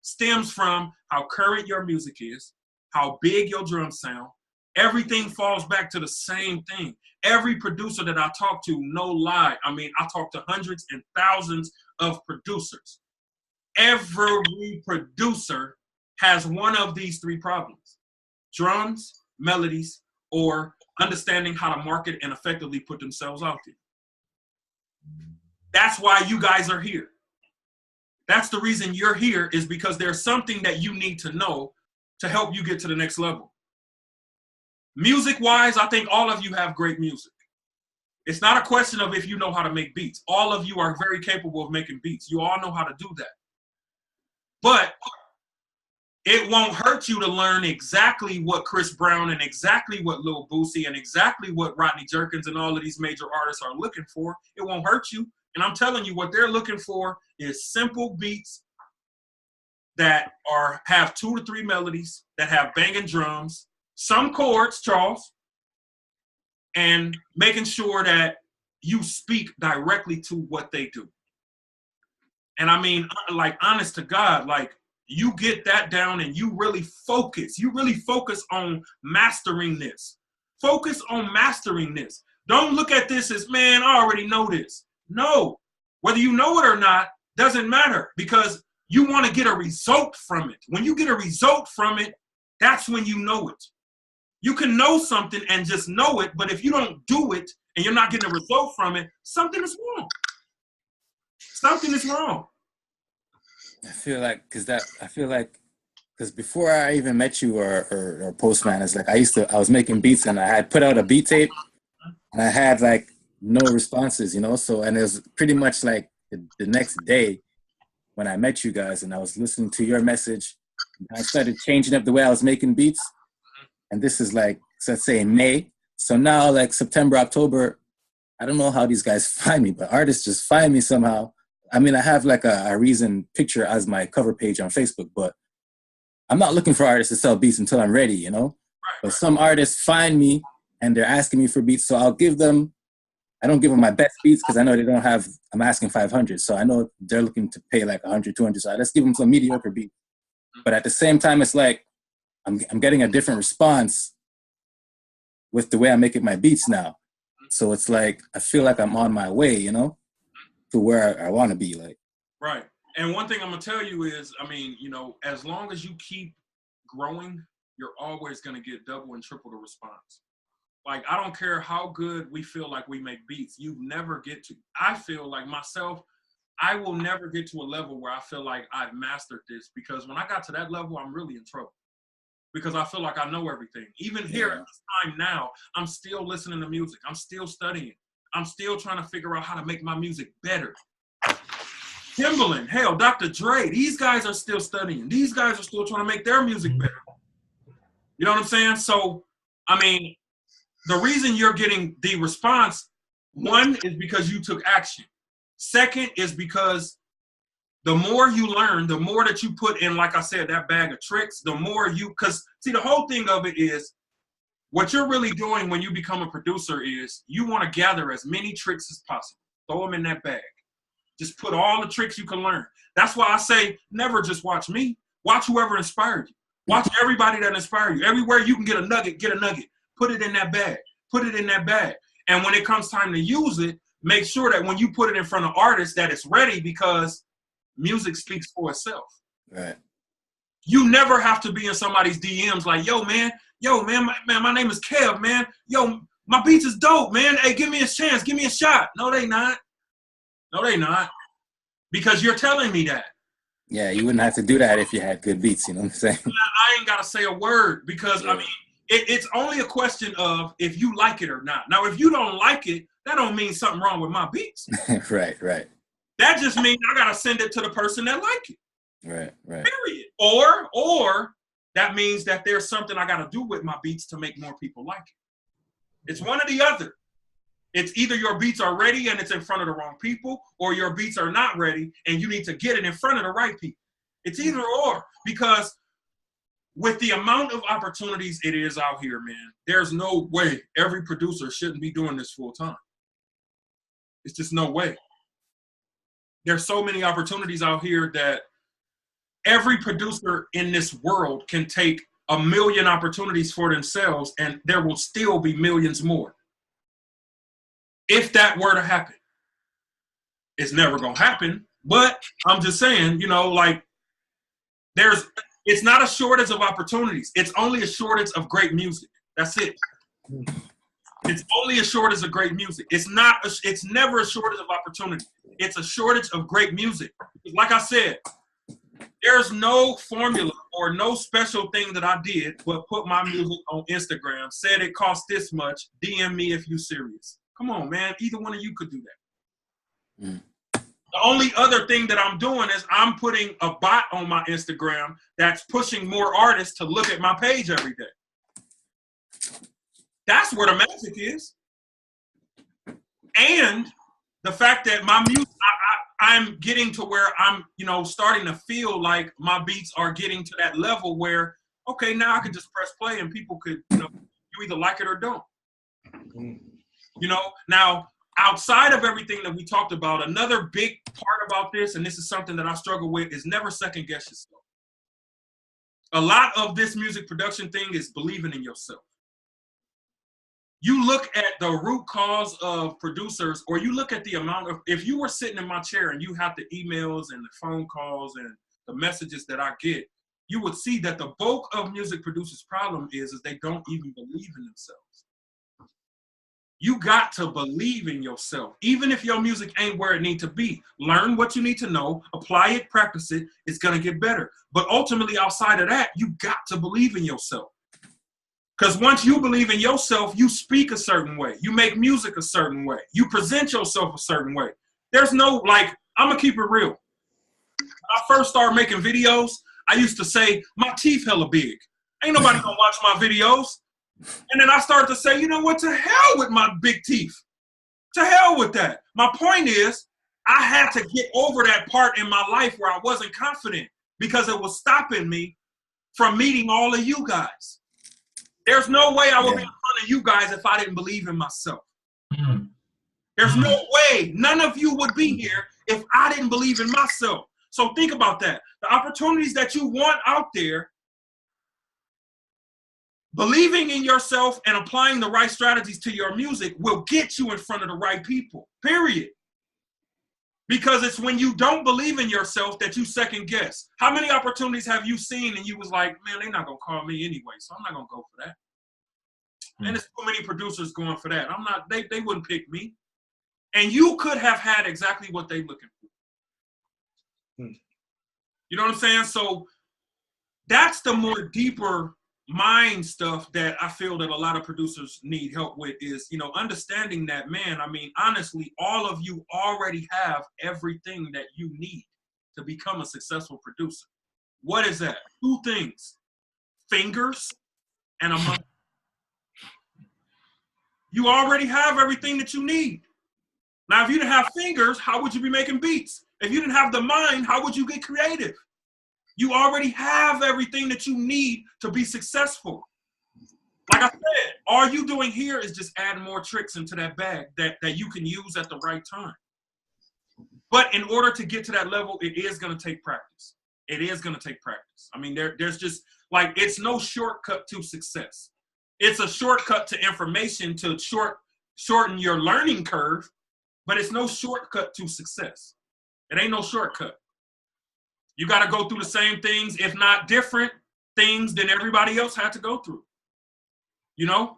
stems from how current your music is, how big your drums sound. Everything falls back to the same thing. Every producer that I talk to, no lie. I mean, I talk to hundreds and thousands of producers. Every producer has one of these 3 problems: drums, melodies, or understanding how to market and effectively put themselves out there. That's why you guys are here. That's the reason you're here, is because there's something that you need to know to help you get to the next level. Music-wise, I think all of you have great music. It's not a question of if you know how to make beats. All of you are very capable of making beats. You all know how to do that. But it won't hurt you to learn exactly what Chris Brown and exactly what Lil Boosie and exactly what Rodney Jerkins and all of these major artists are looking for. It won't hurt you. And I'm telling you, what they're looking for is simple beats that have 2 to 3 melodies, that have banging drums, some chords, Charles, and making sure that you speak directly to what they do. And I mean, like, honest to God, like, you get that down and you really focus. You really focus on mastering this. Focus on mastering this. Don't look at this as, man, I already know this. No, whether you know it or not doesn't matter, because you want to get a result from it. When you get a result from it, That's when you know it. You can know something and just know it, but if you don't do it and you're not getting a result from it, something is wrong. Something is wrong. I feel like because before I even met you or Postman, it's like I was making beats and I had put out a beat tape and I had like no responses, you know. So and it was pretty much like the next day when I met you guys and I was listening to your message, I started changing up the way I was making beats. And this is like, so let's say in May. So now like September, October, I don't know how these guys find me, but artists just find me somehow. I mean, I have like a Reason picture as my cover page on Facebook, but I'm not looking for artists to sell beats until I'm ready, you know? But some artists find me and they're asking me for beats. So I don't give them my best beats because I know they don't have, I'm asking 500. So I know they're looking to pay like 100, 200. So let's give them some mediocre beats. But at the same time, it's like, I'm getting a different response with the way I'm making my beats now. So it's like, I feel like I'm on my way, you know, to where I want to be like. Right. And one thing I'm going to tell you is, I mean, you know, as long as you keep growing, you're always going to get double and triple the response. Like, I don't care how good we feel like we make beats. You never get to, I feel like myself, I will never get to a level where I feel like I've mastered this, because when I got to that level, I'm really in trouble. Because I feel like I know everything. Even here at this time now, I'm still listening to music. I'm still studying. I'm still trying to figure out how to make my music better. Timbaland, hell, Dr. Dre, these guys are still studying. These guys are still trying to make their music better. You know what I'm saying? So, I mean, the reason you're getting the response, one, is because you took action. Second is because the more you learn, the more that you put in, like I said, that bag of tricks, the more you, because see, the whole thing of it is, what you're really doing when you become a producer is you want to gather as many tricks as possible. Throw them in that bag. Just put all the tricks you can learn. That's why I say, never just watch me. Watch whoever inspired you. Watch everybody that inspired you. Everywhere you can get a nugget, get a nugget. Put it in that bag. Put it in that bag. And when it comes time to use it, make sure that when you put it in front of artists that it's ready, because music speaks for itself. Right. You never have to be in somebody's DMs like, yo, man, my name is Kev, man. Yo, my beats is dope, man. Hey, give me a chance. Give me a shot. No, they not. No, they not. Because you're telling me that. Yeah, you wouldn't have to do that if you had good beats, you know what I'm saying? I ain't got to say a word because, I mean, it's only a question of if you like it or not. Now, if you don't like it, that don't mean something wrong with my beats. Right. That just means I got to send it to the person that like it. Right. Period. Or that means that there's something I got to do with my beats to make more people like it. It's one or the other. It's either your beats are ready and it's in front of the wrong people, or your beats are not ready and you need to get it in front of the right people. It's either or, because with the amount of opportunities it is out here, man, there's no way every producer shouldn't be doing this full time. It's just no way. There's so many opportunities out here that every producer in this world can take 1 million opportunities for themselves, and there will still be millions more. If that were to happen. It's never gonna happen, but I'm just saying, you know, like, it's not a shortage of opportunities. It's only a shortage of great music. That's it. It's only a shortage of great music. It's never a shortage of opportunity. It's a shortage of great music. Like I said, there's no formula or no special thing that I did but put my music on Instagram, said it cost this much, DM me if you serious. Come on, man. Either one of you could do that. The only other thing that I'm doing is I'm putting a bot on my Instagram that's pushing more artists to look at my page every day. That's where the magic is. And the fact that my music, I'm getting to where I'm, you know, starting to feel like my beats are getting to that level where, okay, now I can just press play and people could, you know, you either like it or don't. You know, now, outside of everything that we talked about, another big part about this, and this is something that I struggle with, is never second guess yourself. A lot of this music production thing is believing in yourself. You look at the root cause of producers, or you look at the amount of, if you were sitting in my chair and you have the emails and the phone calls and the messages that I get, you would see that the bulk of music producers' problem is they don't even believe in themselves. You got to believe in yourself. Even if your music ain't where it needs to be, learn what you need to know, apply it, practice it, it's gonna get better. But ultimately, outside of that, you got to believe in yourself. Because once you believe in yourself, you speak a certain way. You make music a certain way. You present yourself a certain way. There's no, like, I'm gonna keep it real. When I first started making videos, I used to say, my teeth hella big. Ain't nobody gonna watch my videos. And then I started to say, you know what, to hell with my big teeth. To hell with that. My point is, I had to get over that part in my life where I wasn't confident because it was stopping me from meeting all of you guys. There's no way I would be in front of you guys if I didn't believe in myself. There's no way none of you would be here if I didn't believe in myself. So think about that. The opportunities that you want out there, believing in yourself and applying the right strategies to your music will get you in front of the right people, period. Because it's when you don't believe in yourself that you second guess. How many opportunities have you seen and you was like, man, they're not going to call me anyway, so I'm not going to go for that. And there's too many producers going for that. I'm not, they wouldn't pick me. And you could have had exactly what they're looking for. You know what I'm saying? So that's the more deeper mind stuff that I feel that a lot of producers need help with is, you know, understanding that, man, I mean, honestly, all of you already have everything that you need to become a successful producer. What is that? 2 things, fingers and a mind. You already have everything that you need. Now, if you didn't have fingers, how would you be making beats? If you didn't have the mind, how would you get creative? You already have everything that you need to be successful. Like I said, all you doing here is just adding more tricks into that bag that you can use at the right time. But in order to get to that level, it is going to take practice. It is going to take practice. I mean, there's just, like, it's no shortcut to success. It's a shortcut to information to shorten your learning curve, but it's no shortcut to success. It ain't no shortcut. You got to go through the same things, if not different things than everybody else had to go through. You know?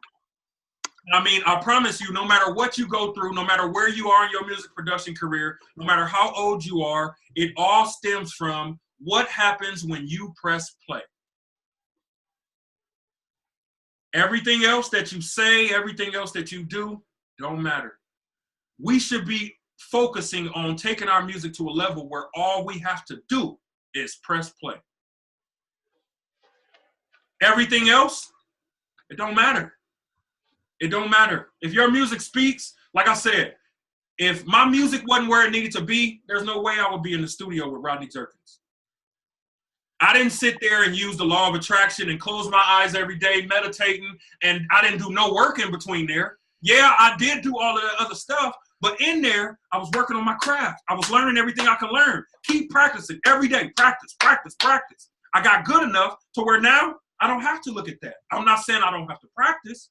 I mean, I promise you, no matter what you go through, no matter where you are in your music production career, no matter how old you are, it all stems from what happens when you press play. Everything else that you say, everything else that you do, don't matter. We should be focusing on taking our music to a level where all we have to do is press play. Everything else, it don't matter. It don't matter. If your music speaks, like I said, if my music wasn't where it needed to be, there's no way I would be in the studio with Rodney Jerkins. I didn't sit there and use the law of attraction and close my eyes every day meditating, and I didn't do no work in between there. Yeah, I did do all of that other stuff, but in there, I was working on my craft. I was learning everything I could learn. Keep practicing every day. Practice, practice, practice. I got good enough to where now I don't have to look at that. I'm not saying I don't have to practice,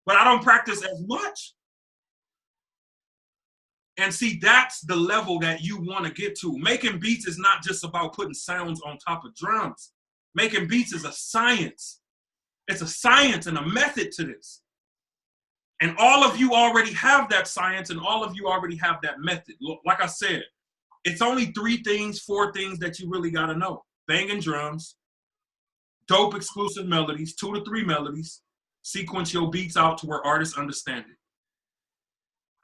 but I don't practice as much. And see, that's the level that you want to get to. Making beats is not just about putting sounds on top of drums. Making beats is a science. It's a science and a method to this. And all of you already have that science and all of you already have that method. Look, like I said, it's only 3 things, 4 things that you really got to know. Banging drums, dope exclusive melodies, 2 to 3 melodies, sequence your beats out to where artists understand it.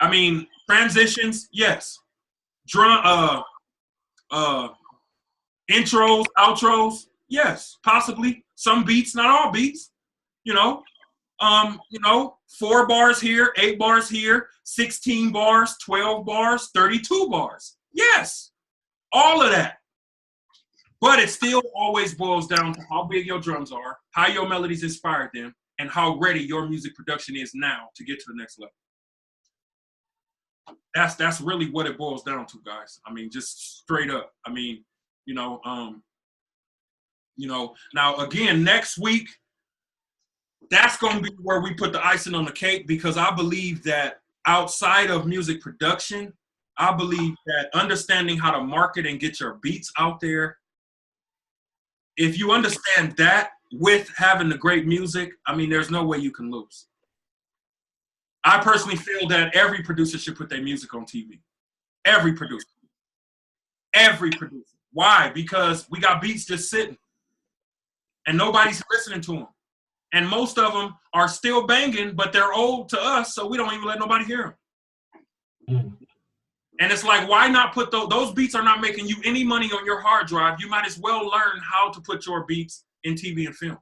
I mean, transitions, yes. Drum, intros, outros, yes, possibly. Some beats, not all beats, you know. 4 bars here, 8 bars here, 16 bars, 12 bars, 32 bars. Yes, all of that. But it still always boils down to how big your drums are, how your melodies inspired them, and how ready your music production is now to get to the next level. That's really what it boils down to, guys. I mean, just straight up. I mean, now again, next week, that's going to be where we put the icing on the cake, because I believe that outside of music production, I believe that understanding how to market and get your beats out there if you understand that with having the great music, I mean, there's no way you can lose. I personally feel that every producer should put their music on TV. Every producer. Every producer. Why? Because we got beats just sitting and nobody's listening to them. And most of them are still banging, but they're old to us, so we don't even let nobody hear them. And it's like, why not put those beats are not making you any money on your hard drive. You might as well learn how to put your beats in TV and film.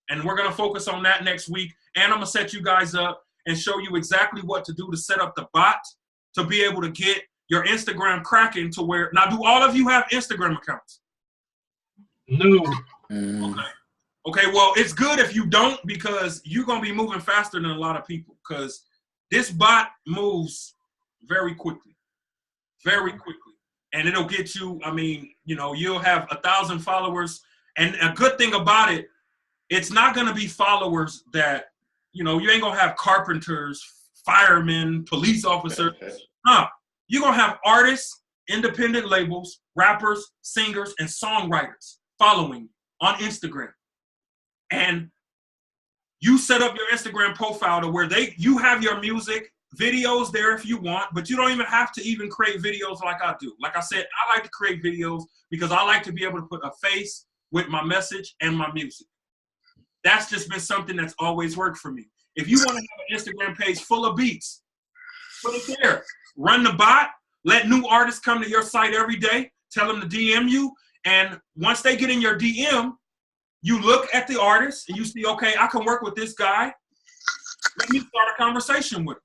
And we're going to focus on that next week. And I'm going to set you guys up and show you exactly what to do to set up the bot to be able to get your Instagram cracking to where, now do all of you have Instagram accounts? No. Okay, well, it's good if you don't, because you're going to be moving faster than a lot of people, because this bot moves very quickly. Very quickly. And it'll get you, I mean, you know, you'll have 1,000 followers. And a good thing about it, it's not going to be followers that, you know, you ain't going to have carpenters, firemen, police officers. You're going to have artists, independent labels, rappers, singers, and songwriters following on Instagram. And you set up your Instagram profile to where you have your music, videos there if you want, but you don't even have to even create videos like I do. Like I said, I like to create videos because I like to be able to put a face with my message and my music. That's just been something that's always worked for me. If you want to have an Instagram page full of beats, put it there. Run the bot. Let new artists come to your site every day. Tell them to DM you. And once they get in your DM, you look at the artist and you see, okay, I can work with this guy. Let me start a conversation with him.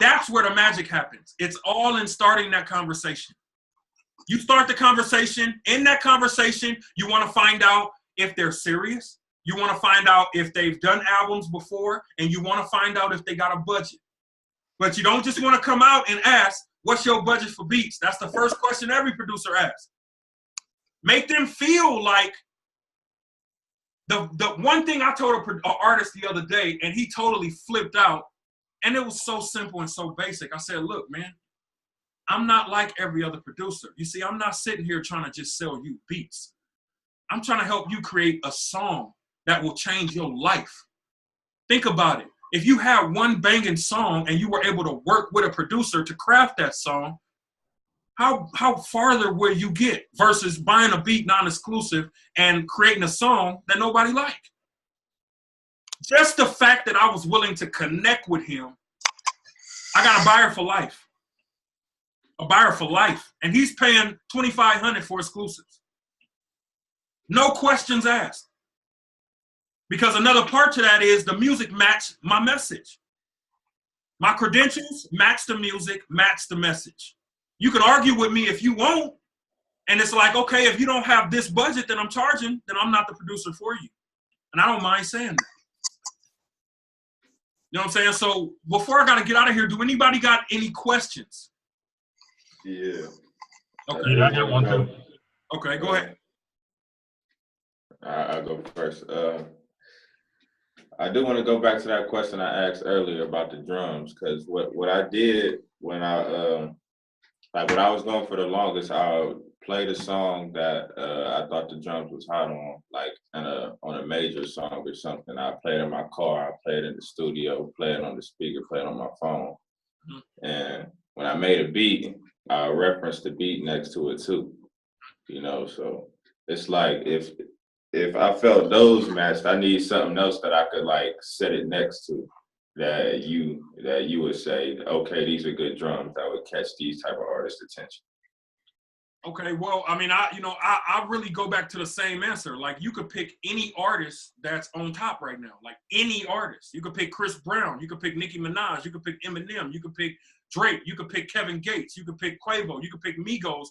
That's where the magic happens. It's all in starting that conversation. You start the conversation. In that conversation, you want to find out if they're serious. You want to find out if they've done albums before, and you want to find out if they got a budget. But you don't just want to come out and ask, what's your budget for beats? That's the first question every producer asks. Make them feel like the one thing I told an artist the other day, and he totally flipped out, and it was so simple and so basic. I said, look, man, I'm not like every other producer. You see, I'm not sitting here trying to just sell you beats. I'm trying to help you create a song that will change your life. Think about it. If you had one banging song and you were able to work with a producer to craft that song, how farther will you get versus buying a beat non-exclusive and creating a song that nobody liked? Just the fact that I was willing to connect with him, I got a buyer for life. A buyer for life. And he's paying $2,500 for exclusives. No questions asked. Because another part to that is the music matched my message. My credentials match the music, match the message. You can argue with me if you want. And it's like, okay, if you don't have this budget that I'm charging, then I'm not the producer for you. And I don't mind saying that. You know what I'm saying? So before I got to get out of here, do anybody got any questions? Yeah. Okay. Yeah, I got one too. Okay, go ahead. I'll go first. I do want to go back to that question I asked earlier about the drums, because what I did when I when I was going for the longest, I played a song that I thought the drums was hot on, like on a major song or something. I played in my car, I played in the studio, played on the speaker, played on my phone. Mm-hmm. And when I made a beat, I referenced the beat next to it too. You know, so it's like if I felt those matched, I need something else that I could like set it next to that you would say, okay, these are good drums that would catch these type of artists' attention. Okay, well, I mean, I really go back to the same answer. Like, you could pick any artist that's on top right now. Like, any artist. You could pick Chris Brown. You could pick Nicki Minaj. You could pick Eminem. You could pick Drake. You could pick Kevin Gates. You could pick Quavo. You could pick Migos.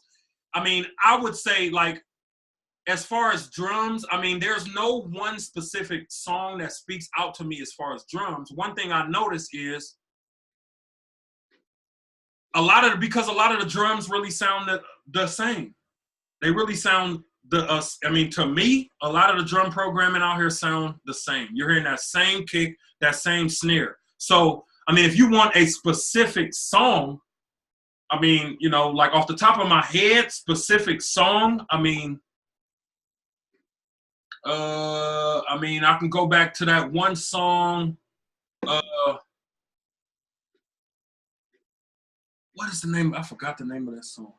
I mean, I would say, like, as far as drums, I mean, there's no one specific song that speaks out to me as far as drums. One thing I noticed is because a lot of the drums really sound the same. They really sound to me, a lot of the drum programming out here sound the same. You're hearing that same kick, that same snare. So, I mean, if you want a specific song, I mean, you know, like off the top of my head, specific song, I mean, I mean, I can go back to that one song. What is the name? I forgot the name of that song.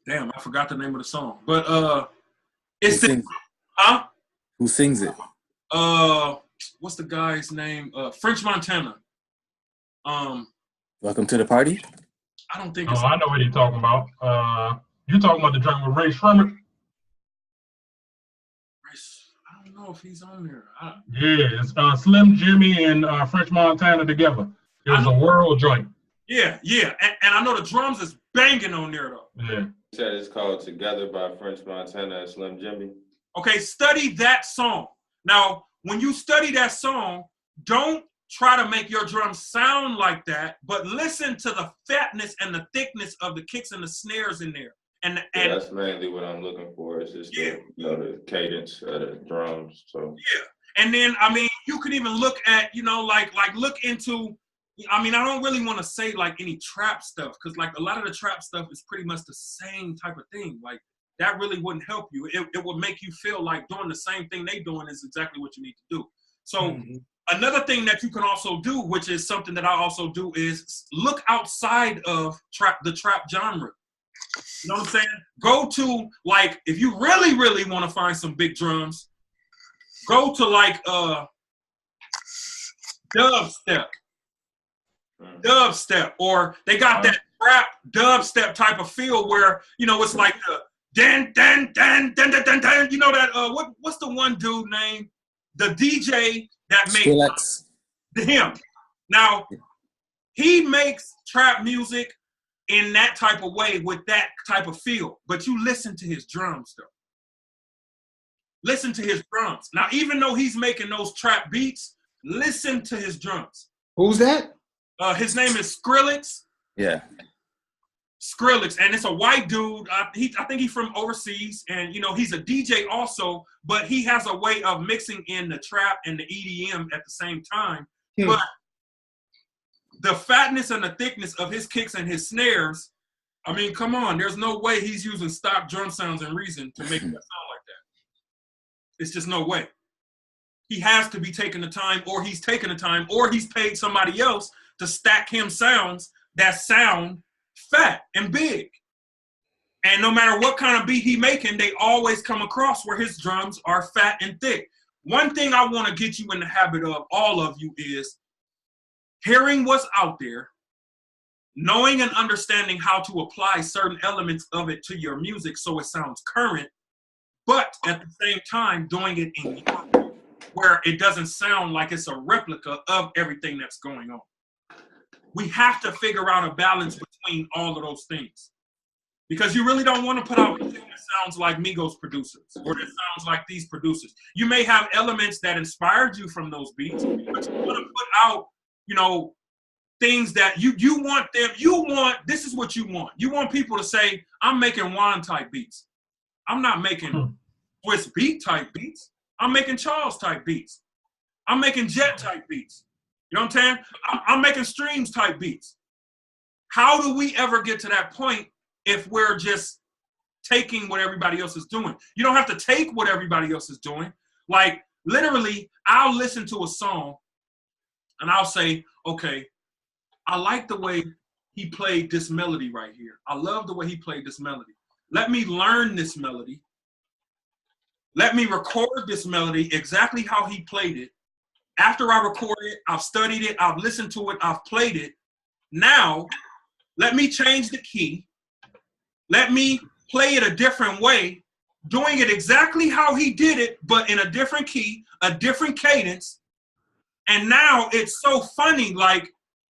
Damn, I forgot the name of the song. But it's huh? Who sings it? What's the guy's name? French Montana. Welcome to the Party? I don't think Oh, it's. I know what you're talking about. You're talking about the joint with Ray Shremmerd? I don't know if he's on there. Yeah, it's Slim Jimmy and French Montana together. It was a world joint. Yeah, and I know the drums is banging on there though. Yeah. You said it's called Together by French Montana and Slim Jimmy. Okay, study that song. Now, when you study that song, don't try to make your drums sound like that, but listen to the fatness and the thickness of the kicks and the snares in there. And that's mainly what I'm looking for. Is just the cadence of the drums. So yeah, and then I mean, you could even look at like look into. I mean, I don't really want to say like any trap stuff because like a lot of the trap stuff is pretty much the same type of thing. Like that really wouldn't help you. It would make you feel like doing the same thing they doing is exactly what you need to do. So another thing that you can also do, which is something that I also do, is look outside of the trap genre. You know what I'm saying? Go to like if you really, really want to find some big drums, go to like dubstep, or they got that rap dubstep type of feel where it's like the dan dan dan dan dan dan dan. You know that what's the one dude name? The DJ that makes him. Now he makes trap music in that type of way with that type of feel, but you listen to his drums though. Listen to his drums. Now, even though he's making those trap beats, listen to his drums. Who's that? His name is Skrillex. Yeah. Skrillex, and it's a white dude. I think he's from overseas, and he's a DJ also, but he has a way of mixing in the trap and the EDM at the same time. But the fatness and the thickness of his kicks and his snares, I mean, come on, there's no way he's using stock drum sounds and Reason to make that sound like that. It's just no way. He has to be taking the time, or he's taking the time, or he's paid somebody else to stack him sounds that sound fat and big. And no matter what kind of beat he making, they always come across where his drums are fat and thick. One thing I want to get you in the habit of, all of you, is hearing what's out there, knowing and understanding how to apply certain elements of it to your music so it sounds current, but at the same time doing it in your where it doesn't sound like it's a replica of everything that's going on. We have to figure out a balance between all of those things. Because you really don't want to put out anything that sounds like Migos producers or that sounds like these producers. You may have elements that inspired you from those beats, but you want to put out, things that you want them, this is what you want. You want people to say, I'm making Juan type beats. I'm not making Swiss beat type beats. I'm making Charles type beats. I'm making Jet type beats. You know what I'm saying? I'm making Streams type beats. How do we ever get to that point if we're just taking what everybody else is doing? You don't have to take what everybody else is doing. Like, literally, I'll listen to a song and I'll say, okay, I like the way he played this melody right here. I love the way he played this melody. Let me learn this melody. Let me record this melody exactly how he played it. After I record it, I've studied it, I've listened to it, I've played it. Now, let me change the key. Let me play it a different way, doing it exactly how he did it, but in a different key, a different cadence. And now it's so funny, like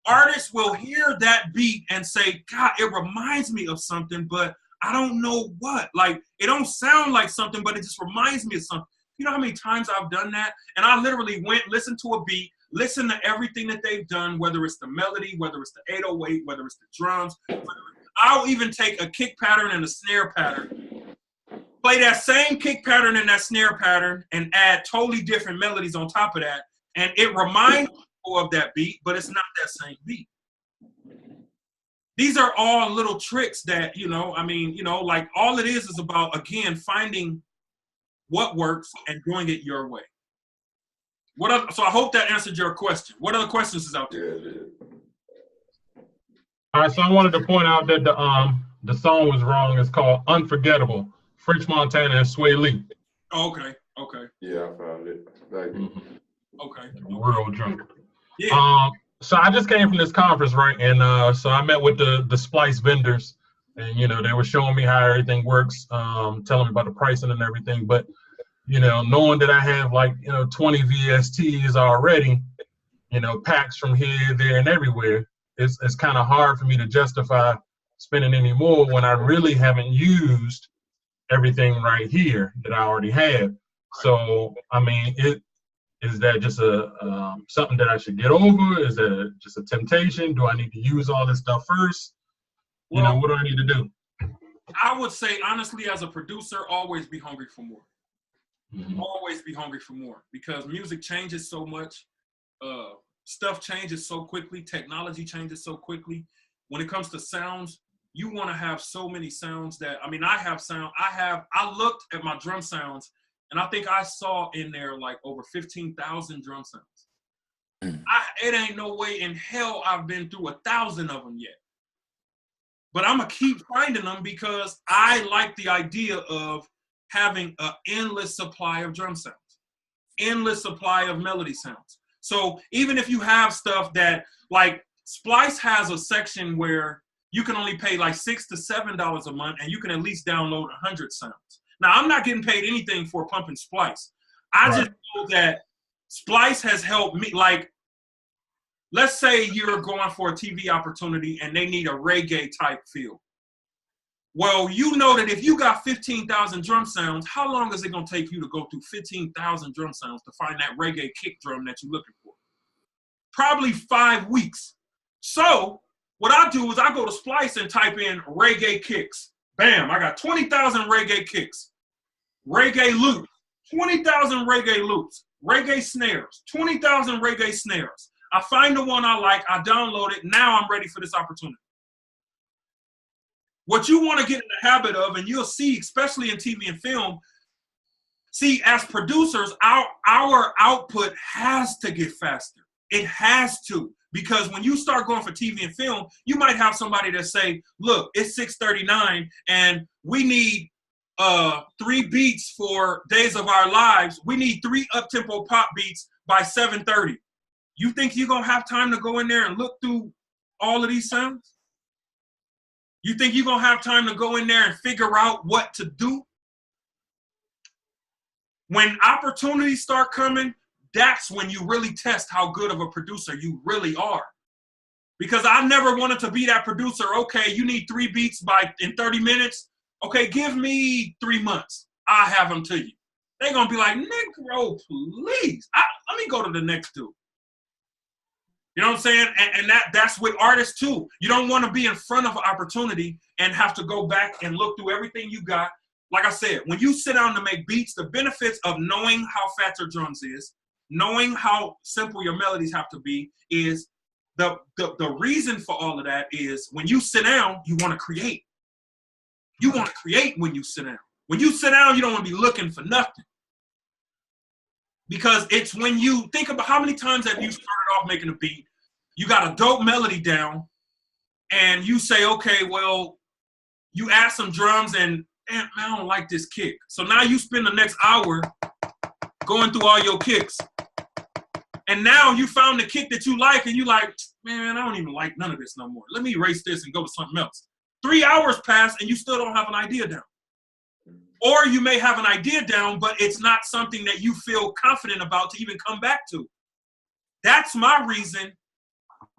artists will hear that beat and say, God, it reminds me of something, but I don't know what. Like, it don't sound like something, but it just reminds me of something. You know how many times I've done that? And I literally went, listened to a beat, listen to everything that they've done, whether it's the melody, whether it's the 808, whether it's the drums. I'll even take a kick pattern and a snare pattern, play that same kick pattern and that snare pattern, and add totally different melodies on top of that. And it reminds people of that beat, but it's not that same beat. these are all little tricks that, you know, I mean, you know, like all it is about, again, finding what works and doing it your way. So I hope that answered your question. What other questions is out there? All right, so I wanted to point out that the song was wrong. It's called Unforgettable. French Montana and Sway Lee. Oh, okay, okay. Yeah, I found it. Thank you. Okay. Real drunk. Yeah. So I just came from this conference, right? And so I met with the splice vendors, and you know, they were showing me how everything works, telling me about the pricing and everything. But you know, knowing that I have like, you know, 20 VSTs already, you know, packs from here, there, and everywhere, it's kind of hard for me to justify spending any more when I really haven't used everything right here that I already have. So, I mean, is that just a something that I should get over? Is that just a temptation? Do I need to use all this stuff first? You know, what do I need to do? I would say, honestly, as a producer, always be hungry for more. Always be hungry for more, because music changes so much. Stuff changes so quickly. Technology changes so quickly. When it comes to sounds, you want to have so many sounds that, I mean, I looked at my drum sounds, and I think I saw in there like over 15,000 drum sounds. It ain't no way in hell I've been through 1,000 of them yet. But I'm going to keep finding them because I like the idea of having an endless supply of drum sounds, endless supply of melody sounds. So even if you have stuff that, like Splice has a section where you can only pay like $6 to $7 a month and you can at least download 100 sounds. Now, I'm not getting paid anything for pumping Splice. I just know that Splice has helped me. Like, let's say you're going for a TV opportunity and they need a reggae type feel. Well, you know that if you got 15,000 drum sounds, how long is it going to take you to go through 15,000 drum sounds to find that reggae kick drum that you're looking for? Probably 5 weeks. So what I do is I go to Splice and type in reggae kicks. Bam, I got 20,000 reggae kicks. Reggae loops, 20,000 reggae loops. Reggae snares, 20,000 reggae snares. I find the one I like, I download it, now I'm ready for this opportunity. What you want to get in the habit of, and you'll see, especially in TV and film, see, as producers, our output has to get faster. It has to. Because when you start going for TV and film, you might have somebody that say, look, it's 6:39 and we need 3 beats for Days of Our Lives. We need 3 up-tempo pop beats by 7:30. You think you're going to have time to go in there and look through all of these sounds? You think you're going to have time to go in there and figure out what to do? When opportunities start coming, that's when you really test how good of a producer you really are. Because I never wanted to be that producer. Okay, you need 3 beats in 30 minutes. Okay, give me 3 months. I'll have them to you. They're going to be like, Negro, please. Let me go to the next dude. You know what I'm saying? And that's with artists too. You don't want to be in front of an opportunity and have to go back and look through everything you got. Like I said, when you sit down to make beats, the benefits of knowing how fat your drums is, knowing how simple your melodies have to be, is the reason for all of that is when you sit down, you want to create. You want to create when you sit down. When you sit down, you don't want to be looking for nothing. Because it's when you think about how many times have you started off making a beat, you got a dope melody down, and you say, okay, well, you add some drums and, man, I don't like this kick. So now you spend the next hour going through all your kicks. And now you found the kick that you like, and you like, man, I don't even like none of this no more. Let me erase this and go to something else. 3 hours pass, and you still don't have an idea down. Or you may have an idea down, but it's not something that you feel confident about to even come back to. That's my reason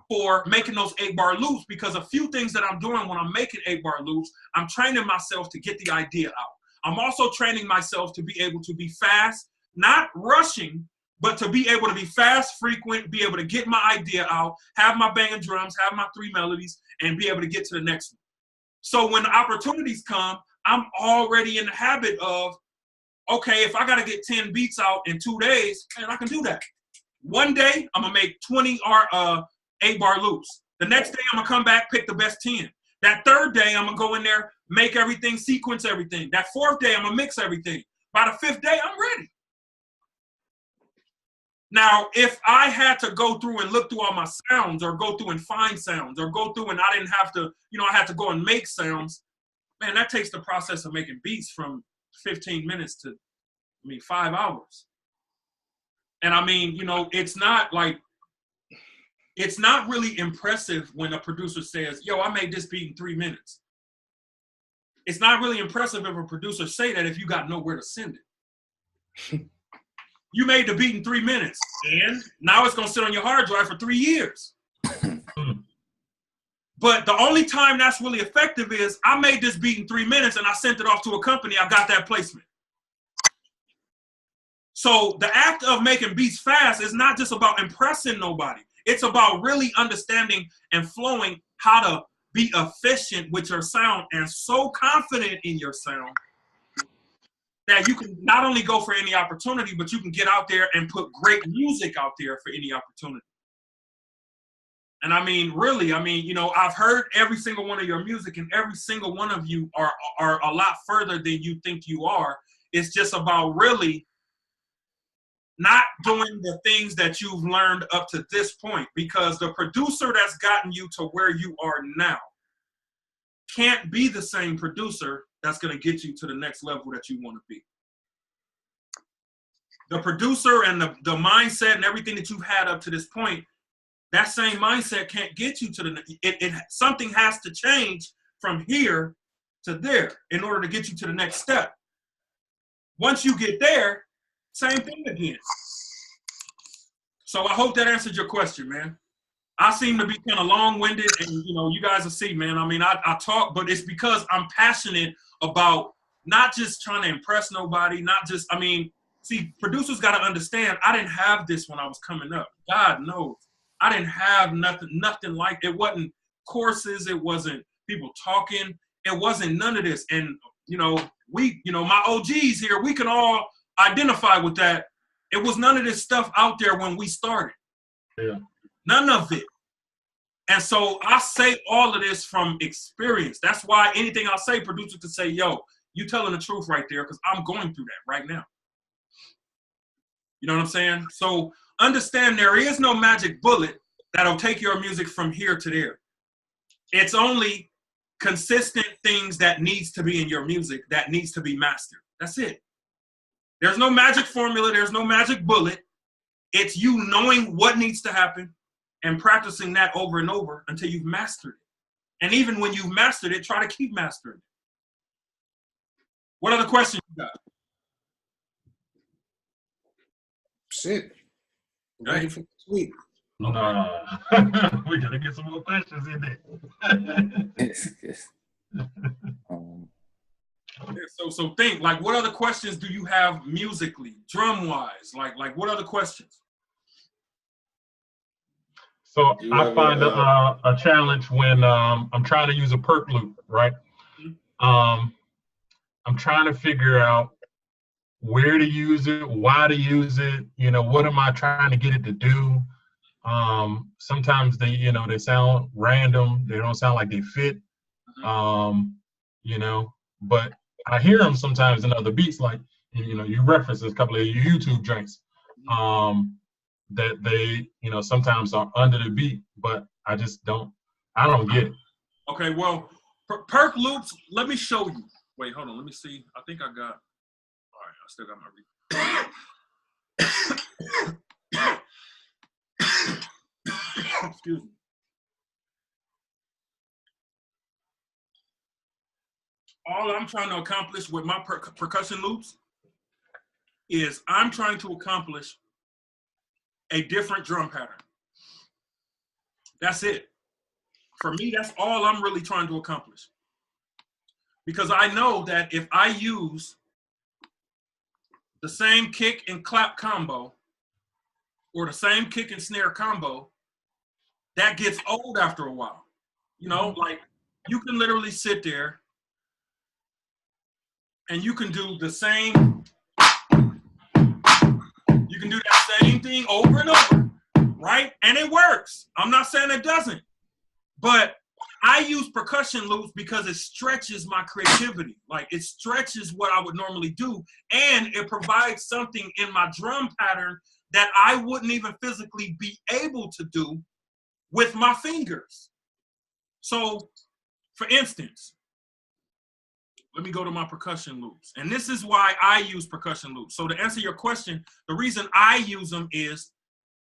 for making those 8-bar loops, because a few things that I'm doing when I'm making 8-bar loops, I'm training myself to get the idea out. I'm also training myself to be able to be fast, not rushing, but to be able to be fast, frequent, be able to get my idea out, have my banging drums, have my 3 melodies, and be able to get to the next one. So when the opportunities come, I'm already in the habit of, okay, if I got to get 10 beats out in 2 days, man, I can do that. One day, I'm going to make 20 8-bar loops. The next day, I'm going to come back, pick the best 10. That third day, I'm going to go in there, make everything, sequence everything. That fourth day, I'm going to mix everything. By the fifth day, I'm ready. Now, if I had to go through and look through all my sounds or go through and find sounds or go through and I didn't have to, I had to go and make sounds, man, that takes the process of making beats from 15 minutes to, 5 hours. And it's not really impressive when a producer says, yo, I made this beat in 3 minutes. It's not really impressive if a producer say that if you got nowhere to send it. You made the beat in 3 minutes, and now it's going to sit on your hard drive for 3 years. But the only time that's really effective is I made this beat in 3 minutes and I sent it off to a company. I got that placement. So the act of making beats fast is not just about impressing nobody. It's about really understanding and flowing how to be efficient with your sound and so confident in your sound that you can not only go for any opportunity, but you can get out there and put great music out there for any opportunity. And I've heard every single one of your music, and every single one of you are a lot further than you think you are. It's just about really not doing the things that you've learned up to this point, because the producer that's gotten you to where you are now can't be the same producer that's going to get you to the next level that you want to be. The producer and the mindset and everything that you've had up to this point, that same mindset can't get you to the something has to change from here to there in order to get you to the next step. Once you get there, same thing again. So I hope that answered your question, man. I seem to be kind of long-winded, and you guys will see, man. I talk, but it's because I'm passionate about not just trying to impress nobody, not just, see, producers got to understand, I didn't have this when I was coming up. God knows. I didn't have nothing like it. Wasn't courses. It wasn't people talking. It wasn't none of this. And, my OGs here, we can all identify with that. It was none of this stuff out there when we started. Yeah. None of it. And so I say all of this from experience. That's why anything I say, producers can say, yo, you telling the truth right there, because I'm going through that right now. You know what I'm saying? So understand there is no magic bullet that'll take your music from here to there. It's only consistent things that needs to be in your music that needs to be mastered. That's it. There's no magic formula. There's no magic bullet. It's you knowing what needs to happen and practicing that over and over until you've mastered it. And even when you've mastered it, try to keep mastering it. What other questions you got? Shit. Ready for this week. We gotta get some more questions in there. Yes. So think, like, what other questions do you have musically, drum-wise? Like what other questions? So I find a challenge when I'm trying to use a perk loop, right? I'm trying to figure out where to use it, why to use it, what am I trying to get it to do? Sometimes they sound random. They don't sound like they fit, but I hear them sometimes in other beats, like, you referenced a couple of your YouTube joints, that they, sometimes are under the beat, but I don't get it. Okay, well, perk loops, let me show you. Wait, hold on, let me see. I think I got, all right, I still got my excuse me. All I'm trying to accomplish with my percussion loops is I'm trying to accomplish a different drum pattern. That's it. For me, that's all I'm really trying to accomplish. Because I know that if I use the same kick and clap combo or the same kick and snare combo, that gets old after a while. Like, you can literally sit there and you can do the same, you can do that same thing over and over, right? And it works. I'm not saying it doesn't. But I use percussion loops because it stretches my creativity. Like it stretches what I would normally do. And it provides something in my drum pattern that I wouldn't even physically be able to do with my fingers. So for instance, let me go to my percussion loops. And this is why I use percussion loops. So to answer your question, the reason I use them is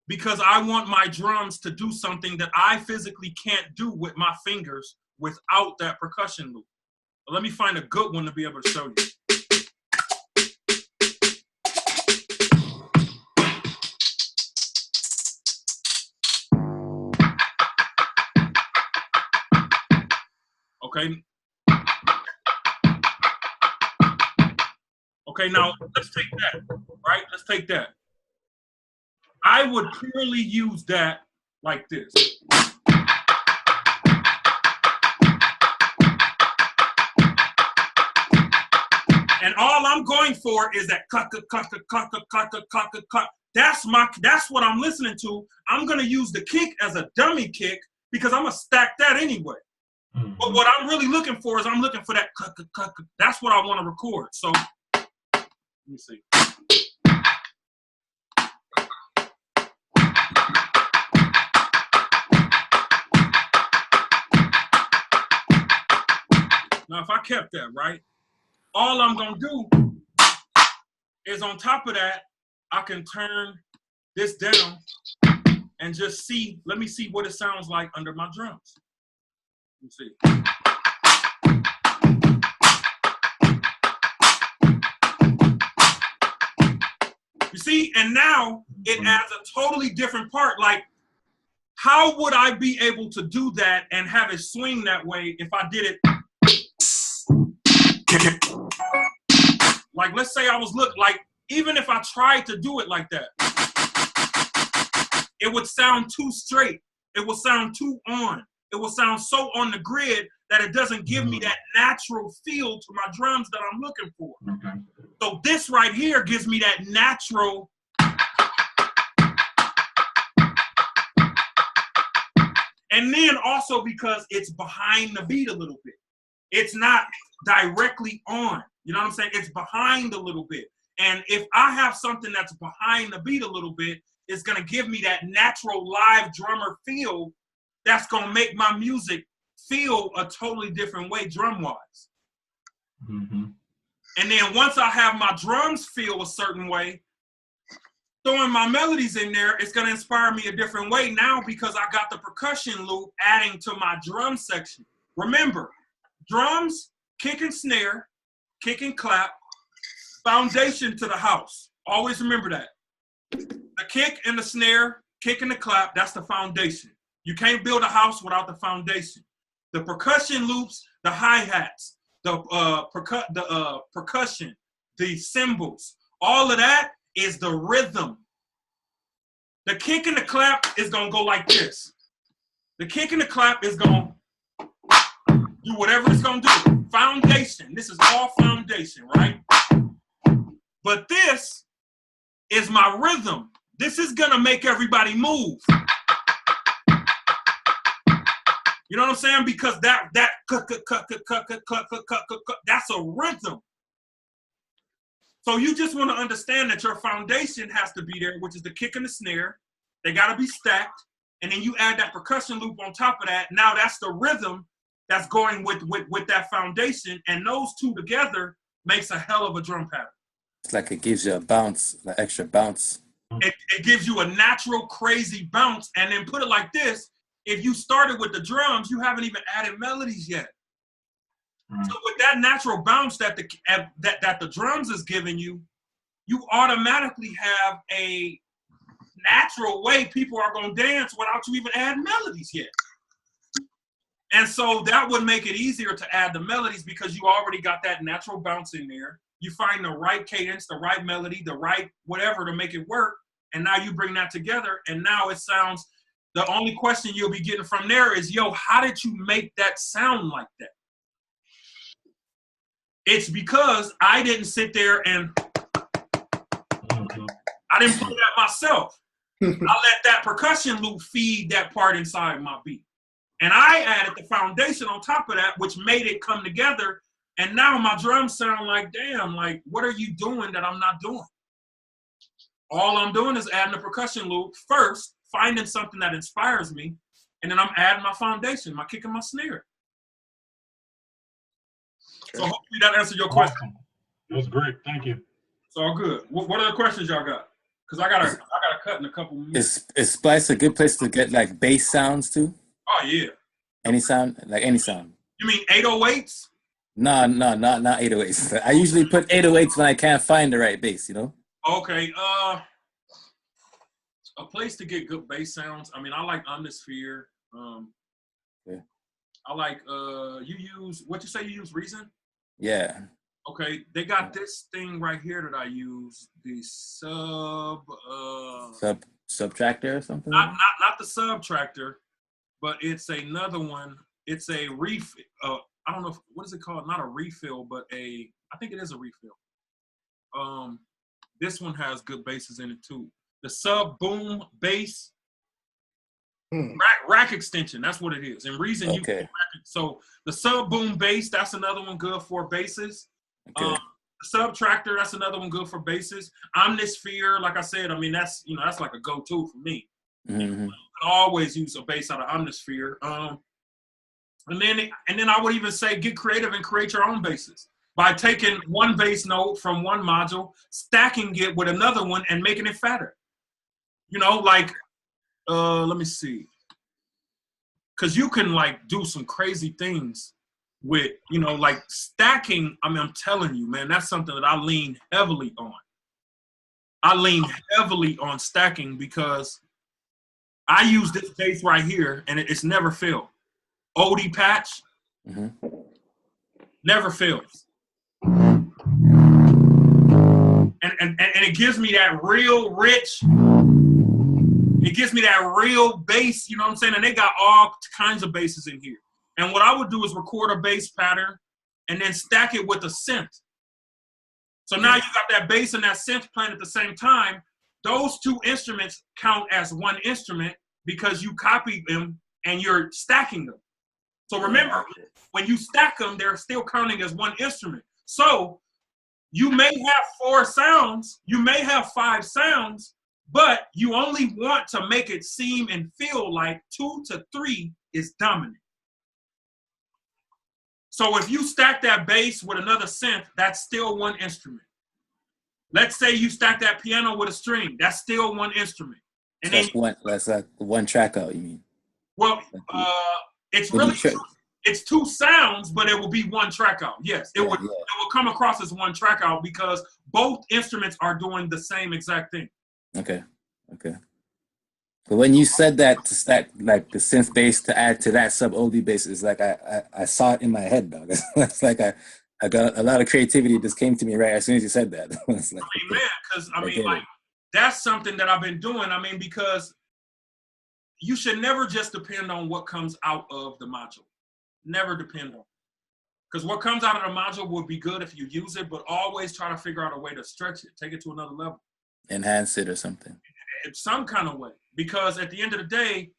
because I want my drums to do something that I physically can't do with my fingers without that percussion loop. But let me find a good one to be able to show you. Okay. Okay, now let's take that, right? Let's take that. I would purely use that like this. And all I'm going for is that cluck, cluck, cluck, cluck, cluck, cluck. That's what I'm listening to. I'm gonna use the kick as a dummy kick because I'm gonna stack that anyway. Mm-hmm. But what I'm really looking for is I'm looking for that cluck, cluck. That's what I want to record. So let me see. Now, if I kept that, right, all I'm going to do is on top of that, I can turn this down and just see, let me see what it sounds like under my drums. Let me see. You see, and now it adds a totally different part. Like, how would I be able to do that and have it swing that way if I did it? Like, let's say I was even if I tried to do it like that, it would sound too straight. It would sound too on. It will sound so on the grid that it doesn't give me that natural feel to my drums that I'm looking for. Okay. So this right here gives me that natural. And then also because it's behind the beat a little bit. It's not directly on. You know what I'm saying? It's behind a little bit. And if I have something that's behind the beat a little bit, it's going to give me that natural live drummer feel that's going to make my music feel a totally different way drum-wise. Mm-hmm. And then once I have my drums feel a certain way, throwing my melodies in there, it's going to inspire me a different way now because I got the percussion loop adding to my drum section. Remember, drums, kick and snare, kick and clap, foundation to the house. Always remember that. The kick and the snare, kick and the clap, that's the foundation. You can't build a house without the foundation. The percussion loops, the hi-hats, the percussion, the cymbals, all of that is the rhythm. The kick and the clap is going to go like this. The kick and the clap is going to do whatever it's going to do. Foundation. This is all foundation, right? But this is my rhythm. This is going to make everybody move. You know what I'm saying? Because that's a rhythm. So you just want to understand that your foundation has to be there, which is the kick and the snare. They got to be stacked. And then you add that percussion loop on top of that. Now that's the rhythm that's going with that foundation. And those two together makes a hell of a drum pattern. It's like it gives you a bounce, an extra bounce. It gives you a natural, crazy bounce. And then put it like this. If you started with the drums, you haven't even added melodies yet. So with that natural bounce that the drums is giving you, you automatically have a natural way people are going to dance without you even adding melodies yet. And so that would make it easier to add the melodies because you already got that natural bounce in there. You find the right cadence, the right melody, the right whatever to make it work. And now you bring that together and now it sounds, the only question you'll be getting from there is, yo, how did you make that sound like that? It's because I didn't sit there and I didn't play that myself. I let that percussion loop feed that part inside my beat. And I added the foundation on top of that, which made it come together. And now my drums sound like, damn, like, what are you doing that I'm not doing? All I'm doing is adding a percussion loop first, finding something that inspires me, and then I'm adding my foundation, my kick and my snare. So hopefully that answered your question. Awesome. That was great. Thank you. It's all good. What other questions y'all got? Because I gotta cut in a couple minutes. Is Splice a good place to get like bass sounds too? Oh yeah. Any sound, like any sound. You mean 808s? No, not 808s. I usually put 808s when I can't find the right bass, you know? Okay. A place to get good bass sounds. I mean, I like Omnisphere. Yeah. I like you use what you say you use Reason? Yeah. Okay, they got this thing right here that I use, the Subtractor or something? Not the Subtractor, but it's another one. It's a refill. I don't know what is it called? Not a refill, but I think it is a refill. This one has good basses in it too. The Sub Boom bass. Rack extension, that's what it is. And Reason you can rack it. So the Sub Boom bass, that's another one good for basses. Okay. The Subtractor, that's another one good for basses. Omnisphere, like I said, I mean that's like a go-to for me. Mm-hmm. I always use a bass out of Omnisphere. And then I would even say get creative and create your own basses by taking one bass note from one module, stacking it with another one, and making it fatter. You know, like let me see. Because you can like do some crazy things with, you know, like stacking. I mean, I'm telling you, man, that's something that I lean heavily on. I lean heavily on stacking because I use this bass right here and it's never failed. OD patch, never fails. And it gives me that real rich, it gives me that real bass, you know what I'm saying? And they got all kinds of basses in here. And what I would do is record a bass pattern and then stack it with a synth. So now you got that bass and that synth playing at the same time. Those two instruments count as one instrument because you copied them and you're stacking them. So remember, when you stack them, they're still counting as one instrument. So you may have 4 sounds, you may have 5 sounds, but you only want to make it seem and feel like 2 to 3 is dominant. So if you stack that bass with another synth, that's still one instrument. Let's say you stack that piano with a string, that's still one instrument. And so that's like one track out, you mean? Well, it's really it's 2 sounds, but it will be one track out. Yes, it will come across as one track out because both instruments are doing the same exact thing. Okay. But when you said that to stack like the synth bass to add to that sub OD bass, it's like I saw it in my head, dog. It's like I got a lot of creativity just came to me right as soon as you said that. Like, I mean, man, because I mean, like that's something that I've been doing. I mean, because you should never just depend on what comes out of the module. Never depend on. Because what comes out of the module would be good if you use it, but always try to figure out a way to stretch it, take it to another level. Enhance it or something. In some kind of way. Because at the end of the day,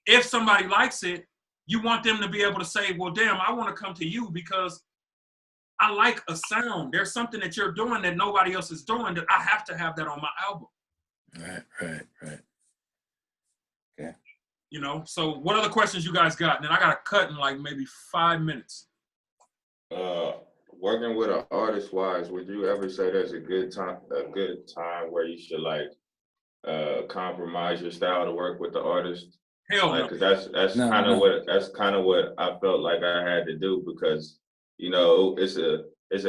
if somebody likes it, you want them to be able to say, well, damn, I want to come to you because I like a sound. There's something that you're doing that nobody else is doing that I have to have that on my album. Right. Okay. You know, so what other questions you guys got? And then I got to cut in like maybe 5 minutes. Working with an artist wise, would you ever say there's a good time where you should like compromise your style to work with the artist? Hell no. Because that's kind of what I felt like I had to do because, you know, it's a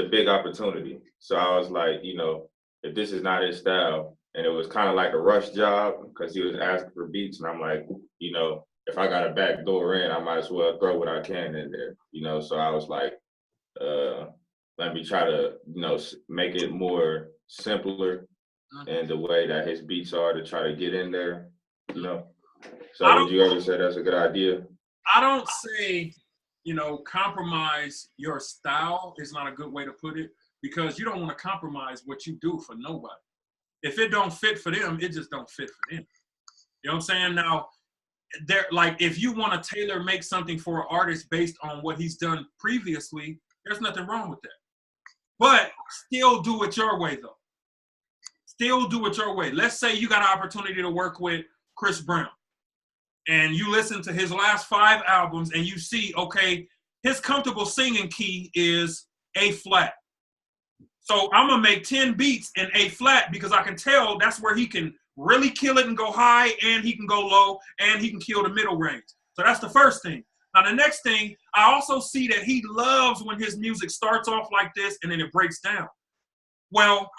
big opportunity. So I was like, you know, if this is not his style, and it was kind of like a rush job because he was asking for beats, and I'm like, you know, if I got a back door in, I might as well throw what I can in there, you know. So I was like, let me try to, you know, make it more simpler in the way that his beats are to try to get in there, you know. So would you ever say that's a good idea? I don't say, you know, compromise your style is not a good way to put it because you don't want to compromise what you do for nobody. If it don't fit for them, it just don't fit for them. You know what I'm saying? Now, there, like, if you want to tailor make something for an artist based on what he's done previously, there's nothing wrong with that. But still do it your way, though. Still do it your way. Let's say you got an opportunity to work with Chris Brown, and you listen to his last 5 albums, and you see, okay, his comfortable singing key is A flat. So I'm gonna make 10 beats in A flat because I can tell that's where he can really kill it and go high, and he can go low, and he can kill the middle range. So that's the first thing. Now the next thing, I also see that he loves when his music starts off like this and then it breaks down. Well,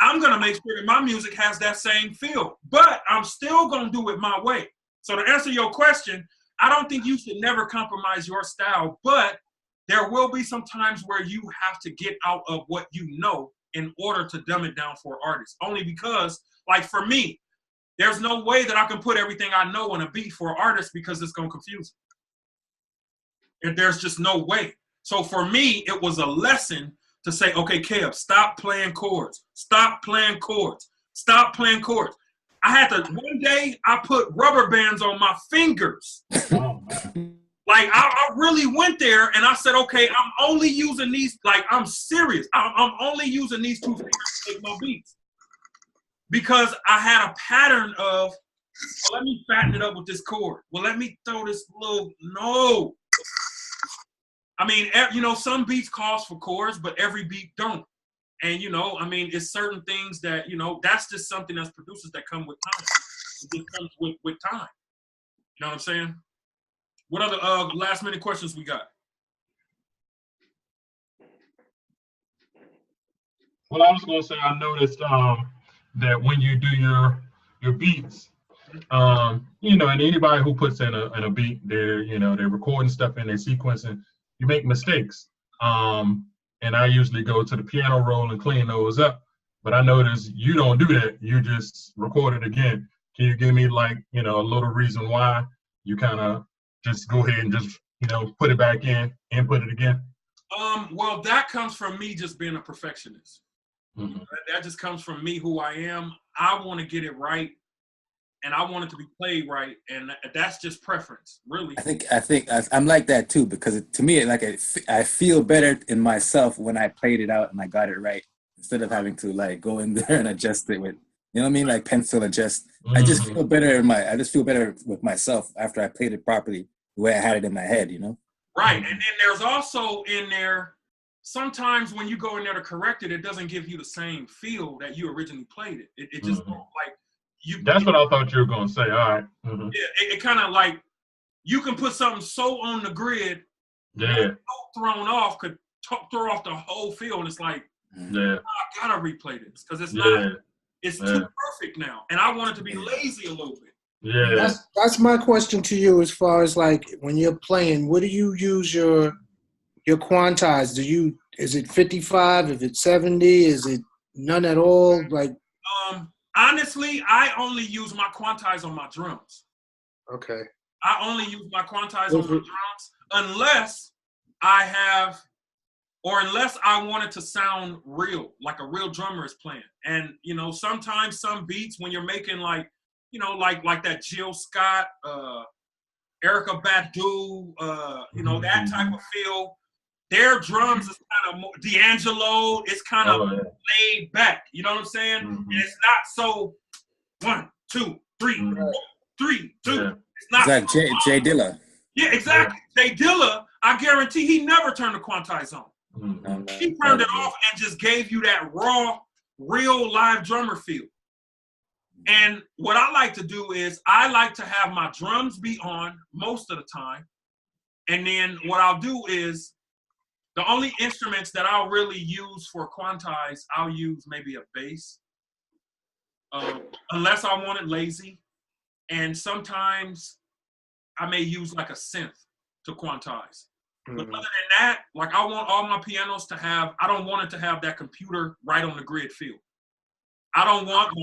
I'm gonna make sure that my music has that same feel, but I'm still gonna do it my way. So to answer your question, I don't think you should never compromise your style, but there will be some times where you have to get out of what you know in order to dumb it down for artists. Only because, like for me, there's no way that I can put everything I know on a beat for an artist because it's gonna confuse them. And there's just no way. So for me, it was a lesson to say, okay, Kev, stop playing chords. Stop playing chords. Stop playing chords. I had to, one day, I put rubber bands on my fingers. Like, I really went there and I said, okay, I'm only using these, like, I'm serious. I'm only using these 2 fingers to make my beats. Because I had a pattern of, well, let me fatten it up with this chord. Well, let me throw this little, no. I mean, you know, some beats calls for chords, but every beat don't. And, you know, I mean, it's certain things that, you know, that's just something as producers that come with time. It just comes with time. You know what I'm saying? What other last minute questions we got? Well, I was going to say, I noticed that when you do your beats, you know, and anybody who puts in a beat, they're recording stuff and they're sequencing, you make mistakes. And I usually go to the piano roll and clean those up. But I noticed you don't do that. You just record it again. Can you give me, like, you know, a little reason why you kind of just go ahead and just, you know, put it back in and put it again? Well, that comes from me just being a perfectionist. Mm-hmm. That just comes from me, who I am. I want to get it right, and I want it to be played right, and that's just preference, really. I think I'm like that too, because to me, like, I feel better in myself when I played it out and I got it right, instead of having to, like, go in there and adjust it with, you know what I mean, like pencil adjust. Mm-hmm. I just feel better with myself after I played it properly, the way I had it in my head, you know. Right, and then there's also in there, sometimes when you go in there to correct it, it doesn't give you the same feel that you originally played it. It just don't, like, you. That's what I thought you were going to say. All right. Mm-hmm. Yeah, it kind of like, you can put something so on the grid, yeah, so thrown off, could throw off the whole feel, and it's like, yeah, I gotta replay this because it's not, it's too perfect now, and I want it to be lazy a little bit. Yeah, that's my question to you. As far as, like, when you're playing, what do you use your quantize? Is it 55? Is it 70? Is it none at all? Like, honestly, I only use my quantize on my drums. Okay. I only use my quantize on my drums unless I have, or unless I want it to sound real, like a real drummer is playing. And, you know, sometimes some beats, when you're making, like, you know, like that Jill Scott, Erykah Badu, you know, that type of feel, their drums is kind of more, D'Angelo, it's kind of laid back. You know what I'm saying? And it's not so 1, 2, 3, 4, 3, 2. Yeah. It's not. It's like Jay Dilla. Yeah, exactly. Jay Dilla, I guarantee he never turned the quantize on. He turned it off and just gave you that raw, real live drummer feel. And what I like to do is I like to have my drums be on most of the time. And then what I'll do is, the only instruments that I'll really use for quantize, I'll use maybe a bass, unless I want it lazy. And sometimes I may use like a synth to quantize. But other than that, like, I want all my pianos to have, I don't want it to have that computer right on the grid feel. I don't want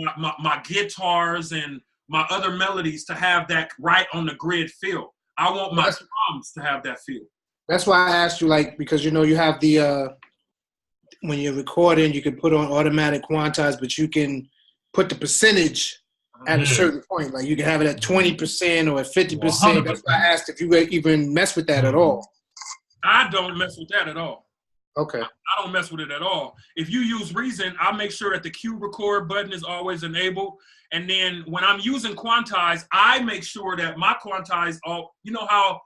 my guitars and my other melodies to have that right on the grid feel. I want my drums to have that feel. That's why I asked you, like, because, you know, you have the, when you're recording, you can put on automatic quantize, but you can put the percentage at a certain point. Like you can have it at 20% or at 50%. That's why I asked if you even mess with that at all. I don't mess with that at all. Okay. I don't mess with it at all. If you use Reason, I make sure that the Q record button is always enabled. And then when I'm using Quantize, I make sure that my Quantize, you know how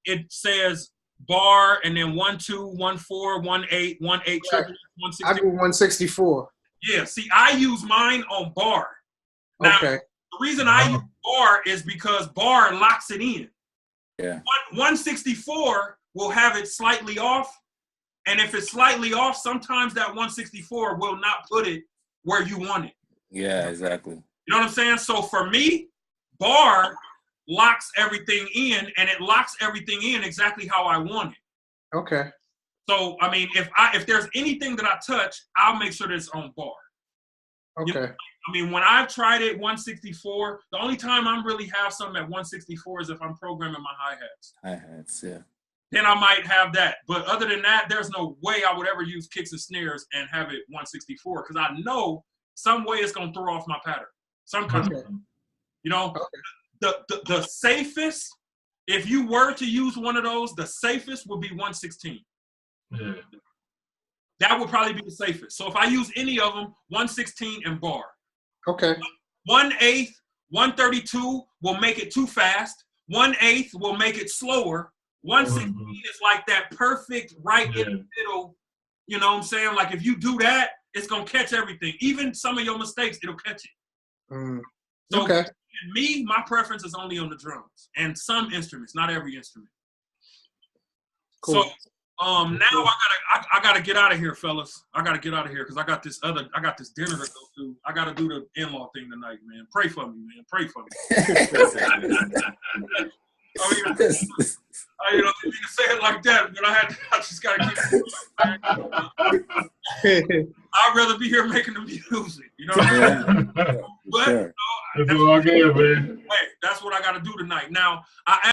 it says bar and then 1, 2, 1, 4, 1, 8, 1, 8, triple, 164. I do 164. Yeah, see, I use mine on bar. Now, okay. The reason I use bar is because bar locks it in. Yeah. 164 will have it slightly off. And if it's slightly off, sometimes that 164 will not put it where you want it. Yeah, exactly. You know what I'm saying? So for me, bar locks everything in, and it locks everything in exactly how I want it. Okay. So I mean, if there's anything that I touch, I'll make sure that it's on bar. Okay. You know, I mean, when I've tried it 164, the only time I really have something at 164 is if I'm programming my hi-hats. Hi-hats, yeah. Then I might have that. But other than that, there's no way I would ever use kicks and snares and have it 164 because I know some way it's going to throw off my pattern. Some kind of, you know, the safest, if you were to use one of those, the safest would be 116. Yeah. That would probably be the safest. So if I use any of them, 116 and bar. Okay. 1/8, 132 will make it too fast. 1/8 will make it slower. 116 is like that perfect right in the middle. You know what I'm saying? Like if you do that, it's gonna catch everything. Even some of your mistakes, it'll catch it. So okay. Me, my preference is only on the drums and some instruments, not every instrument. Cool. So now I gotta get out of here, fellas. I gotta get out of here because I got this dinner to go to. I gotta do the in-law thing tonight, man. Pray for me, man. Pray for me. I didn't mean to say it like that, but I just gotta keep it. I'd rather be here making the music, you know what I mean? But it's all good, man. Hey, that's what I gotta do tonight. Now, I